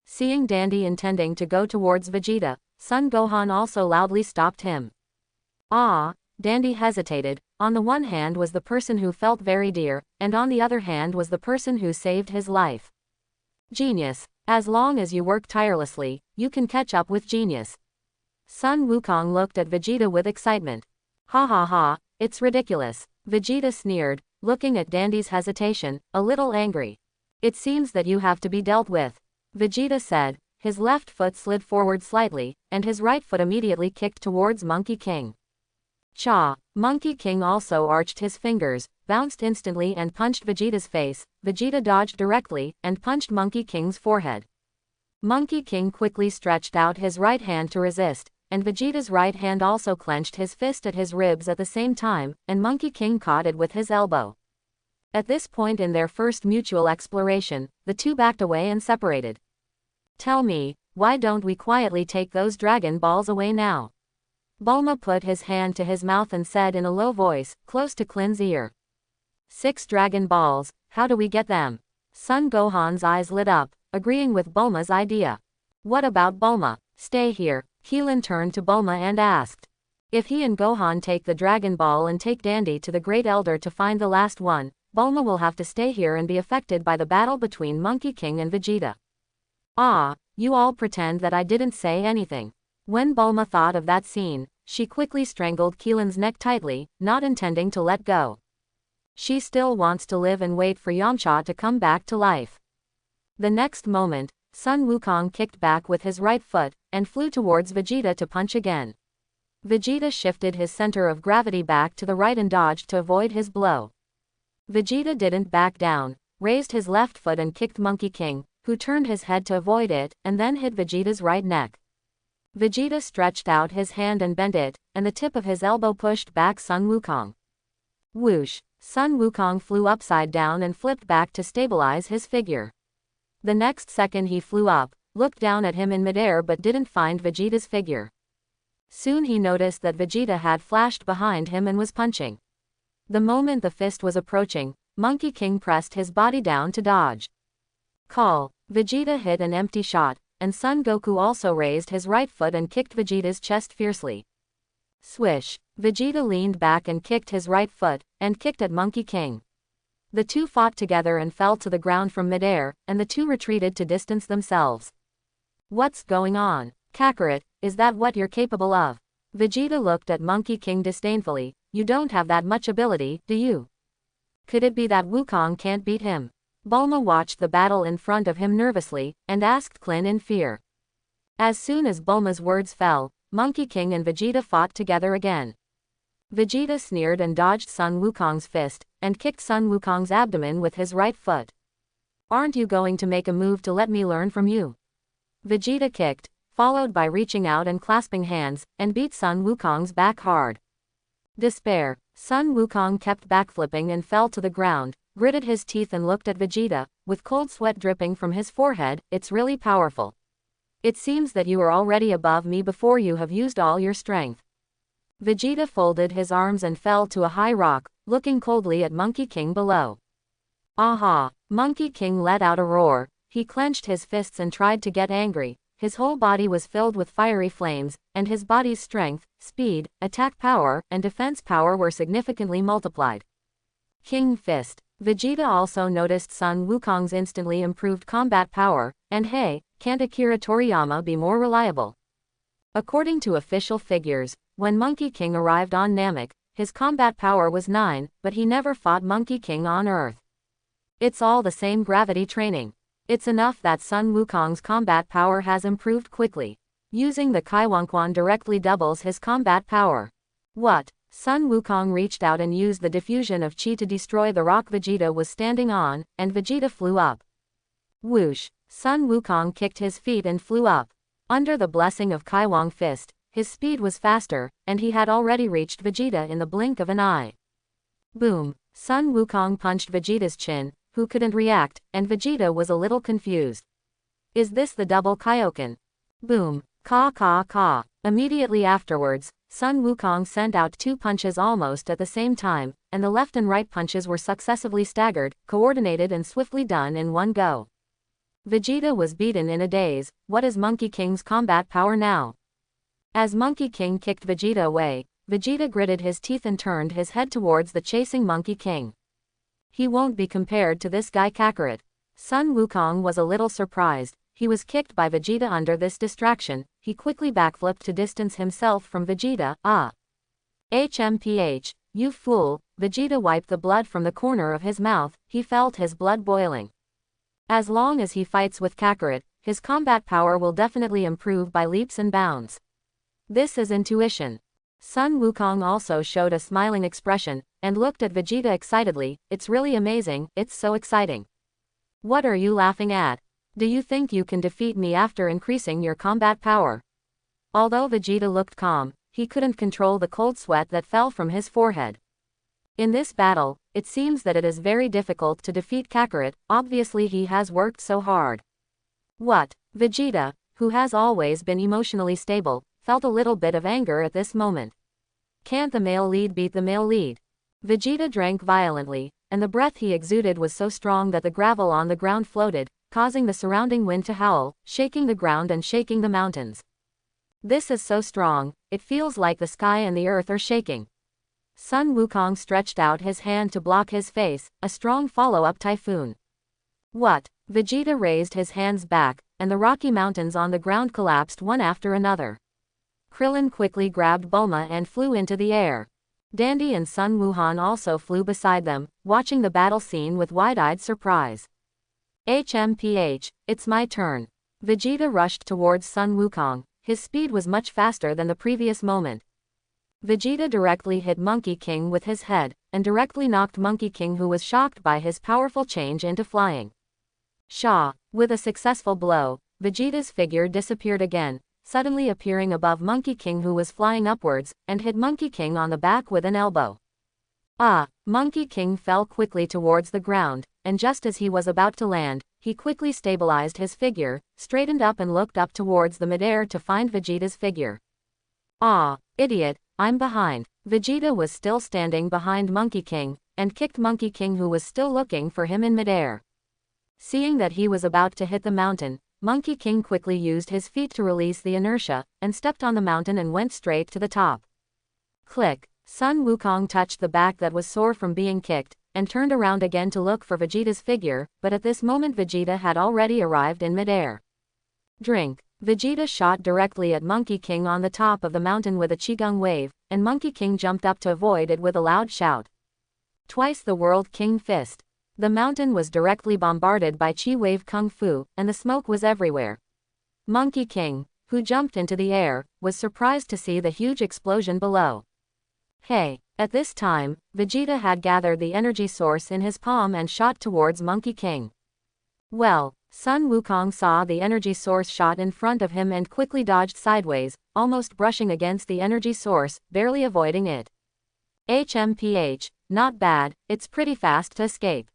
A: Seeing Dandy intending to go towards Vegeta, Son Gohan also loudly stopped him. Ah! Dandy hesitated. On the one hand was the person who felt very dear, and on the other hand was the person who saved his life. Genius. As long as you work tirelessly, you can catch up with genius. Sun Wukong looked at Vegeta with excitement. Ha ha ha, it's ridiculous. Vegeta sneered, looking at Dandy's hesitation, a little angry. It seems that you have to be dealt with. Vegeta said. His left foot slid forward slightly, and his right foot immediately kicked towards Monkey King. Cha! Monkey King also arched his fingers, bounced instantly and punched Vegeta's face. Vegeta dodged directly, and punched Monkey King's forehead. Monkey King quickly stretched out his right hand to resist, and Vegeta's right hand also clenched his fist at his ribs at the same time, and Monkey King caught it with his elbow. At this point in their first mutual exploration, the two backed away and separated. Tell me, why don't we quietly take those Dragon Balls away now? Bulma put his hand to his mouth and said in a low voice, close to Klin's ear. 6 Dragon Balls, how do we get them? Son Gohan's eyes lit up, agreeing with Bulma's idea. What about Bulma? Stay here. Keelan turned to Bulma and asked. If he and Gohan take the Dragon Ball and take Dandy to the Great Elder to find the last one, Bulma will have to stay here and be affected by the battle between Monkey King and Vegeta. Ah, you all pretend that I didn't say anything. When Bulma thought of that scene, she quickly strangled Keelan's neck tightly, not intending to let go. She still wants to live and wait for Yamcha to come back to life. The next moment, Sun Wukong kicked back with his right foot, and flew towards Vegeta to punch again. Vegeta shifted his center of gravity back to the right and dodged to avoid his blow. Vegeta didn't back down, raised his left foot and kicked Monkey King, who turned his head to avoid it, and then hit Vegeta's right neck. Vegeta stretched out his hand and bent it, and the tip of his elbow pushed back Sun Wukong. Whoosh! Sun Wukong flew upside down and flipped back to stabilize his figure. The next second he flew up, looked down at him in midair but didn't find Vegeta's figure. Soon he noticed that Vegeta had flashed behind him and was punching. The moment the fist was approaching, Monkey King pressed his body down to dodge. Call! Vegeta hit an empty shot, and Son Goku also raised his right foot and kicked Vegeta's chest fiercely. Swish! Vegeta leaned back and kicked his right foot, and kicked at Monkey King. The two fought together and fell to the ground from midair, and the two retreated to distance themselves. What's going on? Kakarot, is that what you're capable of? Vegeta looked at Monkey King disdainfully. You don't have that much ability, do you? Could it be that Wukong can't beat him? Bulma watched the battle in front of him nervously, and asked Klin in fear. As soon as Bulma's words fell, Monkey King and Vegeta fought together again. Vegeta sneered and dodged Sun Wukong's fist, and kicked Sun Wukong's abdomen with his right foot. Aren't you going to make a move to let me learn from you? Vegeta kicked, followed by reaching out and clasping hands, and beat Sun Wukong's back hard. Despair. Sun Wukong kept backflipping and fell to the ground, gritted his teeth and looked at Vegeta, with cold sweat dripping from his forehead. It's really powerful. It seems that you are already above me before you have used all your strength. Vegeta folded his arms and fell to a high rock, looking coldly at Monkey King below. Aha! Monkey King let out a roar. He clenched his fists and tried to get angry. His whole body was filled with fiery flames, and his body's strength, speed, attack power, and defense power were significantly multiplied. King Fist. Vegeta also noticed Sun Wukong's instantly improved combat power, and hey, can't Akira Toriyama be more reliable? According to official figures, when Monkey King arrived on Namek, his combat power was 9, but he never fought Monkey King on Earth. It's all the same gravity training. It's enough that Sun Wukong's combat power has improved quickly. Using the Kaiwankwan directly doubles his combat power. What? Sun Wukong reached out and used the diffusion of chi to destroy the rock Vegeta was standing on, and Vegeta flew up. Whoosh! Sun Wukong kicked his feet and flew up. Under the blessing of Kaiwang Fist, his speed was faster, and he had already reached Vegeta in the blink of an eye. Boom! Sun Wukong punched Vegeta's chin, who couldn't react, and Vegeta was a little confused. Is this the double Kaioken? Boom! Ka ka ka! Immediately afterwards, Sun Wukong sent out 2 punches almost at the same time, and the left and right punches were successively staggered, coordinated and swiftly done in one go. Vegeta was beaten in a daze. What is Monkey King's combat power now? As Monkey King kicked Vegeta away, Vegeta gritted his teeth and turned his head towards the chasing Monkey King. He won't be compared to this guy Kakarot. Sun Wukong was a little surprised. He was kicked by Vegeta under this distraction. He quickly backflipped to distance himself from Vegeta. HMPH, you fool! Vegeta wiped the blood from the corner of his mouth. He felt his blood boiling. As long as he fights with Kakarot, his combat power will definitely improve by leaps and bounds. This is intuition. Sun Wukong also showed a smiling expression, and looked at Vegeta excitedly. It's really amazing, it's so exciting. What are you laughing at? Do you think you can defeat me after increasing your combat power? Although Vegeta looked calm, he couldn't control the cold sweat that fell from his forehead. In this battle, it seems that it is very difficult to defeat Kakarot, obviously he has worked so hard. What? Vegeta, who has always been emotionally stable, felt a little bit of anger at this moment. Can't the male lead beat the male lead? Vegeta drank violently, and the breath he exuded was so strong that the gravel on the ground floated, causing the surrounding wind to howl, shaking the ground and shaking the mountains. This is so strong, it feels like the sky and the earth are shaking. Sun Wukong stretched out his hand to block his face, a strong follow-up typhoon. What? Vegeta raised his hands back, and the rocky mountains on the ground collapsed one after another. Krillin quickly grabbed Bulma and flew into the air. Dandy and Sun Wuhan also flew beside them, watching the battle scene with wide-eyed surprise. HMPH, it's my turn. Vegeta rushed towards Sun Wukong. His speed was much faster than the previous moment. Vegeta directly hit Monkey King with his head, and directly knocked Monkey King, who was shocked by his powerful change, into flying. Shaw, with a successful blow, Vegeta's figure disappeared again, suddenly appearing above Monkey King, who was flying upwards, and hit Monkey King on the back with an elbow. Monkey King fell quickly towards the ground, and just as he was about to land, he quickly stabilized his figure, straightened up and looked up towards the midair to find Vegeta's figure. Idiot, I'm behind. Vegeta was still standing behind Monkey King, and kicked Monkey King, who was still looking for him in midair. Seeing that he was about to hit the mountain, Monkey King quickly used his feet to release the inertia, and stepped on the mountain and went straight to the top. Click. Sun Wukong touched the back that was sore from being kicked, and turned around again to look for Vegeta's figure, but at this moment Vegeta had already arrived in midair. Drink. Vegeta shot directly at Monkey King on the top of the mountain with a Qigong wave, and Monkey King jumped up to avoid it with a loud shout. Twice the World King Fist. The mountain was directly bombarded by Chi Wave Kung Fu, and the smoke was everywhere. Monkey King, who jumped into the air, was surprised to see the huge explosion below. Hey! At this time, Vegeta had gathered the energy source in his palm and shot towards Monkey King. Well, Sun Wukong saw the energy source shot in front of him and quickly dodged sideways, almost brushing against the energy source, barely avoiding it. HMPH, not bad, it's pretty fast to escape.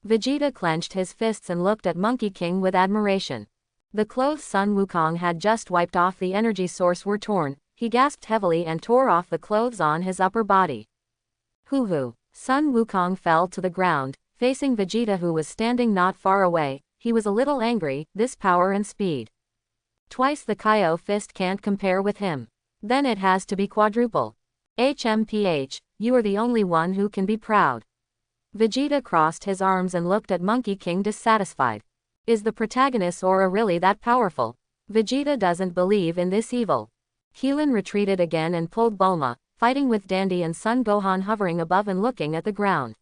A: Vegeta clenched his fists and looked at Monkey King with admiration. The clothes Sun Wukong had just wiped off the energy source were torn. He gasped heavily and tore off the clothes on his upper body. Hoo-hoo. Sun Wukong fell to the ground, facing Vegeta, who was standing not far away. He was a little angry, this power and speed. Twice the Kaio fist can't compare with him. Then it has to be quadruple. HMPH, you are the only one who can be proud. Vegeta crossed his arms and looked at Monkey King dissatisfied. Is the protagonist Aura really that powerful? Vegeta doesn't believe in this evil. Keelan retreated again and pulled Bulma, fighting with Dandy and Son Gohan hovering above and looking at the ground.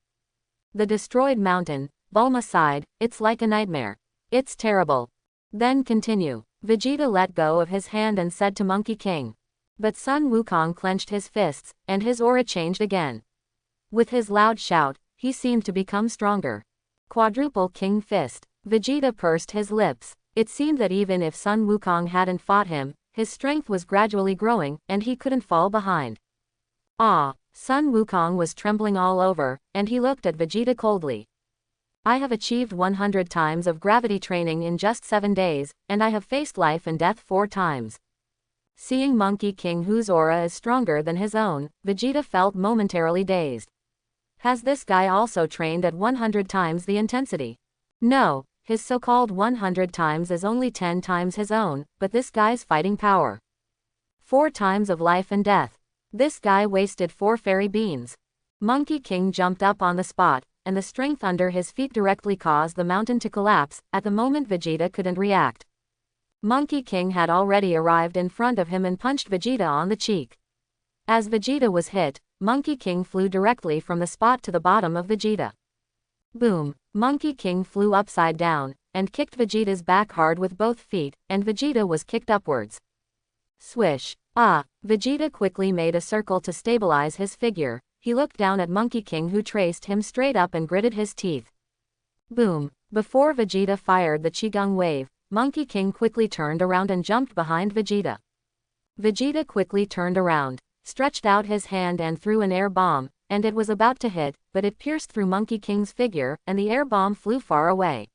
A: The destroyed mountain, Bulma sighed, it's like a nightmare. It's terrible. Then continue. Vegeta let go of his hand and said to Monkey King. But Sun Wukong clenched his fists, and his aura changed again. With his loud shout, he seemed to become stronger. Quadruple King Fist. Vegeta pursed his lips. It seemed that even if Sun Wukong hadn't fought him, his strength was gradually growing, and he couldn't fall behind. Sun Wukong was trembling all over, and he looked at Vegeta coldly. I have achieved 100 times of gravity training in just 7 days, and I have faced life and death 4 times. Seeing Monkey King, whose aura is stronger than his own, Vegeta felt momentarily dazed. Has this guy also trained at 100 times the intensity? No. His so-called 100 times is only 10 times his own, but this guy's fighting power. 4 times of life and death. This guy wasted 4 fairy beans. Monkey King jumped up on the spot, and the strength under his feet directly caused the mountain to collapse. At the moment Vegeta couldn't react. Monkey King had already arrived in front of him and punched Vegeta on the cheek. As Vegeta was hit, Monkey King flew directly from the spot to the bottom of Vegeta. Boom! Monkey King flew upside down, and kicked Vegeta's back hard with both feet, and Vegeta was kicked upwards. Swish! Vegeta quickly made a circle to stabilize his figure. He looked down at Monkey King, who traced him straight up and gritted his teeth. Boom! Before Vegeta fired the Qigong wave, Monkey King quickly turned around and jumped behind Vegeta. Vegeta quickly turned around, stretched out his hand and threw an air bomb, and it was about to hit, but it pierced through Monkey King's figure, and the air bomb flew far away.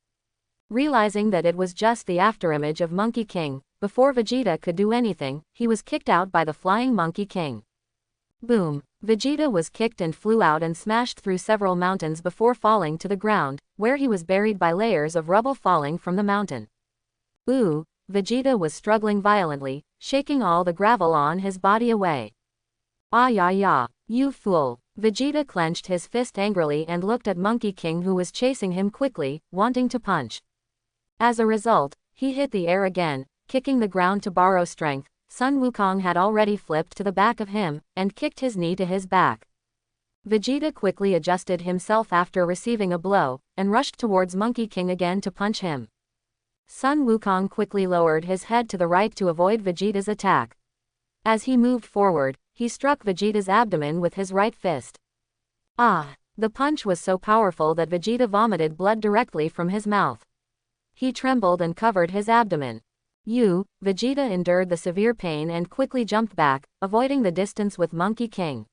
A: Realizing that it was just the afterimage of Monkey King, before Vegeta could do anything, he was kicked out by the flying Monkey King. Boom! Vegeta was kicked and flew out and smashed through several mountains before falling to the ground, where he was buried by layers of rubble falling from the mountain. Ooh! Vegeta was struggling violently, shaking all the gravel on his body away. Ah ya ya, you fool! Vegeta clenched his fist angrily and looked at Monkey King, who was chasing him quickly, wanting to punch. As a result, he hit the air again, kicking the ground to borrow strength. Sun Wukong had already flipped to the back of him, and kicked his knee to his back. Vegeta quickly adjusted himself after receiving a blow, and rushed towards Monkey King again to punch him. Sun Wukong quickly lowered his head to the right to avoid Vegeta's attack. As he moved forward, he struck Vegeta's abdomen with his right fist. Ah! The punch was so powerful that Vegeta vomited blood directly from his mouth. He trembled and covered his abdomen. Vegeta endured the severe pain and quickly jumped back, avoiding the distance with Monkey King.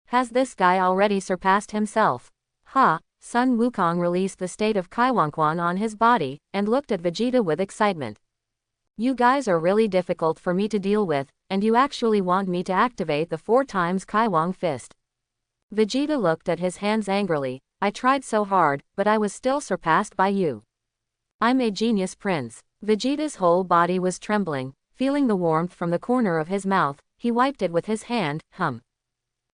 A: Has this guy already surpassed himself? Ha! Sun Wukong released the state of Kaiwankwan on his body, and looked at Vegeta with excitement. You guys are really difficult for me to deal with, and you actually want me to activate the 4 times Kaiwang fist. Vegeta looked at his hands angrily. I tried so hard, but I was still surpassed by you. I'm a genius prince. Vegeta's whole body was trembling, feeling the warmth from the corner of his mouth. He wiped it with his hand.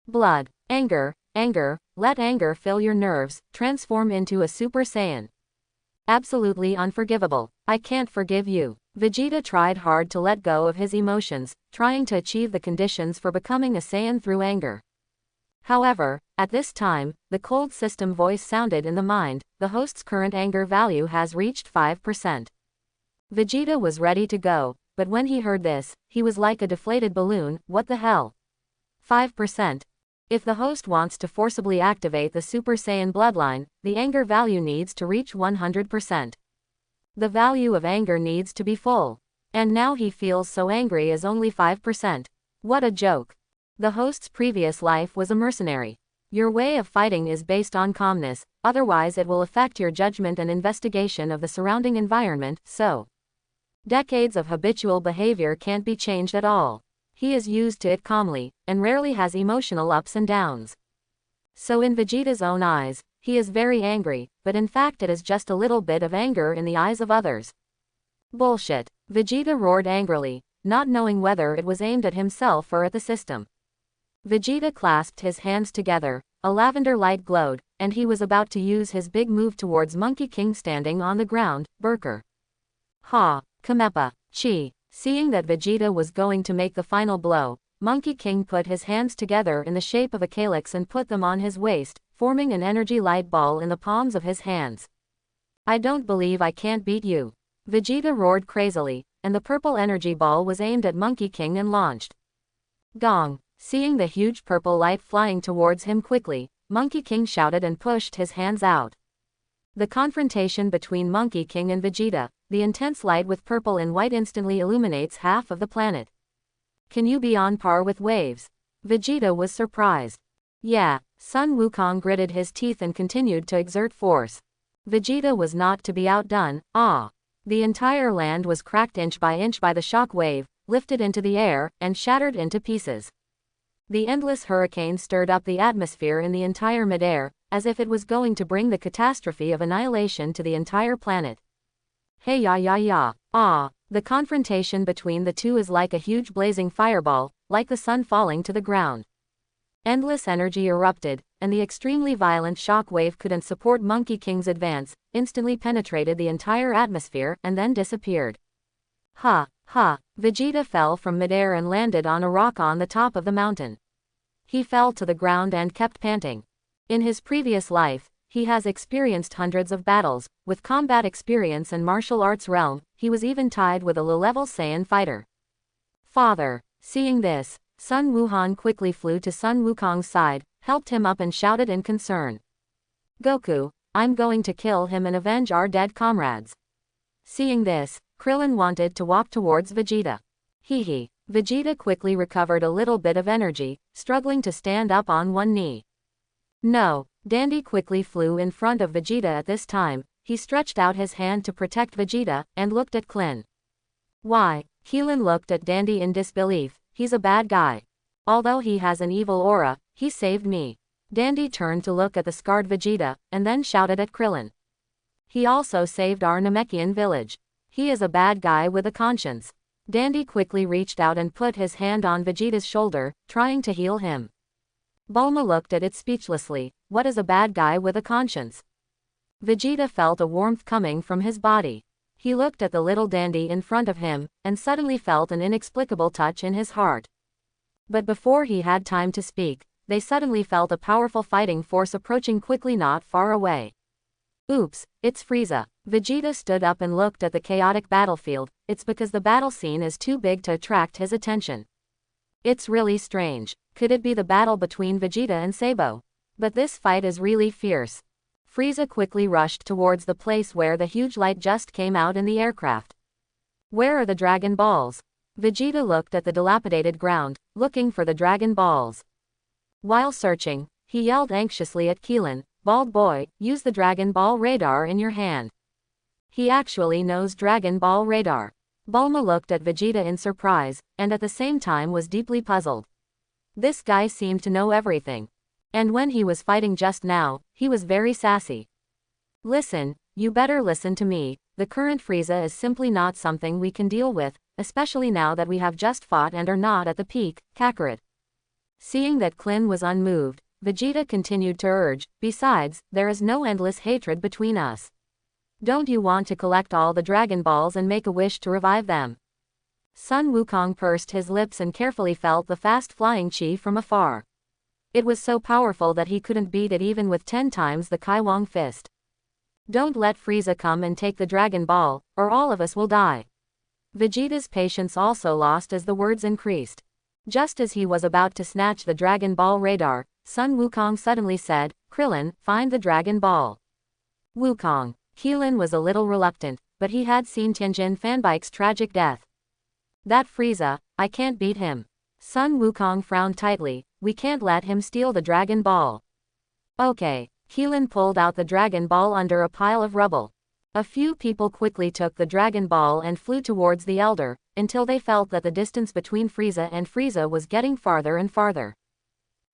A: Blood. Anger. Anger. Let anger fill your nerves. Transform into a Super Saiyan. Absolutely unforgivable. I can't forgive you. Vegeta tried hard to let go of his emotions, trying to achieve the conditions for becoming a Saiyan through anger. However, at this time, the cold system voice sounded in the mind. The host's current anger value has reached 5%. Vegeta was ready to go, but when he heard this, he was like a deflated balloon. What the hell? 5%. If the host wants to forcibly activate the Super Saiyan bloodline, the anger value needs to reach 100%. The value of anger needs to be full. And now he feels so angry as only 5%. What a joke. The host's previous life was a mercenary. Your way of fighting is based on calmness, otherwise it will affect your judgment and investigation of the surrounding environment, so decades of habitual behavior can't be changed at all. He is used to it calmly, and rarely has emotional ups and downs. So in Vegeta's own eyes, he is very angry, but in fact it is just a little bit of anger in the eyes of others. Bullshit. Vegeta roared angrily, not knowing whether it was aimed at himself or at the system. Vegeta clasped his hands together, a lavender light glowed, and he was about to use his big move towards Monkey King standing on the ground. Burker. Ha! Kamepa. Chi. Seeing that Vegeta was going to make the final blow, Monkey King put his hands together in the shape of a calyx and put them on his waist, forming an energy light ball in the palms of his hands. I don't believe I can't beat you. Vegeta roared crazily, and the purple energy ball was aimed at Monkey King and launched. Gong. Seeing the huge purple light flying towards him quickly, Monkey King shouted and pushed his hands out. The confrontation between Monkey King and Vegeta, the intense light with purple and white instantly illuminates half of the planet. Can you be on par with waves? Vegeta was surprised. Yeah. Sun Wukong gritted his teeth and continued to exert force. Vegeta was not to be outdone. The entire land was cracked inch by the shock wave, lifted into the air, and shattered into pieces. The endless hurricane stirred up the atmosphere in the entire midair, as if it was going to bring the catastrophe of annihilation to the entire planet. Hey ya ya ya. The confrontation between the two is like a huge blazing fireball, like the sun falling to the ground. Endless energy erupted, and the extremely violent shock wave couldn't support Monkey King's advance, instantly penetrated the entire atmosphere and then disappeared. Ha! Vegeta fell from midair and landed on a rock on the top of the mountain. He fell to the ground and kept panting. In his previous life, he has experienced hundreds of battles. With combat experience and martial arts realm, he was even tied with a low-level Saiyan fighter. Father. Seeing this, Sun Wuhan quickly flew to Sun Wukong's side, helped him up and shouted in concern. Goku, I'm going to kill him and avenge our dead comrades. Seeing this, Krillin wanted to walk towards Vegeta. Vegeta quickly recovered a little bit of energy, struggling to stand up on one knee. No. Dandy quickly flew in front of Vegeta at this time. He stretched out his hand to protect Vegeta, and looked at Klin. Why? Keelan looked at Dandy in disbelief. He's a bad guy. Although he has an evil aura, he saved me. Dandy turned to look at the scarred Vegeta, and then shouted at Krillin. He also saved our Namekian village. He is a bad guy with a conscience. Dandy quickly reached out and put his hand on Vegeta's shoulder, trying to heal him. Bulma looked at it speechlessly. What is a bad guy with a conscience? Vegeta felt a warmth coming from his body. He looked at the little Dandy in front of him, and suddenly felt an inexplicable touch in his heart. But before he had time to speak, they suddenly felt a powerful fighting force approaching quickly not far away. Oops, it's Frieza. Vegeta stood up and looked at the chaotic battlefield. It's because the battle scene is too big to attract his attention. It's really strange. Could it be the battle between Vegeta and Sabo? But this fight is really fierce. Frieza quickly rushed towards the place where the huge light just came out in the aircraft. Where are the Dragon Balls? Vegeta looked at the dilapidated ground, looking for the Dragon Balls. While searching, he yelled anxiously at Keelan, "Bald boy, use the Dragon Ball radar in your hand." He actually knows Dragon Ball radar. Bulma looked at Vegeta in surprise, and at the same time was deeply puzzled. This guy seemed to know everything. And when he was fighting just now, he was very sassy. Listen, you better listen to me. The current Frieza is simply not something we can deal with, especially now that we have just fought and are not at the peak, Kakarot. Seeing that Klin was unmoved, Vegeta continued to urge, besides, there is no endless hatred between us. Don't you want to collect all the Dragon Balls and make a wish to revive them? Sun Wukong pursed his lips and carefully felt the fast-flying chi from afar. It was so powerful that he couldn't beat it even with 10 times the Kaiwang fist. Don't let Frieza come and take the Dragon Ball, or all of us will die. Vegeta's patience also lost as the words increased. Just as he was about to snatch the Dragon Ball radar, Sun Wukong suddenly said, "Krillin, find the Dragon Ball." Wukong. Keelan was a little reluctant, but he had seen Tianjin Fanbike's tragic death. That Frieza, I can't beat him. Sun Wukong frowned tightly, we can't let him steal the Dragon Ball. Okay. Keelan pulled out the Dragon Ball under a pile of rubble. A few people quickly took the Dragon Ball and flew towards the Elder, until they felt that the distance between Frieza and Frieza was getting farther and farther.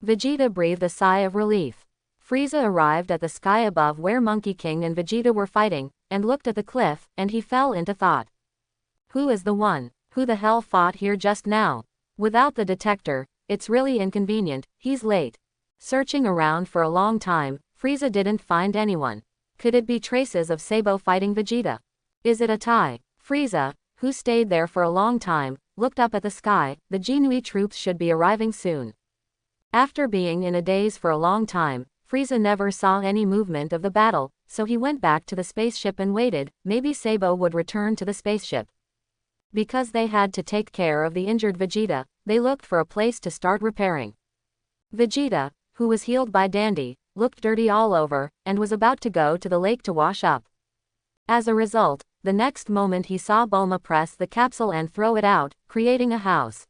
A: Vegeta breathed a sigh of relief. Frieza arrived at the sky above where Monkey King and Vegeta were fighting, and looked at the cliff, and he fell into thought. Who is the one? Who the hell fought here just now? Without the detector, it's really inconvenient, he's late. Searching around for a long time, Frieza didn't find anyone. Could it be traces of Sabo fighting Vegeta? Is it a tie? Frieza, who stayed there for a long time, looked up at the sky. The Jinui troops should be arriving soon. After being in a daze for a long time, Frieza never saw any movement of the battle, so he went back to the spaceship and waited. Maybe Sabo would return to the spaceship. Because they had to take care of the injured Vegeta, they looked for a place to start repairing. Vegeta, who was healed by Dandy, looked dirty all over, and was about to go to the lake to wash up. As a result, the next moment he saw Bulma press the capsule and throw it out, creating a house.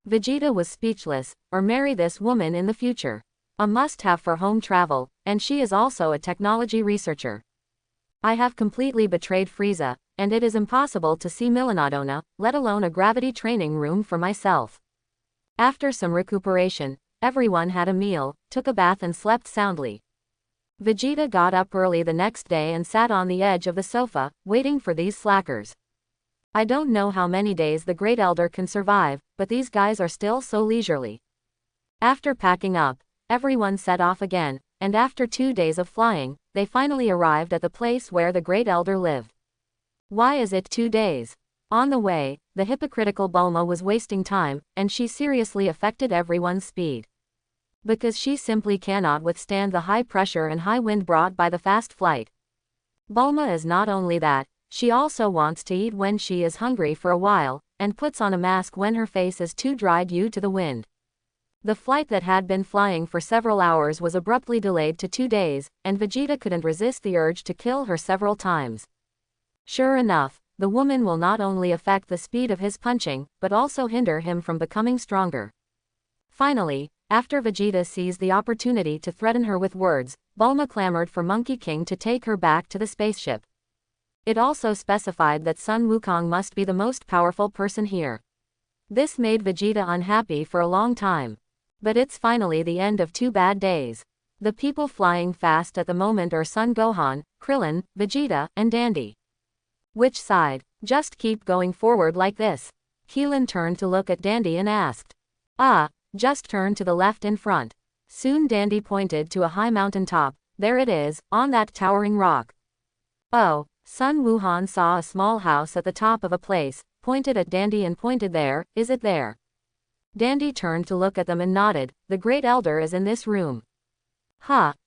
A: Vegeta was speechless, or marry this woman in the future. A must-have for home travel, and she is also a technology researcher. I have completely betrayed Frieza, and it is impossible to see Milanadona, let alone a gravity training room for myself. After some recuperation, everyone had a meal, took a bath and slept soundly. Vegeta got up early the next day and sat on the edge of the sofa, waiting for these slackers. I don't know how many days the Great Elder can survive, but these guys are still so leisurely. After packing up, everyone set off again, and after 2 days of flying, they finally arrived at the place where the Great Elder lived. Why is it 2 days? On the way, the hypocritical Bulma was wasting time, and she seriously affected everyone's speed. Because she simply cannot withstand the high pressure and high wind brought by the fast flight. Bulma is not only that, she also wants to eat when she is hungry for a while, and puts on a mask when her face is too dry due to the wind. The flight that had been flying for several hours was abruptly delayed to 2 days, and Vegeta couldn't resist the urge to kill her several times. Sure enough, the woman will not only affect the speed of his punching, but also hinder him from becoming stronger. Finally, After Vegeta seized the opportunity to threaten her with words, Bulma clamored for Monkey King to take her back to the spaceship. It also specified that Sun Wukong must be the most powerful person here. This made Vegeta unhappy for a long time. But it's finally the end of 2 bad days. The people flying fast at the moment are Son Gohan, Krillin, Vegeta, and Dandy. Which side? Just keep going forward like this. Keelan turned to look at Dandy and asked. Just turn to the left in front. Soon Dandy pointed to a high mountain top. There it is, on that towering rock. Oh, Sun Wuhan saw a small house at the top of a place, pointed at Dandy and pointed there. Is it there? Dandy turned to look at them and nodded. The Great Elder is in this room.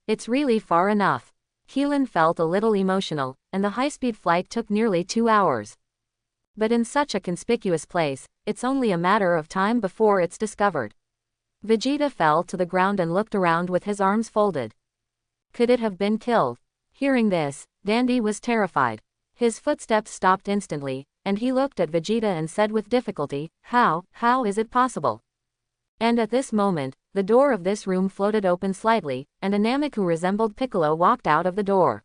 A: It's really far enough. Keelan felt a little emotional, and the high-speed flight took nearly 2 hours. But in such a conspicuous place, it's only a matter of time before it's discovered. Vegeta fell to the ground and looked around with his arms folded. Could it have been killed? Hearing this, Dandy was terrified. His footsteps stopped instantly, and he looked at Vegeta and said with difficulty, How is it possible? And at this moment, the door of this room floated open slightly, and a Namek who resembled Piccolo walked out of the door.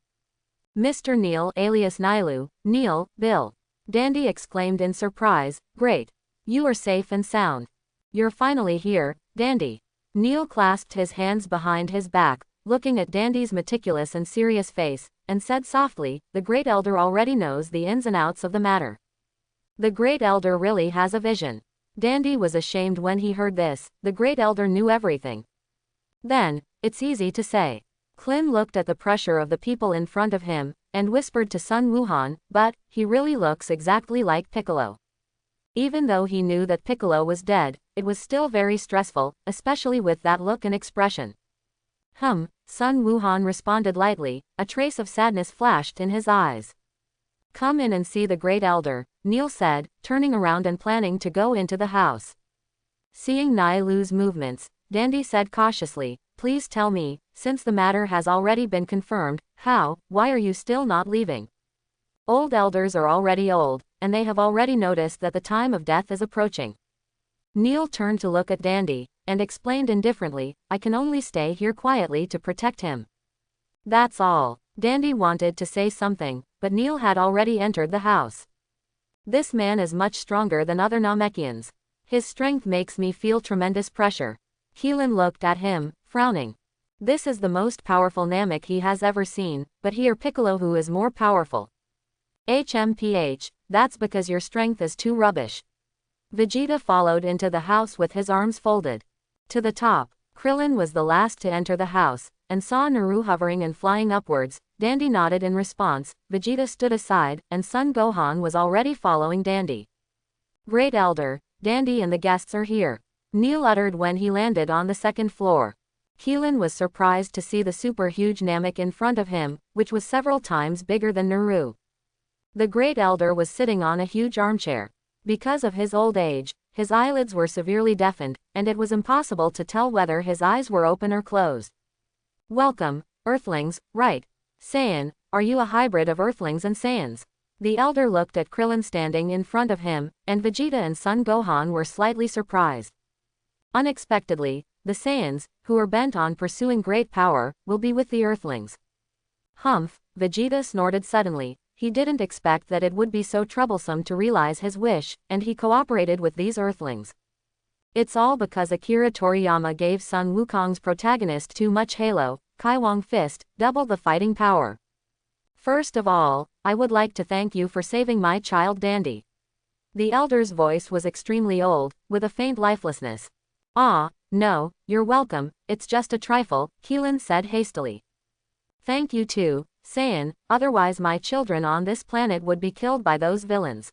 A: Mr. Neil alias Nilu, Neil, Bill. Dandy exclaimed in surprise, Great. You are safe and sound. You're finally here, Dandy. Neil clasped his hands behind his back, looking at Dandy's meticulous and serious face, and said softly, The Great Elder already knows the ins and outs of the matter. The Great Elder really has a vision. Dandy was ashamed when he heard this. The Great Elder knew everything. Then, it's easy to say. Klin looked at the pressure of the people in front of him, and whispered to Sun Wuhan, but, he really looks exactly like Piccolo. Even though he knew that Piccolo was dead, it was still very stressful, especially with that look and expression. Sun Wuhan responded lightly, a trace of sadness flashed in his eyes. Come in and see the Great Elder, Neil said, turning around and planning to go into the house. Seeing Nilu's movements, Dandy said cautiously, Please tell me, since the matter has already been confirmed, why are you still not leaving? Old elders are already old, and they have already noticed that the time of death is approaching. Neil turned to look at Dandy, and explained indifferently, I can only stay here quietly to protect him. That's all. Dandy wanted to say something, but Neil had already entered the house. This man is much stronger than other Namekians. His strength makes me feel tremendous pressure. Keelan looked at him, frowning. This is the most powerful Namek he has ever seen, but here Piccolo who is more powerful. That's because your strength is too rubbish. Vegeta followed into the house with his arms folded. To the top, Krillin was the last to enter the house, and saw Naru hovering and flying upwards. Dandy nodded in response. Vegeta stood aside, and Son Gohan was already following Dandy. Great Elder, Dandy and the guests are here. Neil uttered when he landed on the second floor. Keelan was surprised to see the super huge Namek in front of him, which was several times bigger than Naru. The Great Elder was sitting on a huge armchair. Because of his old age, his eyelids were severely deafened, and it was impossible to tell whether his eyes were open or closed. Welcome, Earthlings, right? Saiyan, are you a hybrid of Earthlings and Saiyans? The Elder looked at Krillin standing in front of him, and Vegeta and Son Gohan were slightly surprised. Unexpectedly, the Saiyans, who are bent on pursuing great power, will be with the Earthlings. Vegeta snorted suddenly. He didn't expect that it would be so troublesome to realize his wish, and he cooperated with these Earthlings. It's all because Akira Toriyama gave Sun Wukong's protagonist too much halo, Kaiwang Fist, double the fighting power. First of all, I would like to thank you for saving my child Dandy. The Elder's voice was extremely old, with a faint lifelessness. No, you're welcome, it's just a trifle, Keelan said hastily. Thank you too, Saiyan, otherwise my children on this planet would be killed by those villains.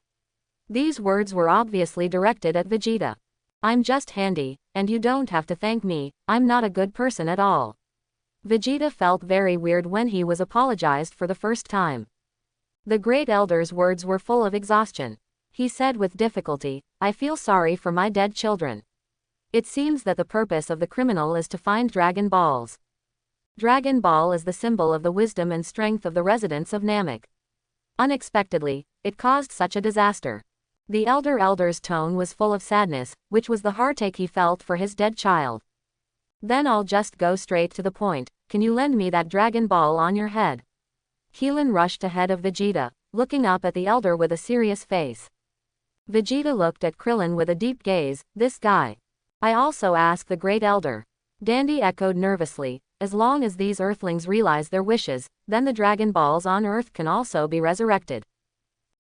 A: These words were obviously directed at Vegeta. I'm just handy, and you don't have to thank me, I'm not a good person at all. Vegeta felt very weird when he was apologized for the first time. The Great Elder's words were full of exhaustion. He said with difficulty, I feel sorry for my dead children. It seems that the purpose of the criminal is to find Dragon Balls. Dragon Ball is the symbol of the wisdom and strength of the residents of Namek. Unexpectedly, it caused such a disaster. The Elder's tone was full of sadness, which was the heartache he felt for his dead child. Then I'll just go straight to the point. Can you lend me that Dragon Ball on your head? Keelan rushed ahead of Vegeta, looking up at the elder with a serious face. Vegeta looked at Krillin with a deep gaze. This guy. I also asked the great elder. Dandy echoed nervously. As long as these Earthlings realize their wishes, then the Dragon Balls on Earth can also be resurrected.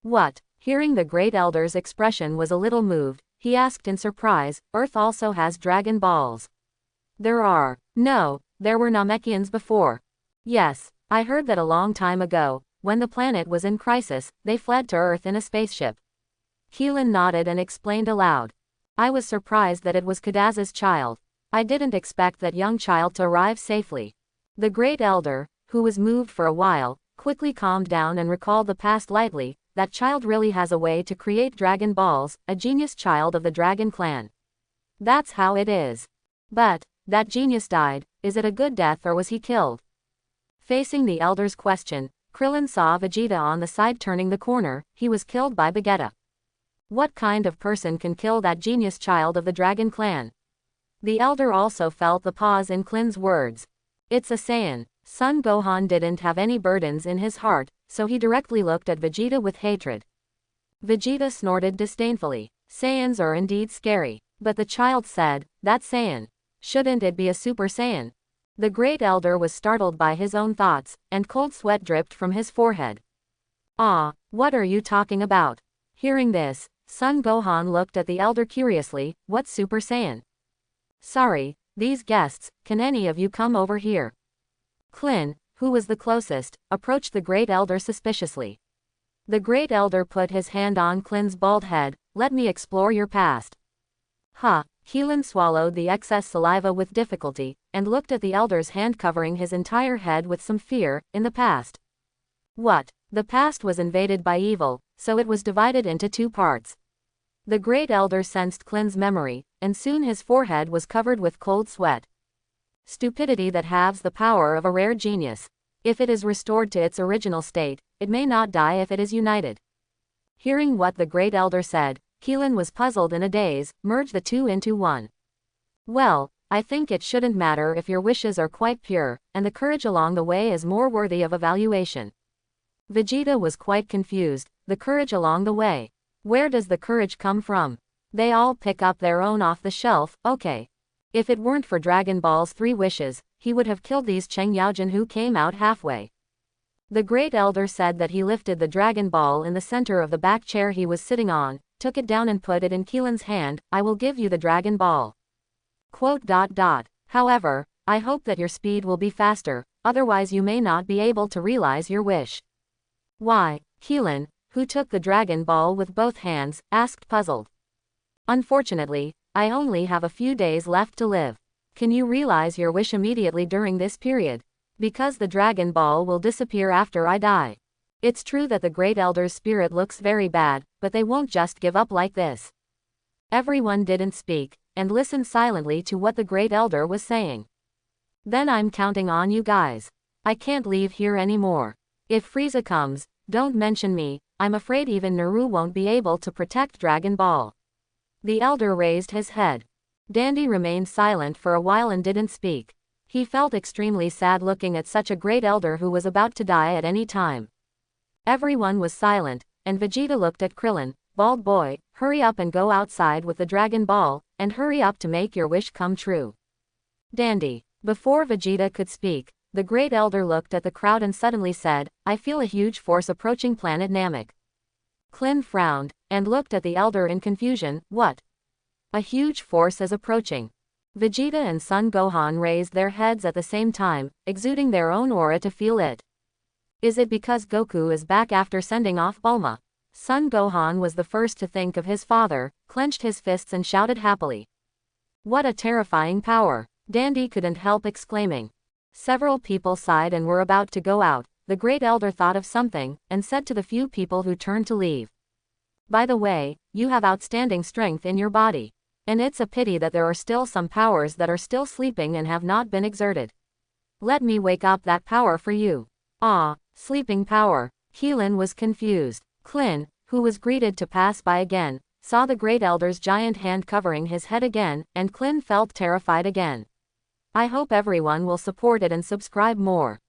A: What? Hearing the great elder's expression was a little moved, he asked in surprise, Earth also has Dragon Balls? There are. No, there were Namekians before. Yes, I heard that a long time ago, when the planet was in crisis, they fled to Earth in a spaceship. Keelan nodded and explained aloud. I was surprised that it was Kadaz's child. I didn't expect that young child to arrive safely. The great elder, who was moved for a while, quickly calmed down and recalled the past lightly. That child really has a way to create Dragon Balls, a genius child of the Dragon Clan. That's how it is. But, that genius died, is it a good death or was he killed? Facing the elder's question, Krillin saw Vegeta on the side turning the corner. He was killed by Vegeta. What kind of person can kill that genius child of the Dragon Clan? The elder also felt the pause in Klin's words. It's a Saiyan. Son Gohan didn't have any burdens in his heart, so he directly looked at Vegeta with hatred. Vegeta snorted disdainfully. Saiyans are indeed scary. But the child said, that Saiyan. Shouldn't it be a Super Saiyan? The great elder was startled by his own thoughts, and cold sweat dripped from his forehead. Ah, what are you talking about? Hearing this, Son Gohan looked at the elder curiously. What's Super Saiyan? Sorry, these guests, can any of you come over here? Klin, who was the closest, approached the great elder suspiciously. The great elder put his hand on Klin's bald head. Let me explore your past. Huh. Keelan swallowed the excess saliva with difficulty, and looked at the elder's hand covering his entire head with some fear. In the past. What? The past was invaded by evil, so it was divided into two parts. The great elder sensed Klin's memory, and soon his forehead was covered with cold sweat. Stupidity that halves the power of a rare genius. If it is restored to its original state, it may not die if it is united. Hearing what the great elder said, Keelan was puzzled in a daze. Merge the two into one. Well, I think it shouldn't matter if your wishes are quite pure, and the courage along the way is more worthy of evaluation. Vegeta was quite confused. The courage along the way. Where does the courage come from? They all pick up their own off the shelf, okay. If it weren't for Dragon Ball's 3 wishes, he would have killed these Cheng Yaojin who came out halfway. The great elder said that he lifted the Dragon Ball in the center of the back chair he was sitting on, took it down and put it in Keelan's hand. I will give you the Dragon Ball. ... However, I hope that your speed will be faster, otherwise you may not be able to realize your wish. Why? Keelan, who took the Dragon Ball with both hands, asked puzzled. Unfortunately, I only have a few days left to live. Can you realize your wish immediately during this period? Because the Dragon Ball will disappear after I die. It's true that the great elder's spirit looks very bad, but they won't just give up like this. Everyone didn't speak, and listened silently to what the great elder was saying. Then I'm counting on you guys. I can't leave here anymore. If Frieza comes, don't mention me. I'm afraid even Naru won't be able to protect Dragon Ball. The elder raised his head. Dandy remained silent for a while and didn't speak. He felt extremely sad looking at such a great elder who was about to die at any time. Everyone was silent, and Vegeta looked at Krillin. Bald boy, hurry up and go outside with the Dragon Ball, and hurry up to make your wish come true. Dandy. Before Vegeta could speak, the great elder looked at the crowd and suddenly said, I feel a huge force approaching planet Namek. Klin frowned, and looked at the elder in confusion. What? A huge force is approaching. Vegeta and Son Gohan raised their heads at the same time, exuding their own aura to feel it. Is it because Goku is back after sending off Bulma? Son Gohan was the first to think of his father, clenched his fists and shouted happily. What a terrifying power! Dandy couldn't help exclaiming. Several people sighed and were about to go out. The great elder thought of something, and said to the few people who turned to leave. By the way, you have outstanding strength in your body. And it's a pity that there are still some powers that are still sleeping and have not been exerted. Let me wake up that power for you. Ah, sleeping power. Keelan was confused. Klin, who was greeted to pass by again, saw the great elder's giant hand covering his head again, and Klin felt terrified again. I hope everyone will support it and subscribe more.